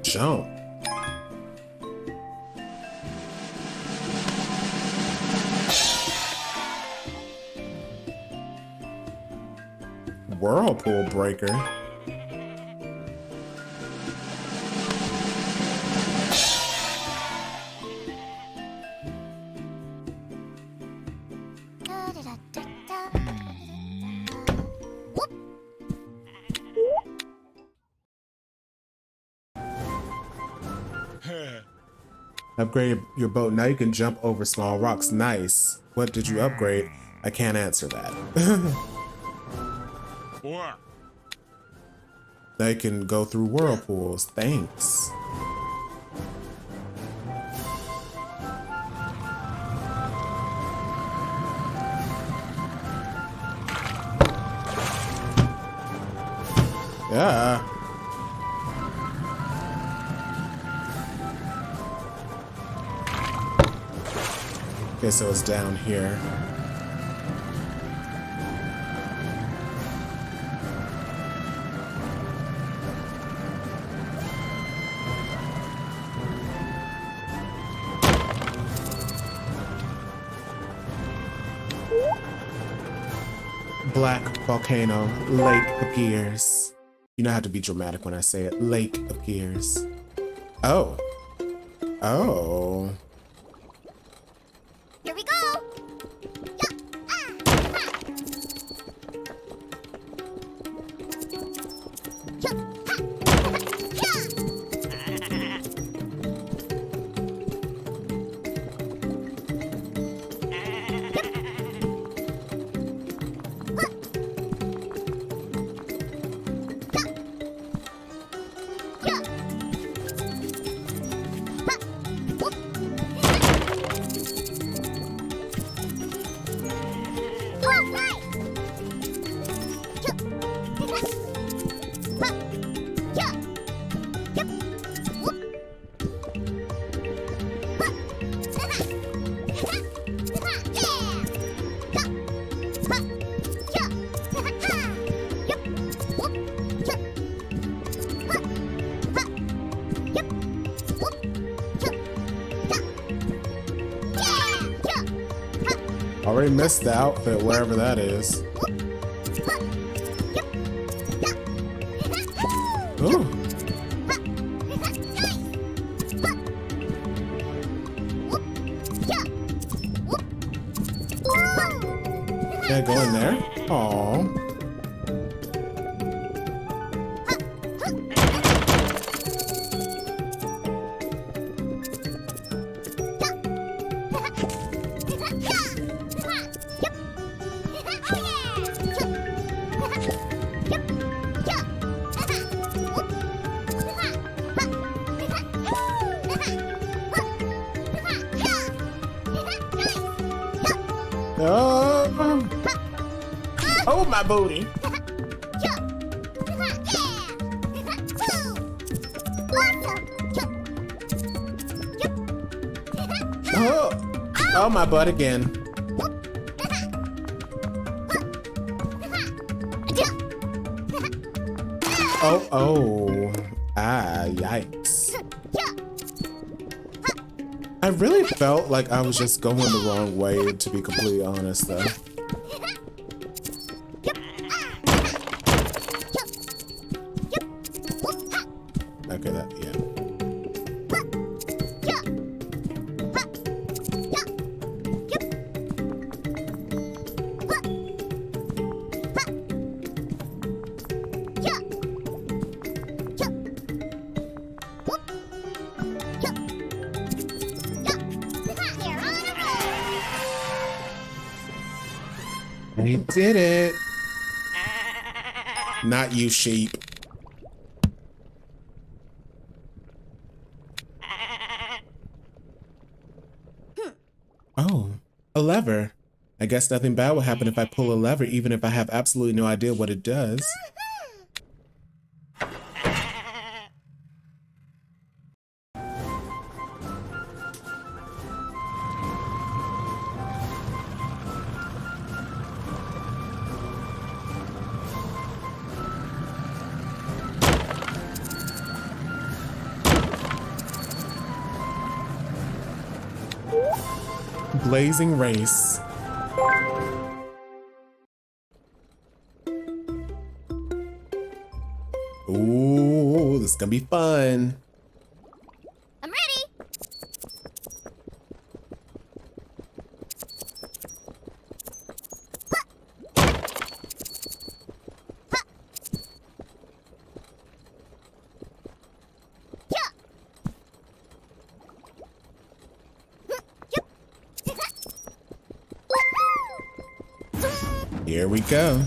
Jump. Whirlpool breaker. Upgrade your boat. Now you can jump over small rocks. Nice. What did you upgrade? I can't answer that. They can go through whirlpools. Thanks. Yeah. Okay, so it's down here. Black volcano, lake appears. You know how to be dramatic when I say it. Lake appears. Oh. Oh. Here we go! Yeah, ah, ha. Yeah, ha. Already missed the outfit, wherever that is. Ooh. Can I go in there? Aww. Oh, oh, my booty. Oh, oh, my butt again. Oh, oh, ah, yikes. I really felt like I was just going the wrong way, to be completely honest, though. Okay, that, yeah. We did it. Not you, sheep. Oh, a lever. I guess nothing bad will happen if I pull a lever, even if I have absolutely no idea what it does. Blazing race. Ooh, this is gonna be fun. I'm ready. Here we go.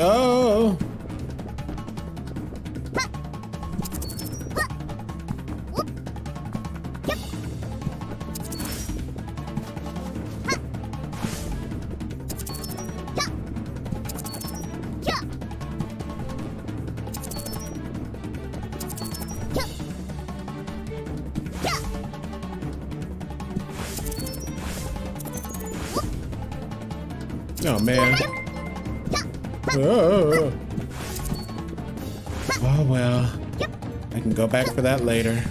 Oh. Oh man. Oh. Oh well. I can go back for that later.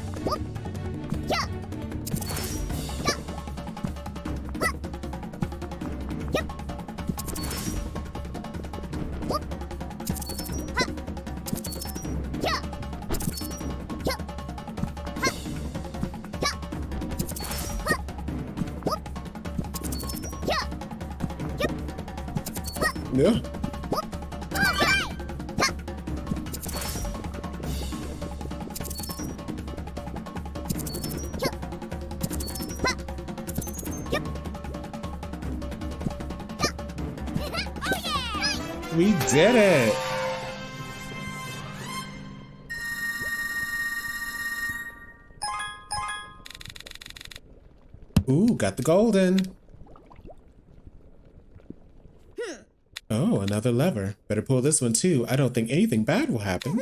Yeah. We did it. Ooh, got the golden. Oh, another lever. Better pull this one too. I don't think anything bad will happen.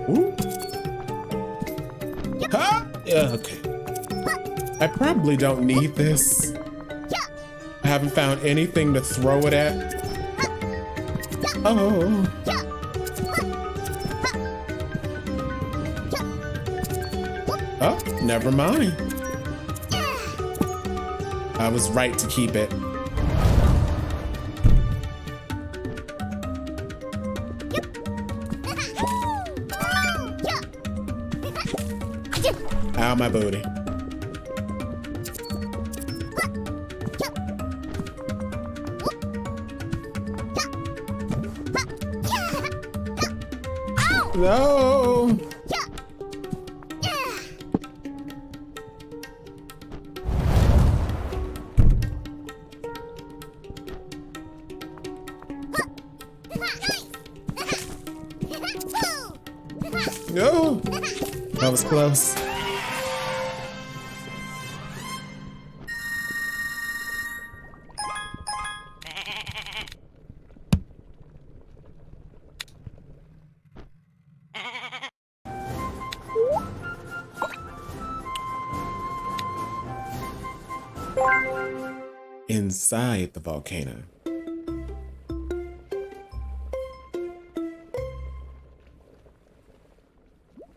Ooh. Huh? Yeah, okay. I probably don't need this. I haven't found anything to throw it at. Oh. Oh, never mind. I was right to keep it. Ow, my booty. No. No. That was close. Inside the volcano.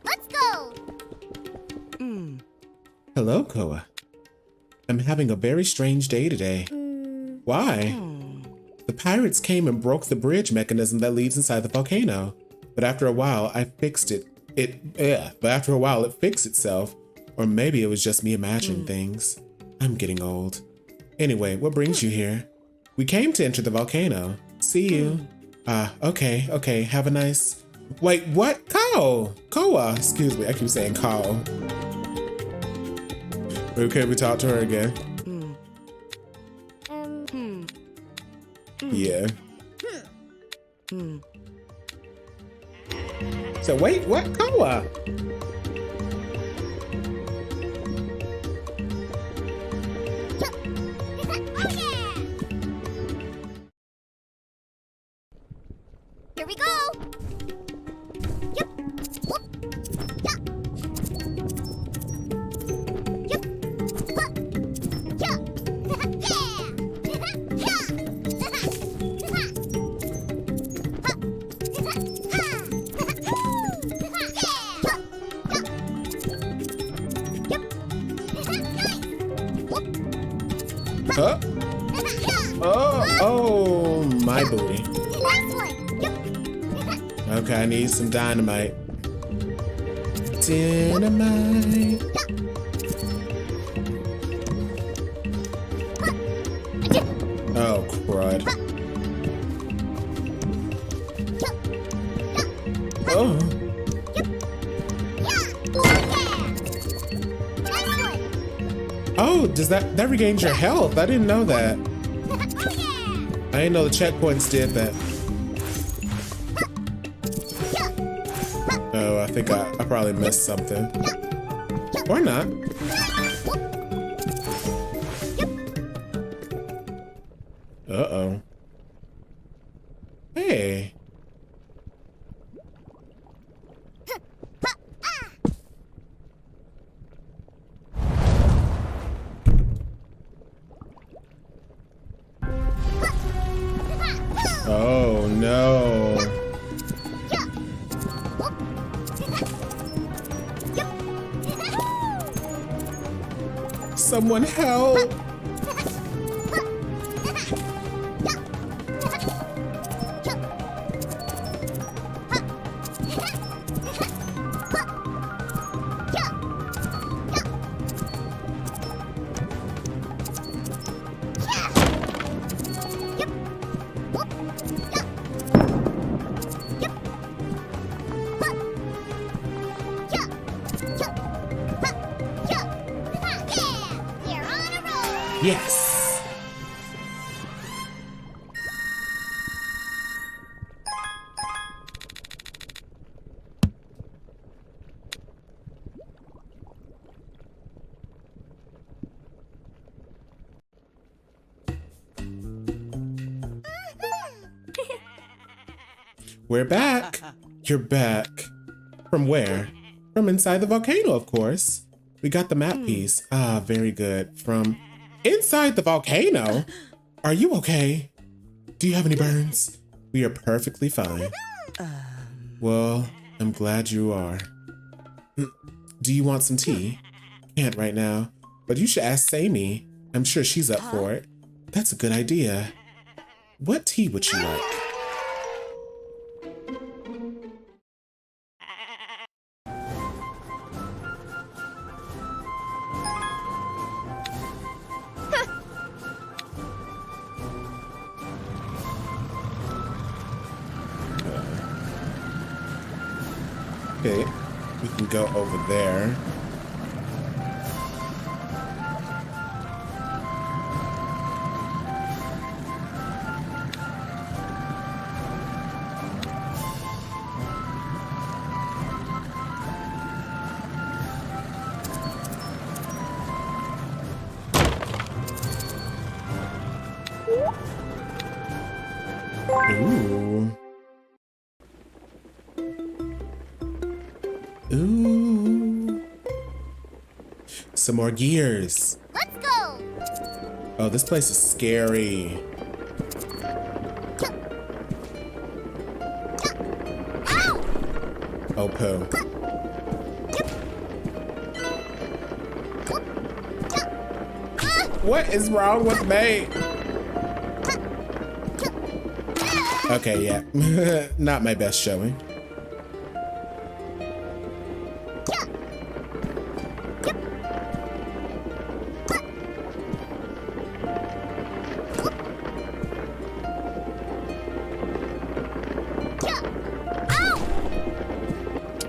Let's go. Hello, KOA. I'm having a very strange day today. Why? The pirates came and broke the bridge mechanism that leads inside the volcano. But after a while, I fixed it. But after a while, it fixed itself. Or maybe it was just me imagining things. I'm getting old. Anyway, what brings you here? We came to enter the volcano. See you. Okay. Have a nice... Wait, what? KOA. Excuse me, I keep saying Kao. Okay, we talk to her again. Yeah. So wait, what? KOA? Here we go. Yep. Whoop. Yeah. Yep. Huh. Yeah. Huh? Oh, my booty. Last one. Yep. Okay, I need some dynamite. Dynamite. Oh, crud. Oh. Oh, does that regains your health? I didn't know that. I didn't know the checkpoints did that. Oh, I think I probably missed something. Or not. Uh-oh. Hey. Oh, no. Someone help. Yes. We're back. You're back. From where? From inside the volcano, of course. We got the map piece. Ah, very good. From inside the volcano? Are you okay? Do you have any burns? We are perfectly fine. Well, I'm glad you are. Do you want some tea? Can't right now, but you should ask Sammy. I'm sure she's up for it. That's a good idea. What tea would you like? Okay, we can go over there. Ooh. Ooh. Some more gears. Let's go. Oh, this place is scary. Ow! Oh, poo. What is wrong with me? Okay, yeah. Not my best showing.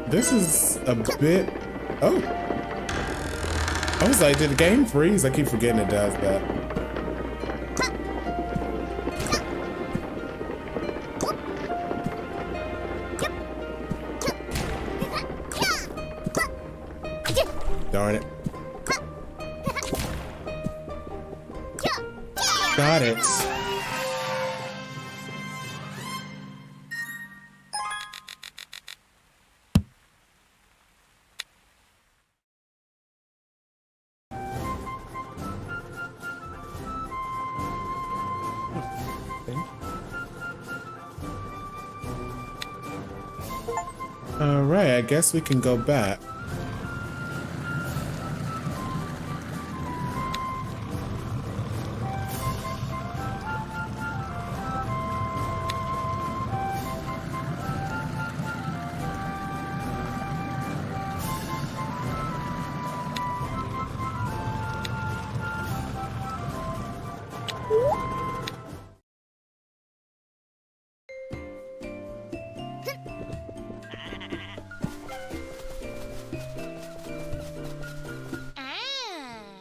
This is a bit... Oh. I was like, did the game freeze? I keep forgetting it does that. Darn it. Got it. All right, I guess we can go back.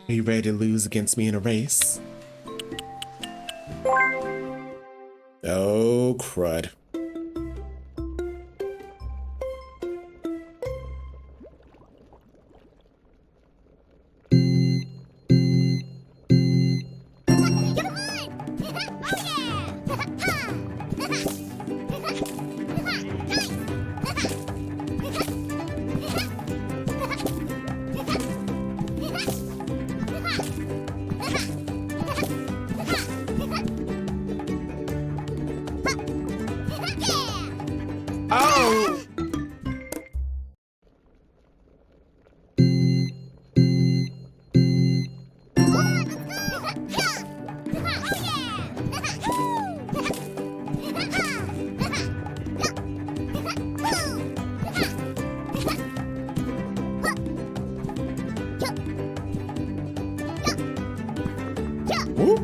Are you ready to lose against me in a race? Oh, crud. Oh! Woo.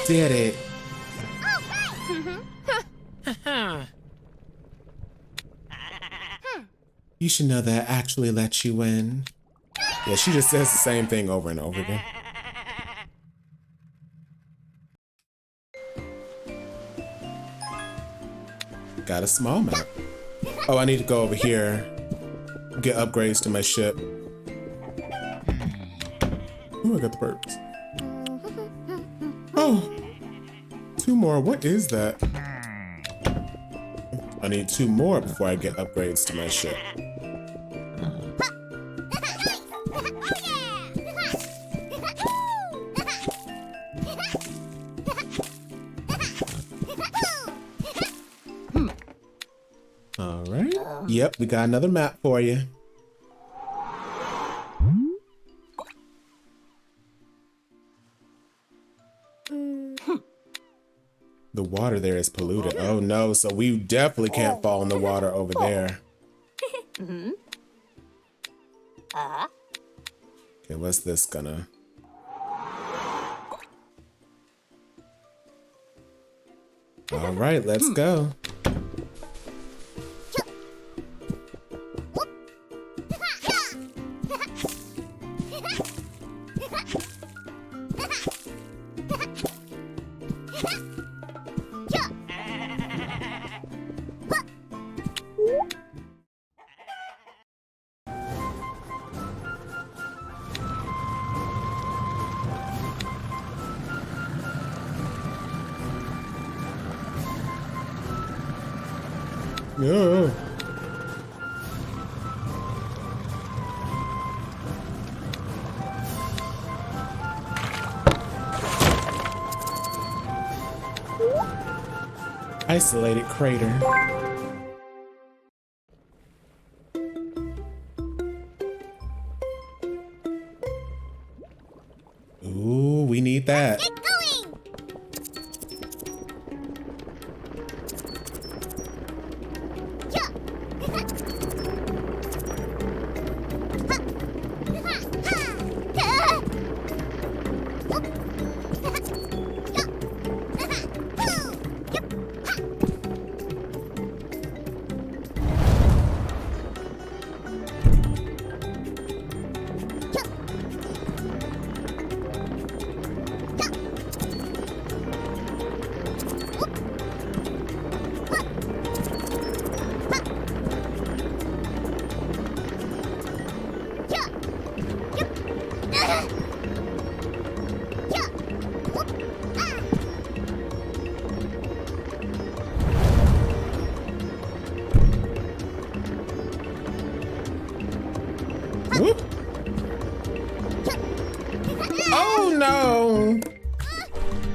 did it. You should know that I actually let you win. Yeah, she just says the same thing over and over again. Got a small map. Oh, I need to go over here. Get upgrades to my ship. Oh, I got the perks. Oh, 2 more. What is that? I need 2 more before I get upgrades to my ship. All right. Yep, we got another map for you. The water there is polluted. Oh no, so we definitely can't fall in the water over there. Okay, what's this gonna? All right, let's go. No. Isolated crater. Ooh, we need that. Get going! Whoop. Oh no!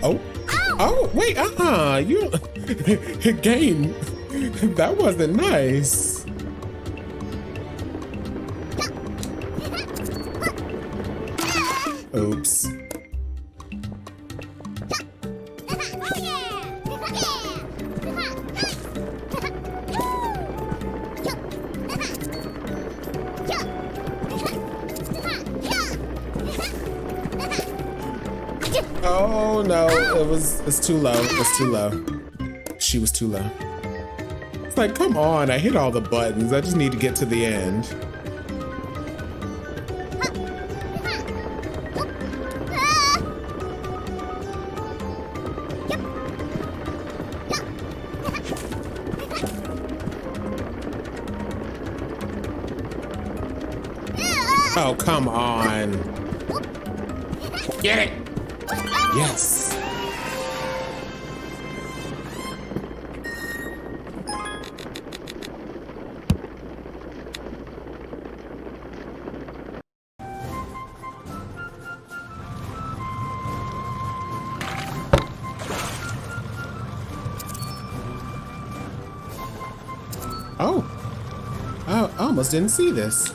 Oh, oh wait, you game. That wasn't nice. Oops. Oh no, it's too low. It's too low. She was too low. It's like, come on, I hit all the buttons. I just need to get to the end. Oh, come on. Get it. Yes. Oh. I almost didn't see this.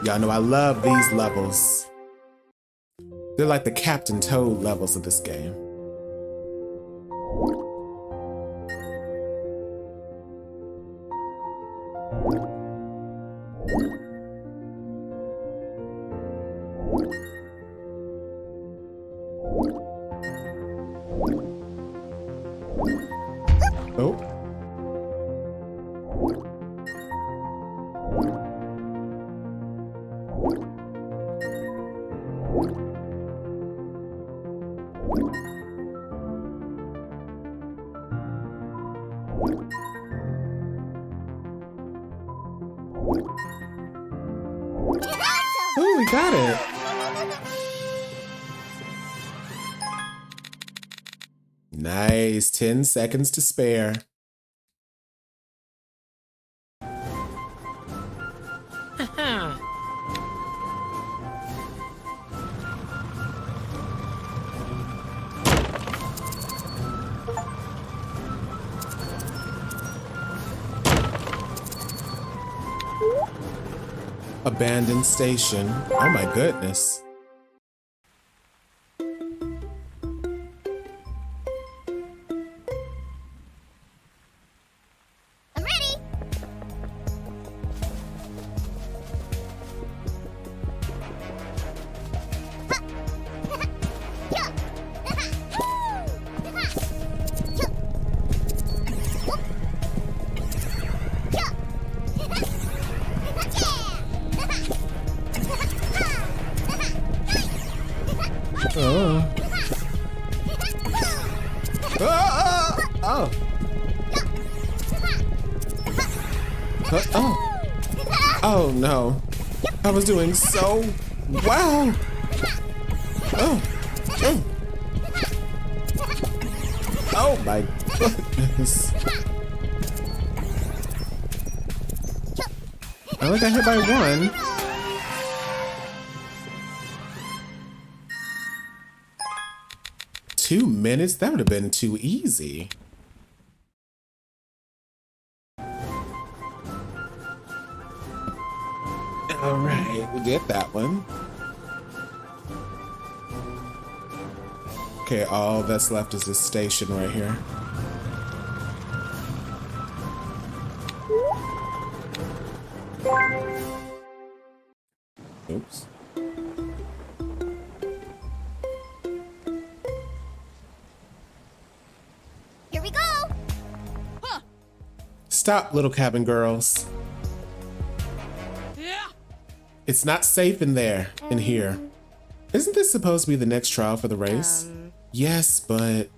Y'all know I love these levels. They're like the Captain Toad levels of this game. Oh. Oh, we got it. Nice. 10 seconds to spare. Abandoned station. Oh my goodness. I'm ready. Oh. Oh. Oh. Oh no. I was doing so well. Oh. Oh. Oh my goodness. I only got hit by one. 2 minutes? That would have been too easy. All right, we did that one. Okay, all that's left is this station right here. Oops. Here we go. Huh. Stop, little cabin girls. Yeah. It's not safe in there, in here. Isn't this supposed to be the next trial for the race? Yes, but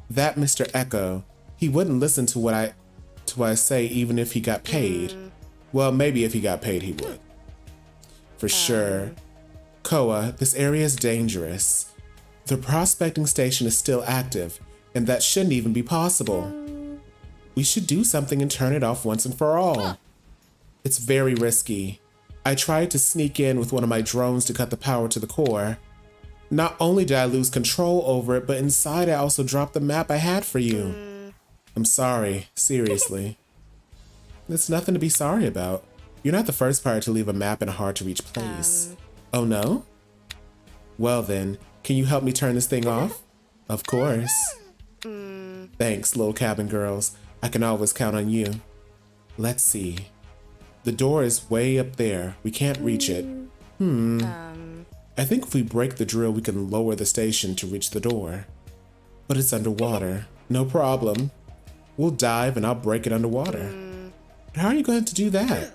that Mr. Echo, he wouldn't listen to what I say even if he got paid. Well, maybe if he got paid, he would. For sure. KOA, this area is dangerous. The prospecting station is still active, and that shouldn't even be possible. We should do something and turn it off once and for all. It's very risky. I tried to sneak in with one of my drones to cut the power to the core. Not only did I lose control over it, but inside I also dropped the map I had for you. I'm sorry, seriously. There's nothing to be sorry about. You're not the first pirate to leave a map in a hard-to-reach place. Oh no? Well then, can you help me turn this thing off? Of course. Thanks, little cabin girls. I can always count on you. Let's see. The door is way up there. We can't reach it. I think if we break the drill, we can lower the station to reach the door. But it's underwater. No problem. We'll dive and I'll break it underwater. But how are you going to do that?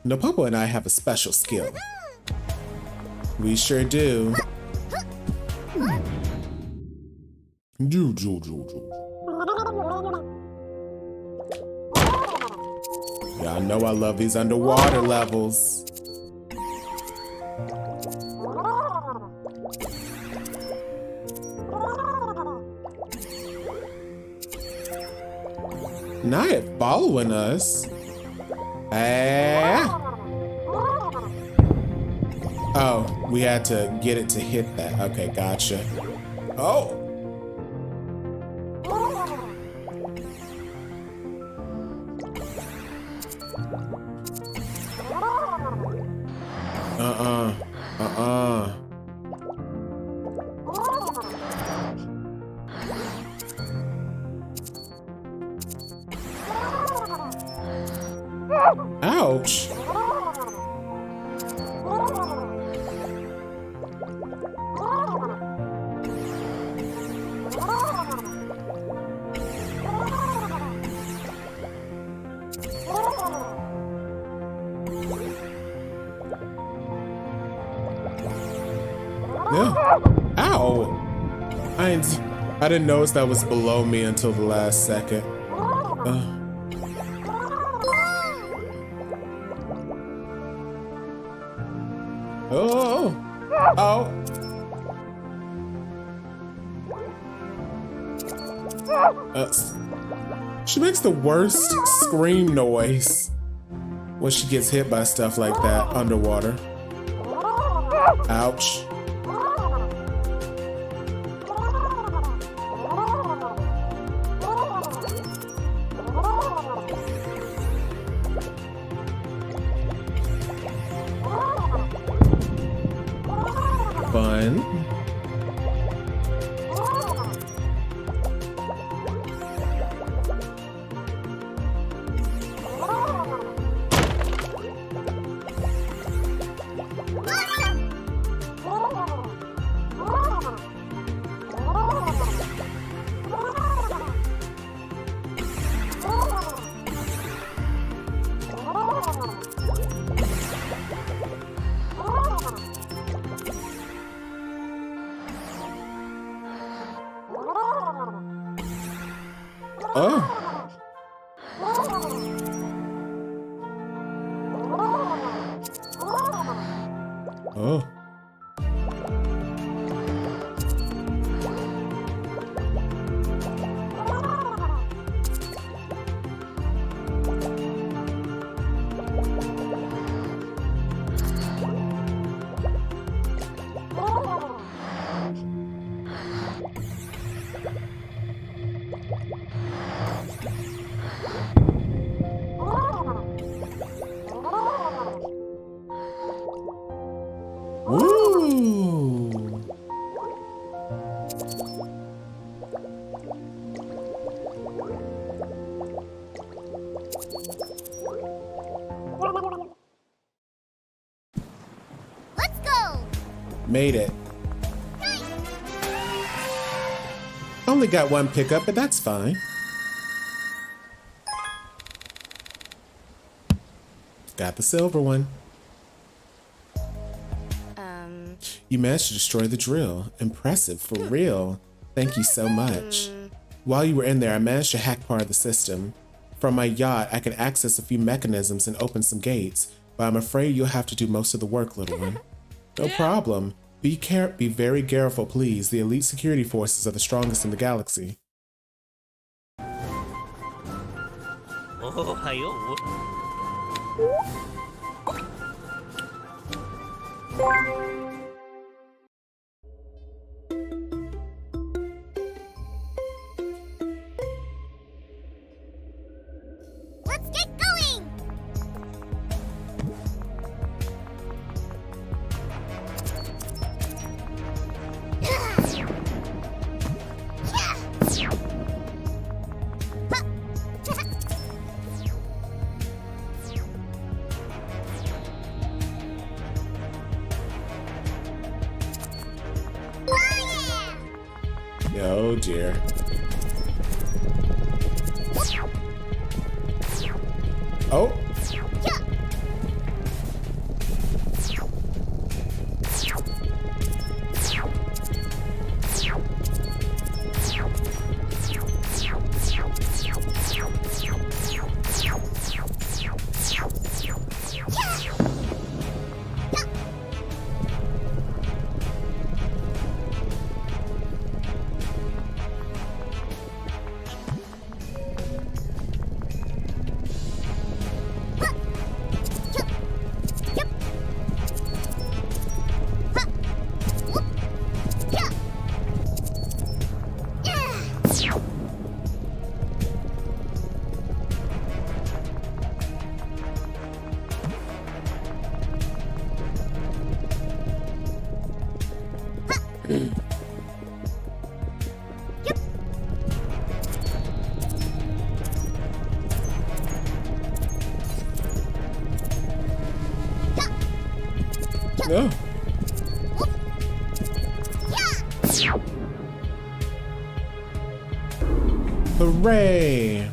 Nopopo and I have a special skill. We sure do. Yeah, I know I love these underwater levels. Not following us. Oh, we had to get it to hit that. Okay, gotcha. Oh. Ouch. Yeah. Ow! I didn't notice that was below me until the last second. Oh! Oh! She makes the worst scream noise when she gets hit by stuff like that underwater. Ouch. Fun. Oh. Oh. Woo! Let's go. Made it. Only got one pickup, but that's fine. Got the silver one. You managed to destroy the drill. Impressive, for real. Thank you so much. While you were in there, I managed to hack part of the system. From my yacht, I can access a few mechanisms and open some gates, but I'm afraid you'll have to do most of the work, little one. No problem. Be very careful, please. The elite security forces are the strongest in the galaxy. Oh, hi-yo. Let's get going. Oh dear. Oh. No. Hooray!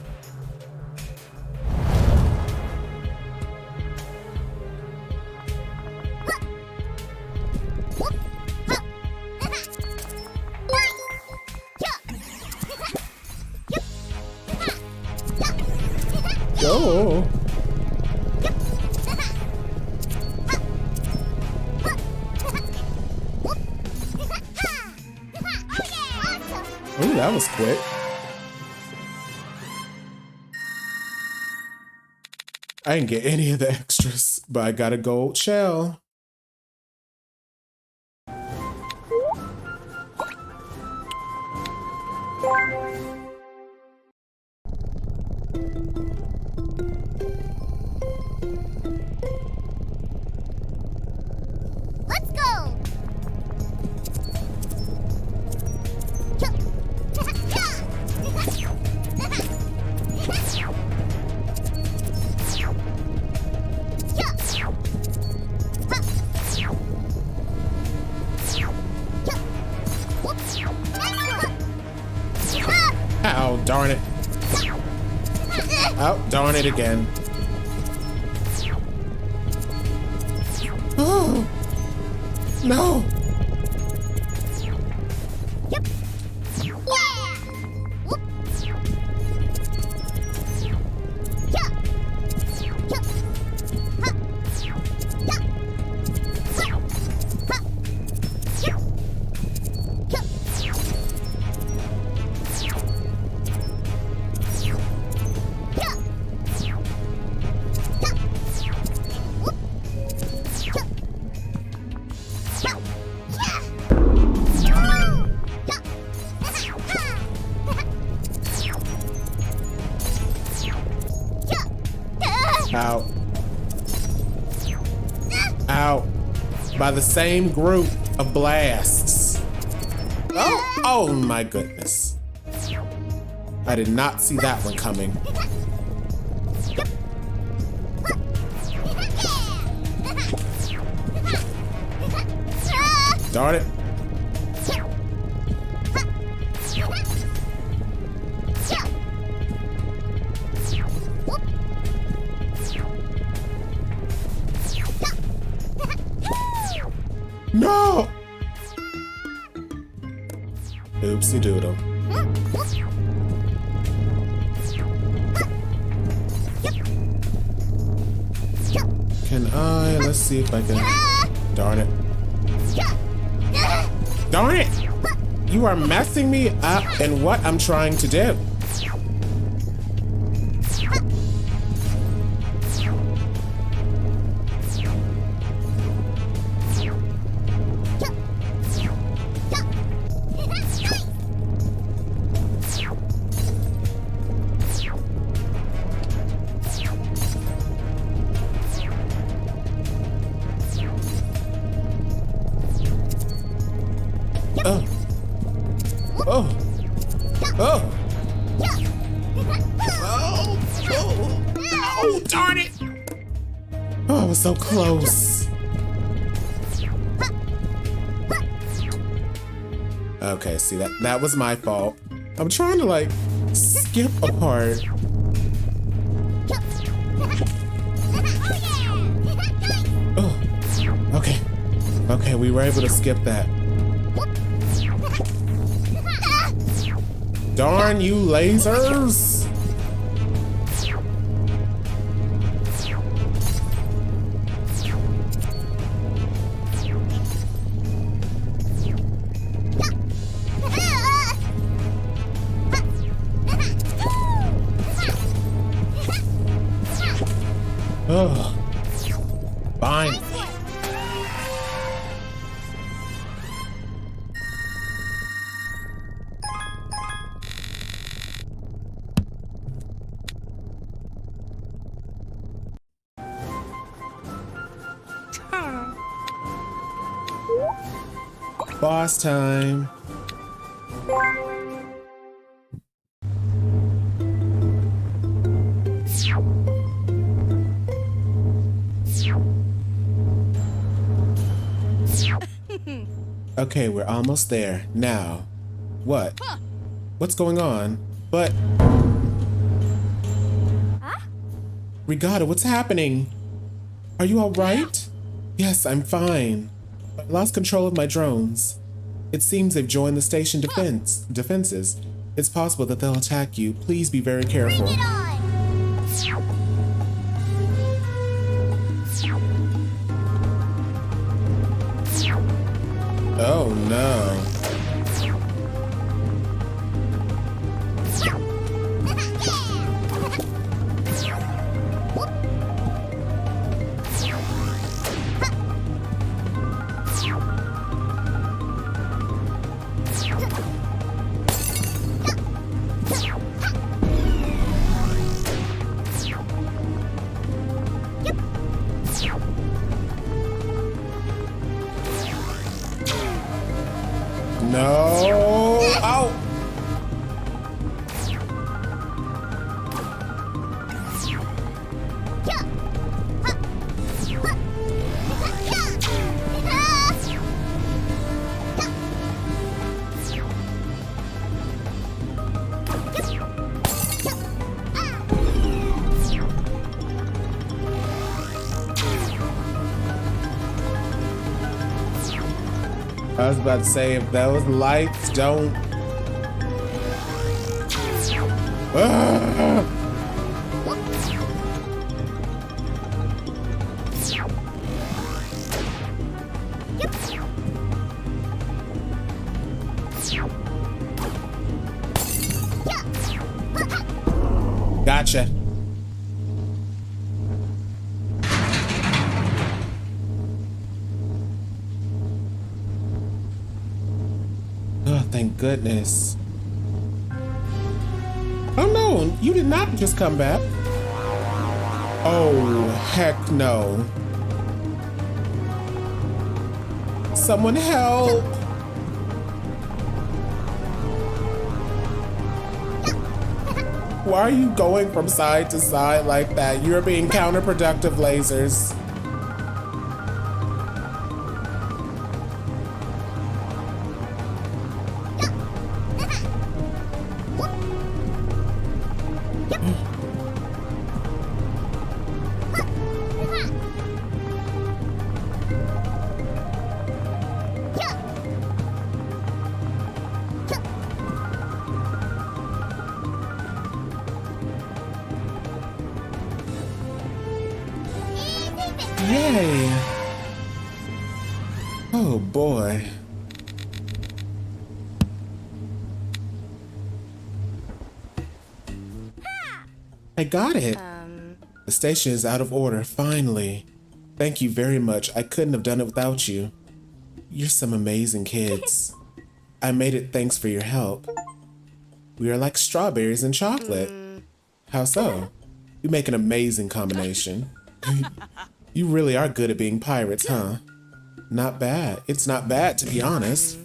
Oh. Oh, that was quick. I didn't get any of the extras, but I got a gold shell. Let's go! Ow, darn it. Oh, darn it again. Oh, no. Ow. Ow. By the same group of blasts. Oh, oh my goodness. I did not see that one coming. Darn it. No! Oopsie doodle. Can I? Let's see if I can. Darn it. Darn it! You are messing me up in what I'm trying to do. Oh. Oh. Oh. Oh. Oh, darn it. Oh, I was so close. Okay, see that was my fault. I'm trying to like skip a part. Oh. Okay. Okay, we were able to skip that. Darn you lasers! Oh, fine. Boss time. Okay, we're almost there. Now, what? What's going on? But... Regatta, what's happening? Are you all right? Yes, I'm fine. I lost control of my drones. It seems they've joined the station defenses. It's possible that they'll attack you. Please be very careful. Bring it on! Oh no. No. Ow. I was about to say, if those lights don't... Ah! Gotcha. Oh, thank goodness. Oh no, you did not just come back. Oh, heck no. Someone help. Why are you going from side to side like that? You're being counterproductive, lasers. Yay! Oh boy. I got it. The station is out of order, finally. Thank you very much. I couldn't have done it without you. You're some amazing kids. I made it thanks for your help. We are like strawberries and chocolate. How so? You make an amazing combination. You really are good at being pirates, huh? Not bad. It's not bad, to be honest.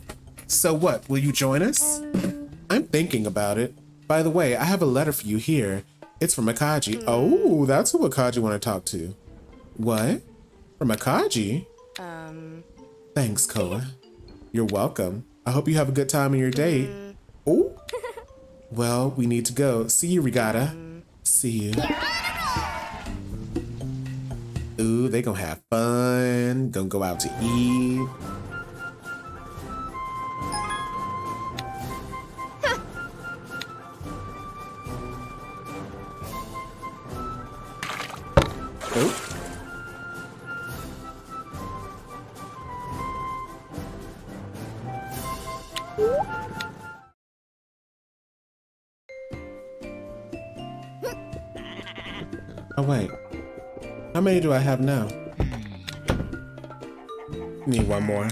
So what, will you join us? I'm thinking about it. By the way, I have a letter for you here. It's from Akaji. Oh, that's who Akaji want to talk to. What? From Akaji? Thanks, KOA. You're welcome. I hope you have a good time on your date. Oh? Well, we need to go. See you, Regatta. See you. Ooh, they gonna have fun. Gonna go out to eat. Oh. Oh wait. How many do I have now? Need one more.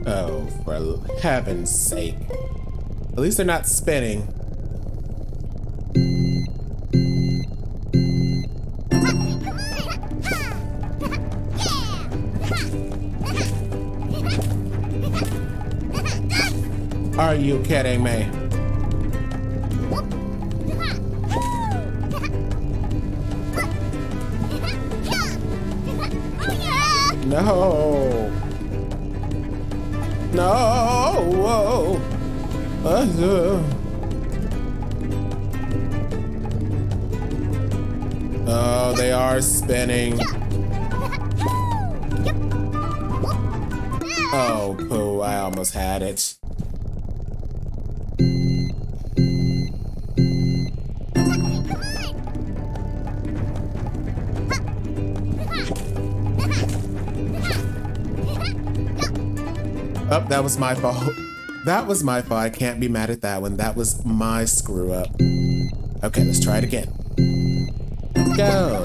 Oh, for heaven's sake. At least they're not spinning. Are you kidding me? No. No. Oh, they are spinning. Oh, poo, I almost had it. Oh, that was my fault. That was my fault. I can't be mad at that one. That was my screw up. Okay, let's try it again. Go.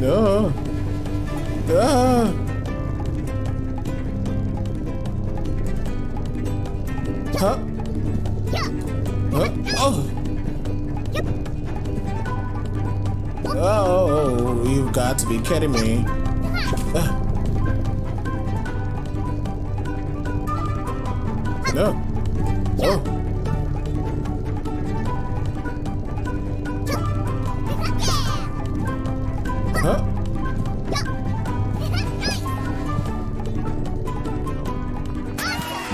No. Huh? Oh. Oh, you've got to be kidding me. No. Oh. Huh?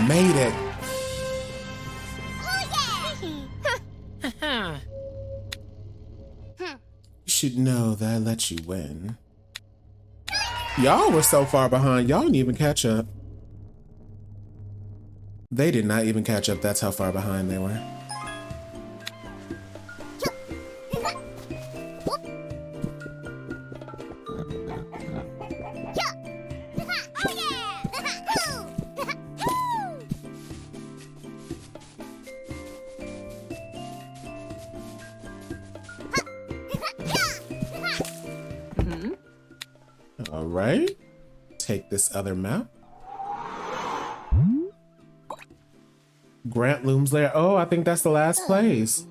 Made it. You should know that I let you win. Y'all were so far behind, y'all didn't even catch up. They did not even catch up, that's how far behind they were. All right, take this other map. Grant Loom's Lair. Oh, I think that's the last place.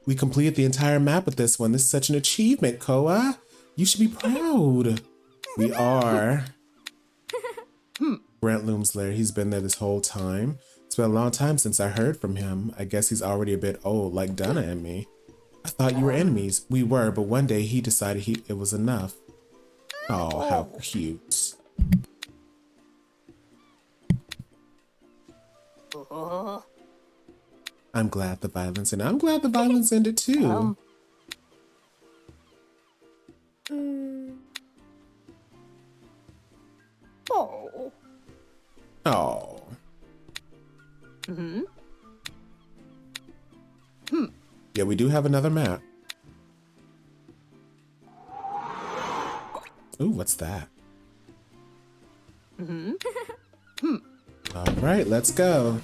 We completed the entire map with this one. This is such an achievement, KOA. You should be proud. We are. Grant Loom's Lair. He's been there this whole time. It's been a long time since I heard from him. I guess he's already a bit old, like Donna and me. I thought you were enemies. We were, but one day he decided it was enough. Oh, how cute. I'm glad the violence ended. I'm glad the violence ended too. Oh. Yeah, we do have another map. Ooh, what's that? All right, let's go.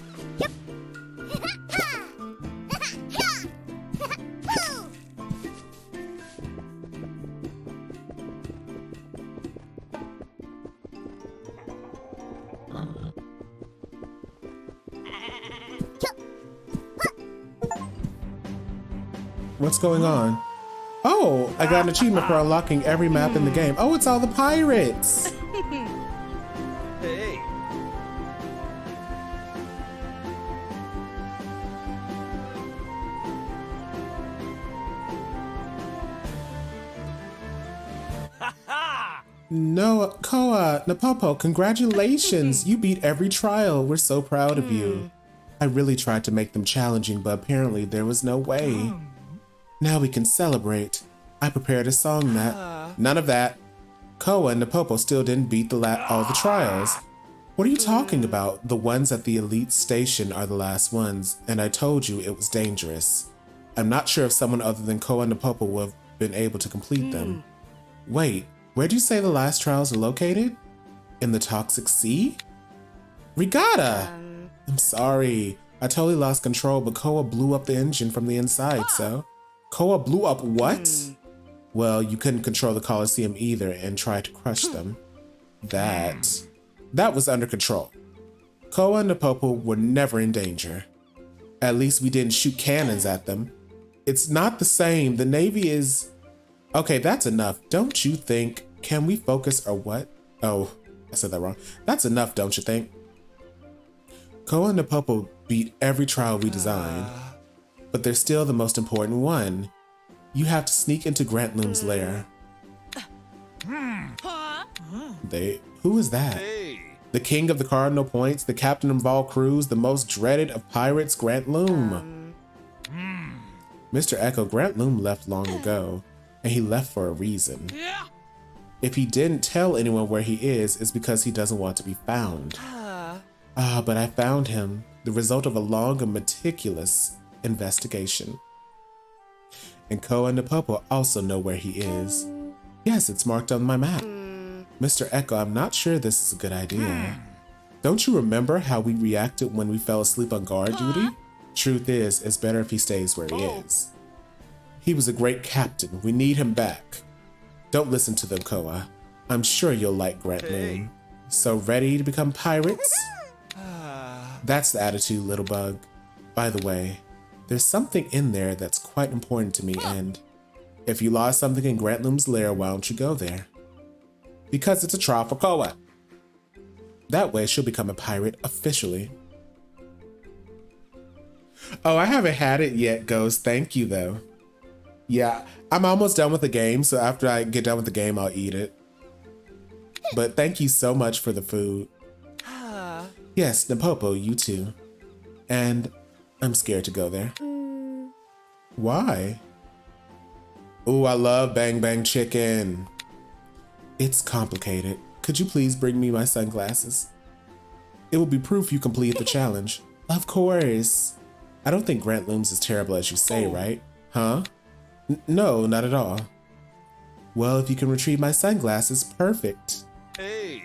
What's going on? Oh, I got an achievement for unlocking every map in the game. Oh, it's all the pirates. Hey. No, KOA, Napopo, congratulations. You beat every trial. We're so proud of you. I really tried to make them challenging, but apparently there was no way. Now we can celebrate. I prepared a song that... None of that. KOA and Napopo still didn't beat all the trials. What are you talking about? The ones at the elite station are the last ones, and I told you it was dangerous. I'm not sure if someone other than KOA and Napopo would have been able to complete them. Wait, where'd you say the last trials are located? In the Toxic Sea? Regatta! I'm sorry. I totally lost control, but KOA blew up the engine from the inside, so... KOA blew up what? Well, you couldn't control the Coliseum either and tried to crush them. That was under control. KOA and Napopo were never in danger. At least we didn't shoot cannons at them. It's not the same. The Navy is... Okay, that's enough. Don't you think? Can we focus or what? Oh, I said that wrong. That's enough, don't you think? KOA and Napopo beat every trial we designed. But they're still the most important one. You have to sneak into Grant Loom's lair. Who is that? Hey. The king of the Cardinal Points, the captain of all crews, the most dreaded of pirates, Grant Loom. Mr. Echo, Grant Loom left long ago, and he left for a reason. If he didn't tell anyone where he is, it's because he doesn't want to be found. But I found him, the result of a long and meticulous investigation. And KOA and Napopo also know where he is. Yes, it's marked on my map. Mr. Echo, I'm not sure this is a good idea. Don't you remember how we reacted when we fell asleep on guard duty? Truth is, it's better if he stays where he is. He was a great captain. We need him back. Don't listen to them, KOA. I'm sure you'll like Grant Loom. So ready to become pirates? That's the attitude, little bug. By the way, there's something in there that's quite important to me, and if you lost something in Grant Loom's lair, why don't you go there? Because it's a trial for KOA. That way she'll become a pirate officially. Oh, I haven't had it yet, Ghost. Thank you, though. Yeah, I'm almost done with the game, so after I get done with the game, I'll eat it. But thank you so much for the food. Yes, Napopo, you too. And I'm scared to go there. Why? Ooh, I love Bang Bang Chicken. It's complicated. Could you please bring me my sunglasses? It will be proof you completed the challenge. Of course. I don't think Grant Loom's as terrible as you say, right? Huh? No, not at all. Well, if you can retrieve my sunglasses, perfect. Hey.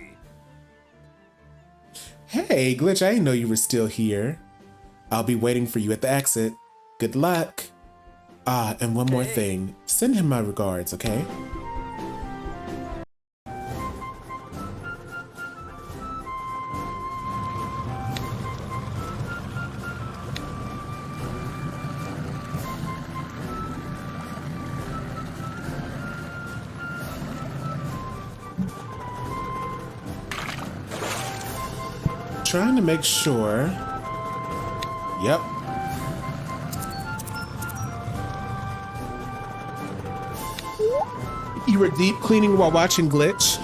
Hey, Glitch, I didn't know you were still here. I'll be waiting for you at the exit. Good luck. Ah, and one more thing. Send him my regards, okay? Trying to make sure. Yep. You were deep cleaning while watching Glitch?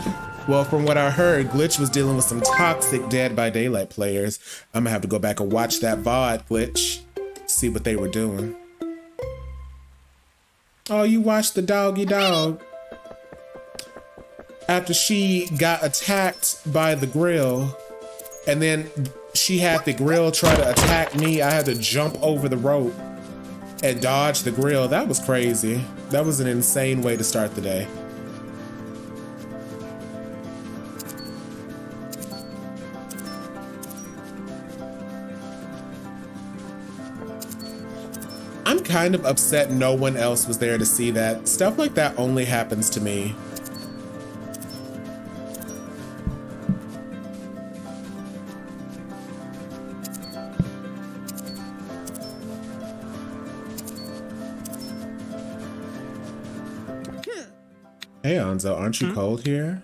Well, from what I heard, Glitch was dealing with some toxic Dead by Daylight players. I'm gonna have to go back and watch that VOD, Glitch. See what they were doing. Oh, you watched the doggy dog. After she got attacked by the grill, and then she had the grill try to attack me. I had to jump over the rope and dodge the grill. That was crazy. That was an insane way to start the day. I'm kind of upset no one else was there to see that. Stuff like that only happens to me. Hey, Anzo, aren't you cold here?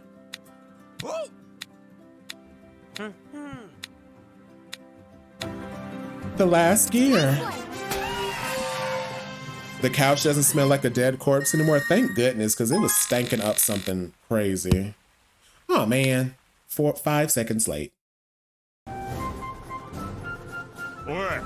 The last gear. The couch doesn't smell like a dead corpse anymore. Thank goodness, because it was stanking up something crazy. Oh man, 5 seconds late. What?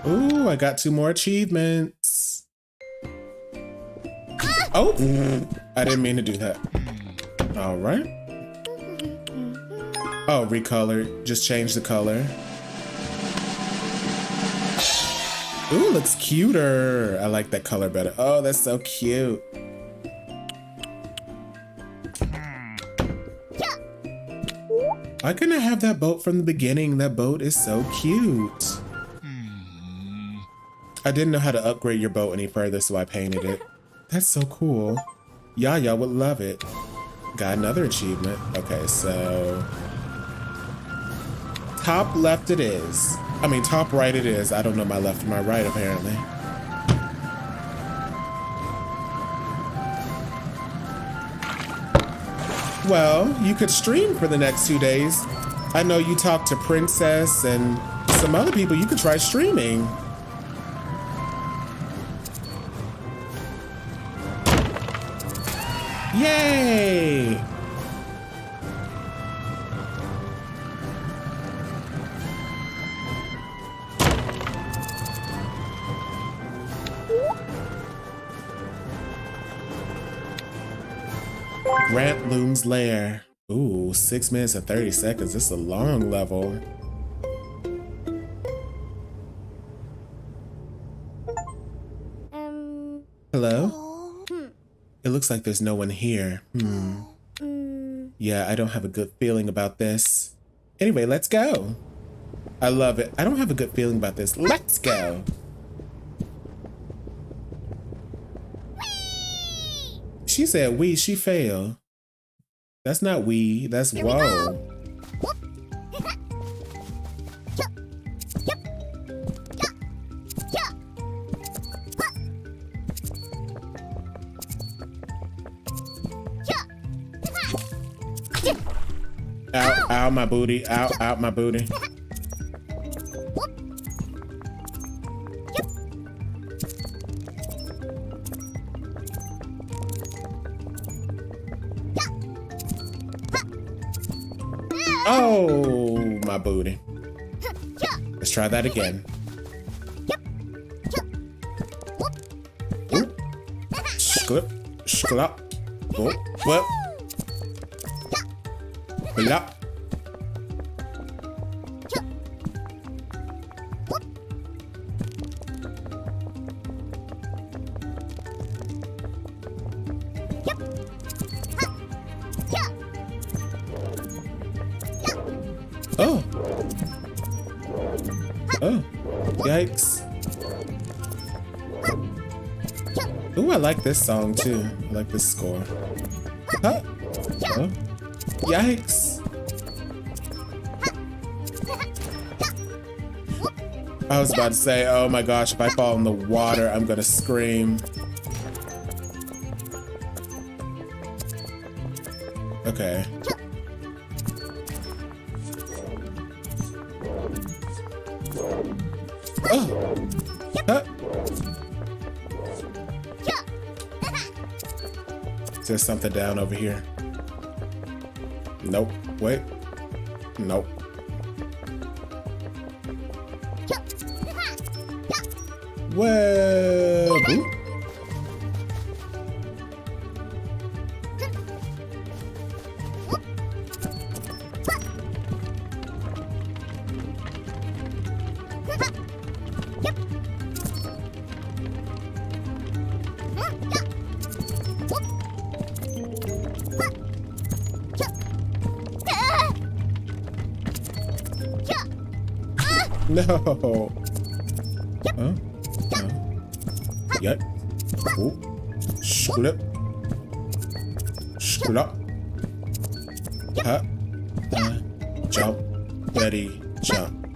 Ooh, I got 2 more achievements. Oh, I didn't mean to do that. All right. Oh, recolor. Just change the color. Ooh, looks cuter. I like that color better. Oh, that's so cute. Why couldn't I have that boat from the beginning? That boat is so cute. I didn't know how to upgrade your boat any further, so I painted it. That's so cool. Yaya would love it. Got another achievement. Okay, so... top left it is. I mean, top right it is. I don't know my left and my right, apparently. Well, you could stream for the next 2 days. I know you talked to Princess and some other people. You could try streaming. Yay! Grant Loom's Lair. Ooh, 6 minutes and 30 seconds. This is a long level. Hello? It looks like there's no one here. Yeah, I don't have a good feeling about this. Anyway, let's go. I love it. I don't have a good feeling about this. Let's go. She said we, she failed. That's not we, that's whoa. Ow, ow, my booty. Ow, ow, my booty. Oh, my booty. Let's try that again. Ooh. Sklip, sklop. Oh, well. Blop. Oh. Oh. Yikes. Ooh, I like this song too. I like this score. Huh? Oh. Yikes. I was about to say, oh my gosh, if I fall in the water, I'm gonna scream. Okay. Oh. Huh? Is there something down over here? Nope. Wait. Nope. Whoa. Ooh. No. Huh? Yep. Oh. Sklip. Sklop. Huh? Jump. Ready. Jump.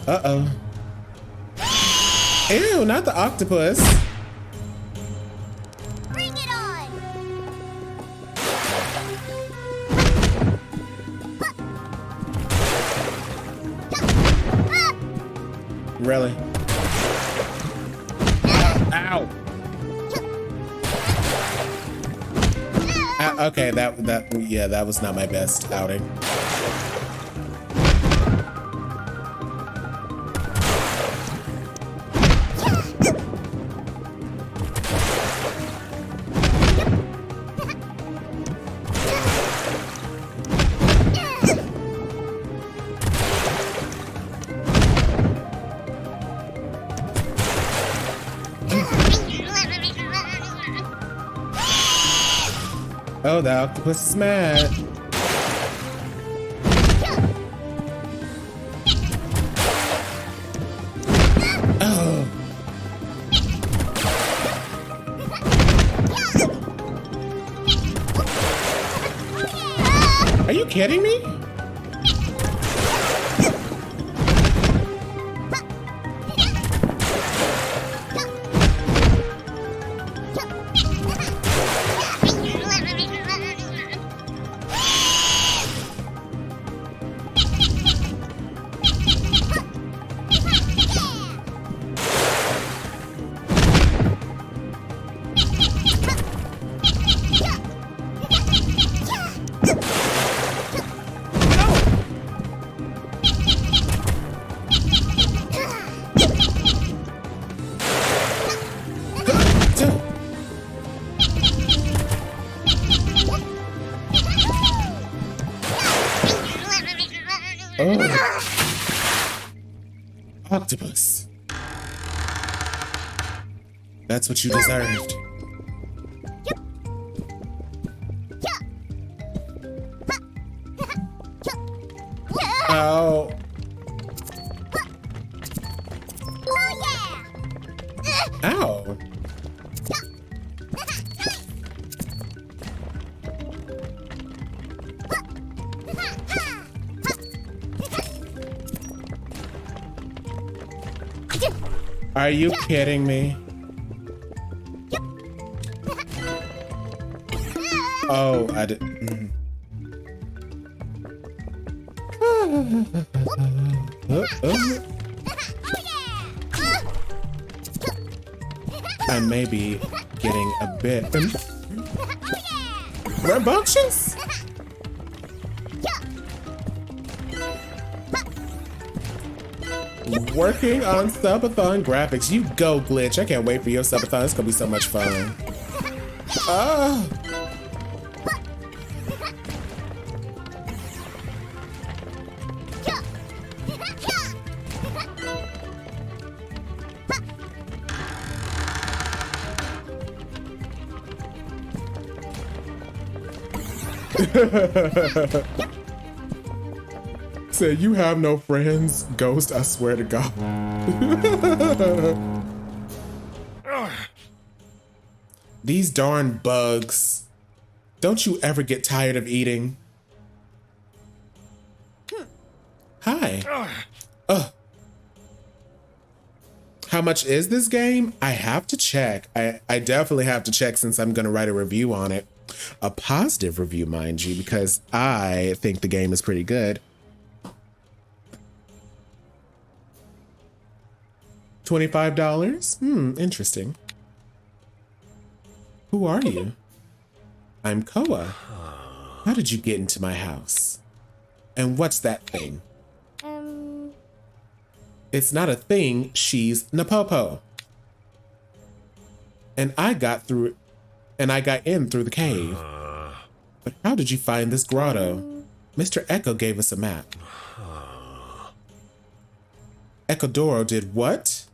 Uh-oh. Ew, not the octopus. Bring it on. Really? Ow. Okay, that was not my best outing. Oh, the octopus is mad. Oh. Are you kidding me? Octopus. That's what you deserved. Oh. Oh yeah! Ow. Are you kidding me? Oh, I did. I may be getting a bit rambunctious. Working on subathon graphics. You go, Glitch. I can't wait for your subathon. It's gonna be so much fun. Ah. Said you have no friends, Ghost. I swear to God. These darn bugs. Don't you ever get tired of eating? Hi. How much is this game? I have to check. I definitely have to check since I'm going to write a review on it. A positive review, mind you, because I think the game is pretty good. $25? Interesting. Who are you? I'm KOA. How did you get into my house? And what's that thing? It's not a thing, she's Napopo. And I got in through the cave. But how did you find this grotto? Mr. Echo gave us a map. Ecodoro did what?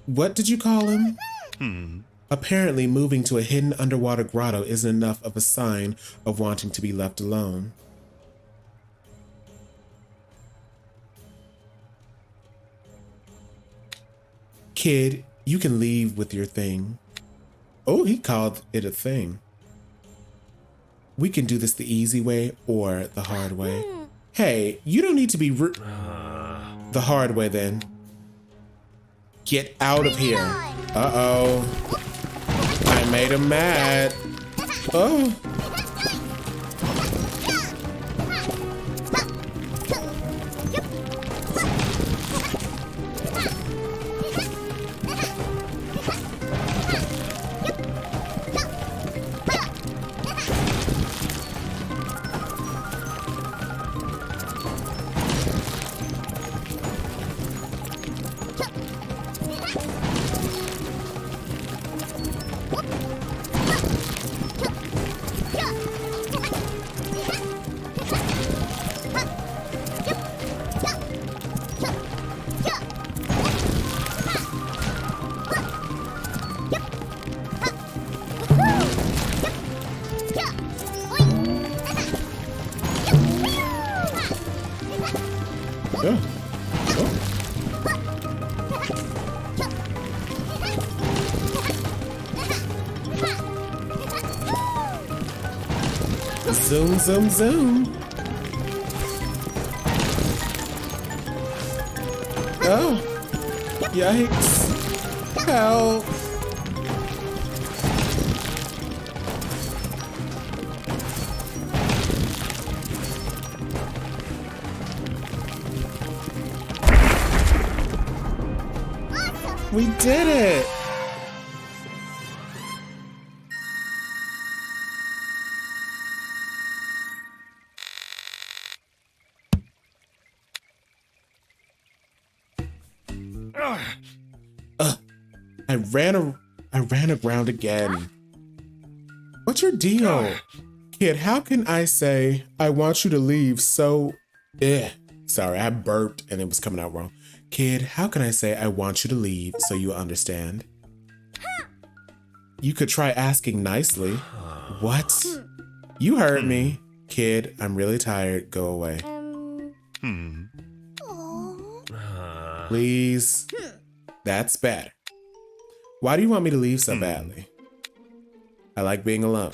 What did you call him? Apparently moving to a hidden underwater grotto isn't enough of a sign of wanting to be left alone. Kid, you can leave with your thing. Oh, he called it a thing. We can do this the easy way or the hard way. Hey, you don't need to be the hard way then. Get out of here. Uh-oh. I made him mad. Oh. Zoom, zoom, zoom. Oh, yikes. Help. We did it. I ran aground again. What's your deal? Kid, how can I say I want you to leave so Sorry, I burped and it was coming out wrong. Kid, how can I say I want you to leave so you understand? You could try asking nicely. What? You heard me. Kid, I'm really tired. Go away. Please. That's better. Why do you want me to leave so badly? I like being alone.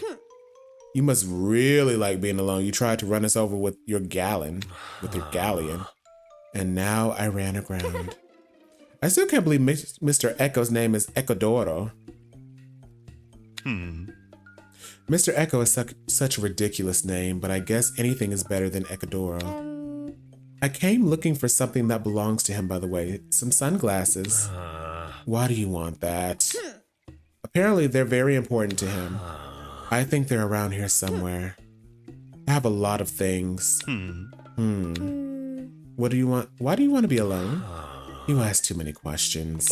You must really like being alone. You tried to run us over with your galleon, and now I ran aground. I still can't believe Mr. Echo's name is Ecodoro. Mr. Echo is such a ridiculous name, but I guess anything is better than Ecodoro. I came looking for something that belongs to him, by the way. Some sunglasses. Why do you want that? Apparently, they're very important to him. I think they're around here somewhere. I have a lot of things. What do you want? Why do you want to be alone? You ask too many questions.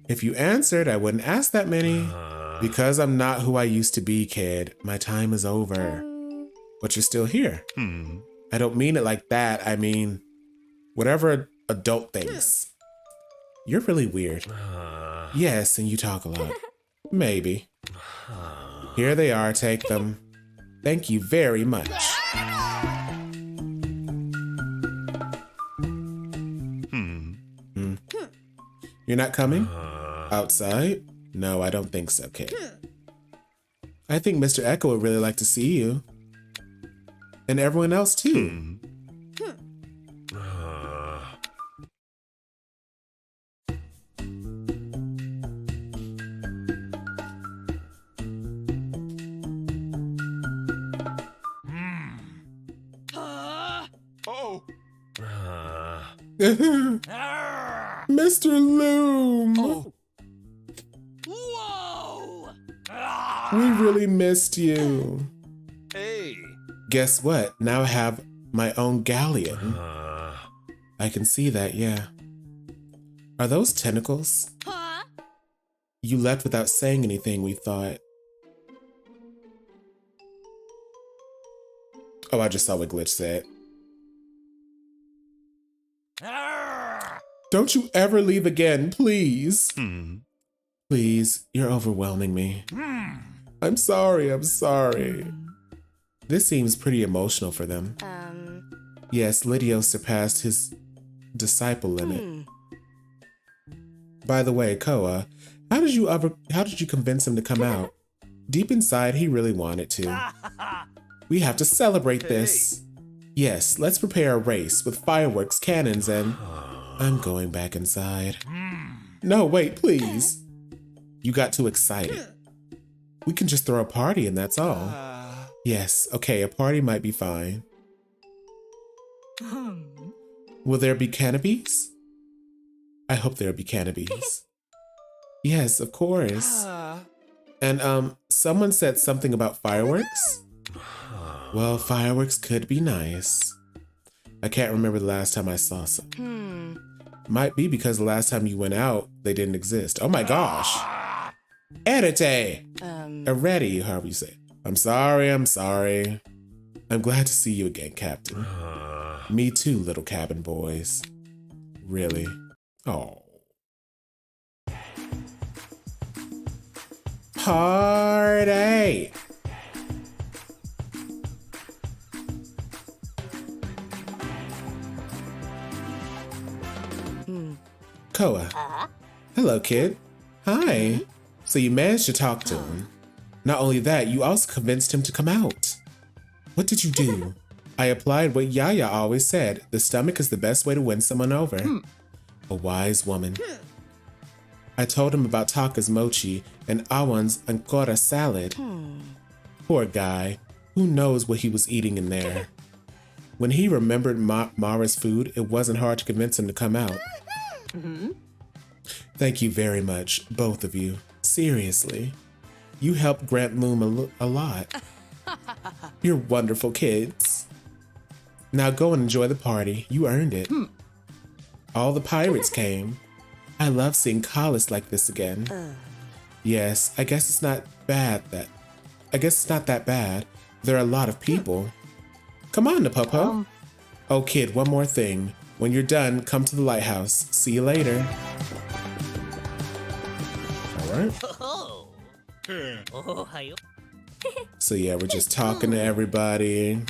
If you answered, I wouldn't ask that many. Because I'm not who I used to be, kid. My time is over. But you're still here. I don't mean it like that. I mean, whatever an adult thinks. You're really weird. Yes, and you talk a lot. Maybe. Here they are, take them. Thank you very much. You're not coming? Outside? No, I don't think so, kid. I think Mr. Echo would really like to see you. And everyone else too. Mr. Loom! Oh. Whoa! We really missed you. Hey. Guess what? Now I have my own galleon. I can see that, yeah. Are those tentacles? You left without saying anything, we thought. Oh, I just saw what Glitch said. Don't you ever leave again, please. Please, you're overwhelming me. I'm sorry, I'm sorry. This seems pretty emotional for them. Yes, Lydio surpassed his disciple limit. By the way, KOA, how did you convince him to come out? Deep inside, he really wanted to. We have to celebrate this. Yes, let's prepare a race with fireworks, cannons, and... I'm going back inside. No, wait, please. You got too excited. We can just throw a party and that's all. Yes, okay, a party might be fine. Will there be canopies? I hope there'll be canopies. Yes, of course. And someone said something about fireworks? Well, fireworks could be nice. I can't remember the last time I saw some. Might be because the last time you went out, they didn't exist. Oh my gosh. Edite! Already, however you say it. I'm sorry, I'm sorry. I'm glad to see you again, Captain. Me too, little cabin boys. Really? Oh. Party! KOA. Hello, kid. Hi. So you managed to talk to him. Not only that, you also convinced him to come out. What did you do? I applied what Yaya always said. The stomach is the best way to win someone over. A wise woman. I told him about Taka's mochi and Awan's ancora salad. Poor guy. Who knows what he was eating in there? When he remembered Mara's food, it wasn't hard to convince him to come out. Thank you very much, both of you. Seriously. You helped Grant Loom a lot. You're wonderful kids. Now go and enjoy the party. You earned it. All the pirates came. I love seeing Collis like this again. Yes, I guess it's not that bad. There are a lot of people. Come on, Napopo. Oh, kid, one more thing. When you're done, come to the lighthouse. See you later. All right. Oh. Oh, hayo. So yeah, we're just talking to everybody.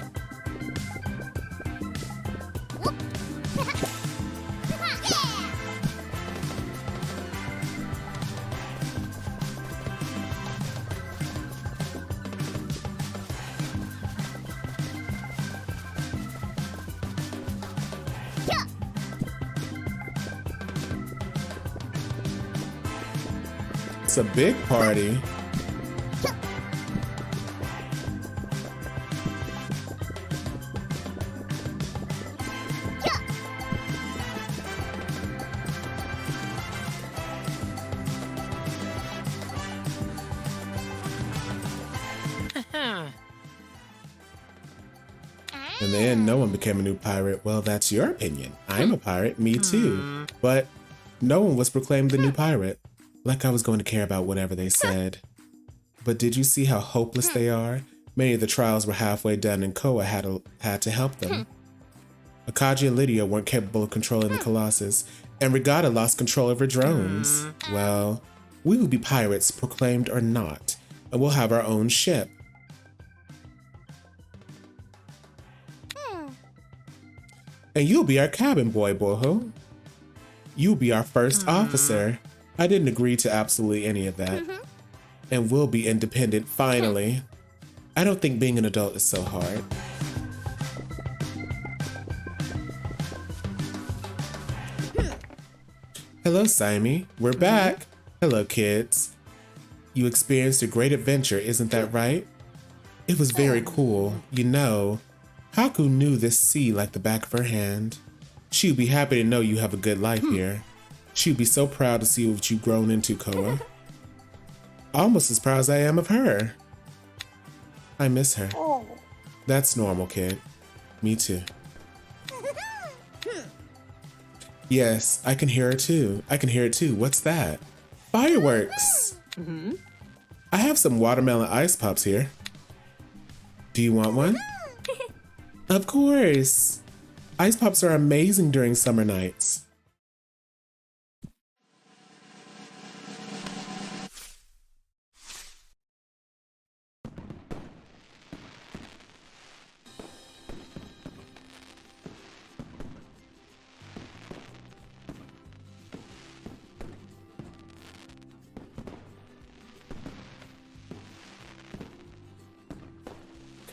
It's a big party. And then no one became a new pirate. Well, that's your opinion. I'm a pirate, me too. But no one was proclaimed the new pirate. Like I was going to care about whatever they said. But did you see how hopeless they are? Many of the trials were halfway done and KOA had to help them. Akaji and Lydia weren't capable of controlling the Colossus, and Regatta lost control of her drones. Well, we will be pirates, proclaimed or not, and we'll have our own ship. And you'll be our cabin boy, Boho. You'll be our first officer. I didn't agree to absolutely any of that. And we'll be independent, finally. I don't think being an adult is so hard. Hello, Simey. We're back. Hello, kids. You experienced a great adventure, isn't that right? It was very cool. You know, Haku knew this sea like the back of her hand. She'd be happy to know you have a good life here. She'd be so proud to see what you've grown into, KOA. Almost as proud as I am of her. I miss her. That's normal, kid. Me too. Yes, I can hear her too. I can hear it too. What's that? Fireworks! I have some watermelon ice pops here. Do you want one? Of course. Ice pops are amazing during summer nights.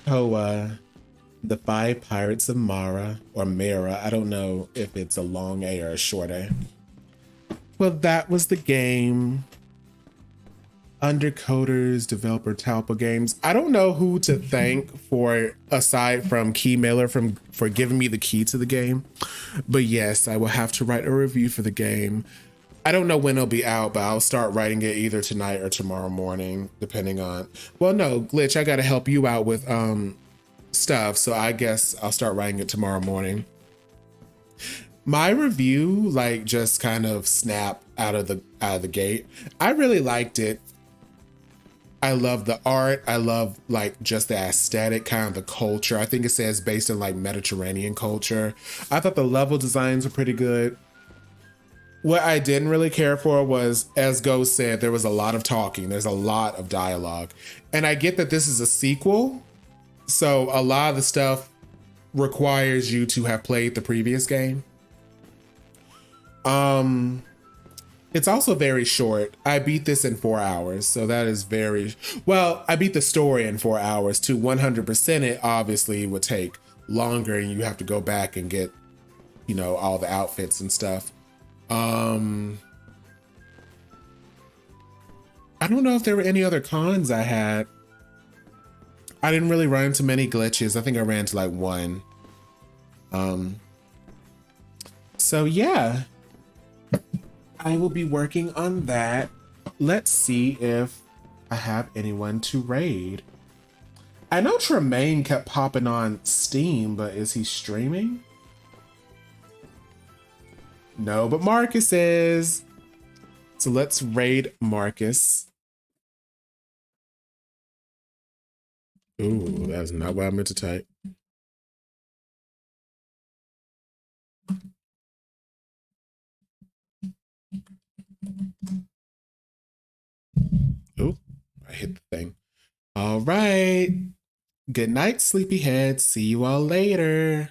KOA, the Five Pirates of Mara, or Mara. I don't know if it's a long A or a short A. Well, that was the game. Undercoders, developer Talpa Games. I don't know who to thank for, aside from Key Mailer, for giving me the key to the game. But yes, I will have to write a review for the game. I don't know when it'll be out, but I'll start writing it either tonight or tomorrow morning, depending on... Well, no, Glitch, I gotta help you out with stuff, so I guess I'll start writing it tomorrow morning. My review, like, just kind of snapped out of the gate. I really liked it. I love the art. I love, like, just the aesthetic, kind of the culture. I think it says based in, like, Mediterranean culture. I thought the level designs were pretty good. What I didn't really care for was, as Ghost said, there was a lot of talking. There's a lot of dialogue. And I get that this is a sequel, so a lot of the stuff requires you to have played the previous game. It's also very short. I beat this in 4 hours, so that is very... Well, I beat the story in 4 hours. To 100% it obviously would take longer, and you have to go back and get, you know, all the outfits and stuff. I don't know if there were any other cons I had. I didn't really run into many glitches. I think I ran into like one. So yeah, I will be working on that. Let's see if I have anyone to raid. I know Tremaine kept popping on Steam, but is he streaming? No, but Marcus is. So let's raid Marcus. Ooh, that's not what I meant to type. hit the thing. All right. Good night, sleepyheads. See you all later.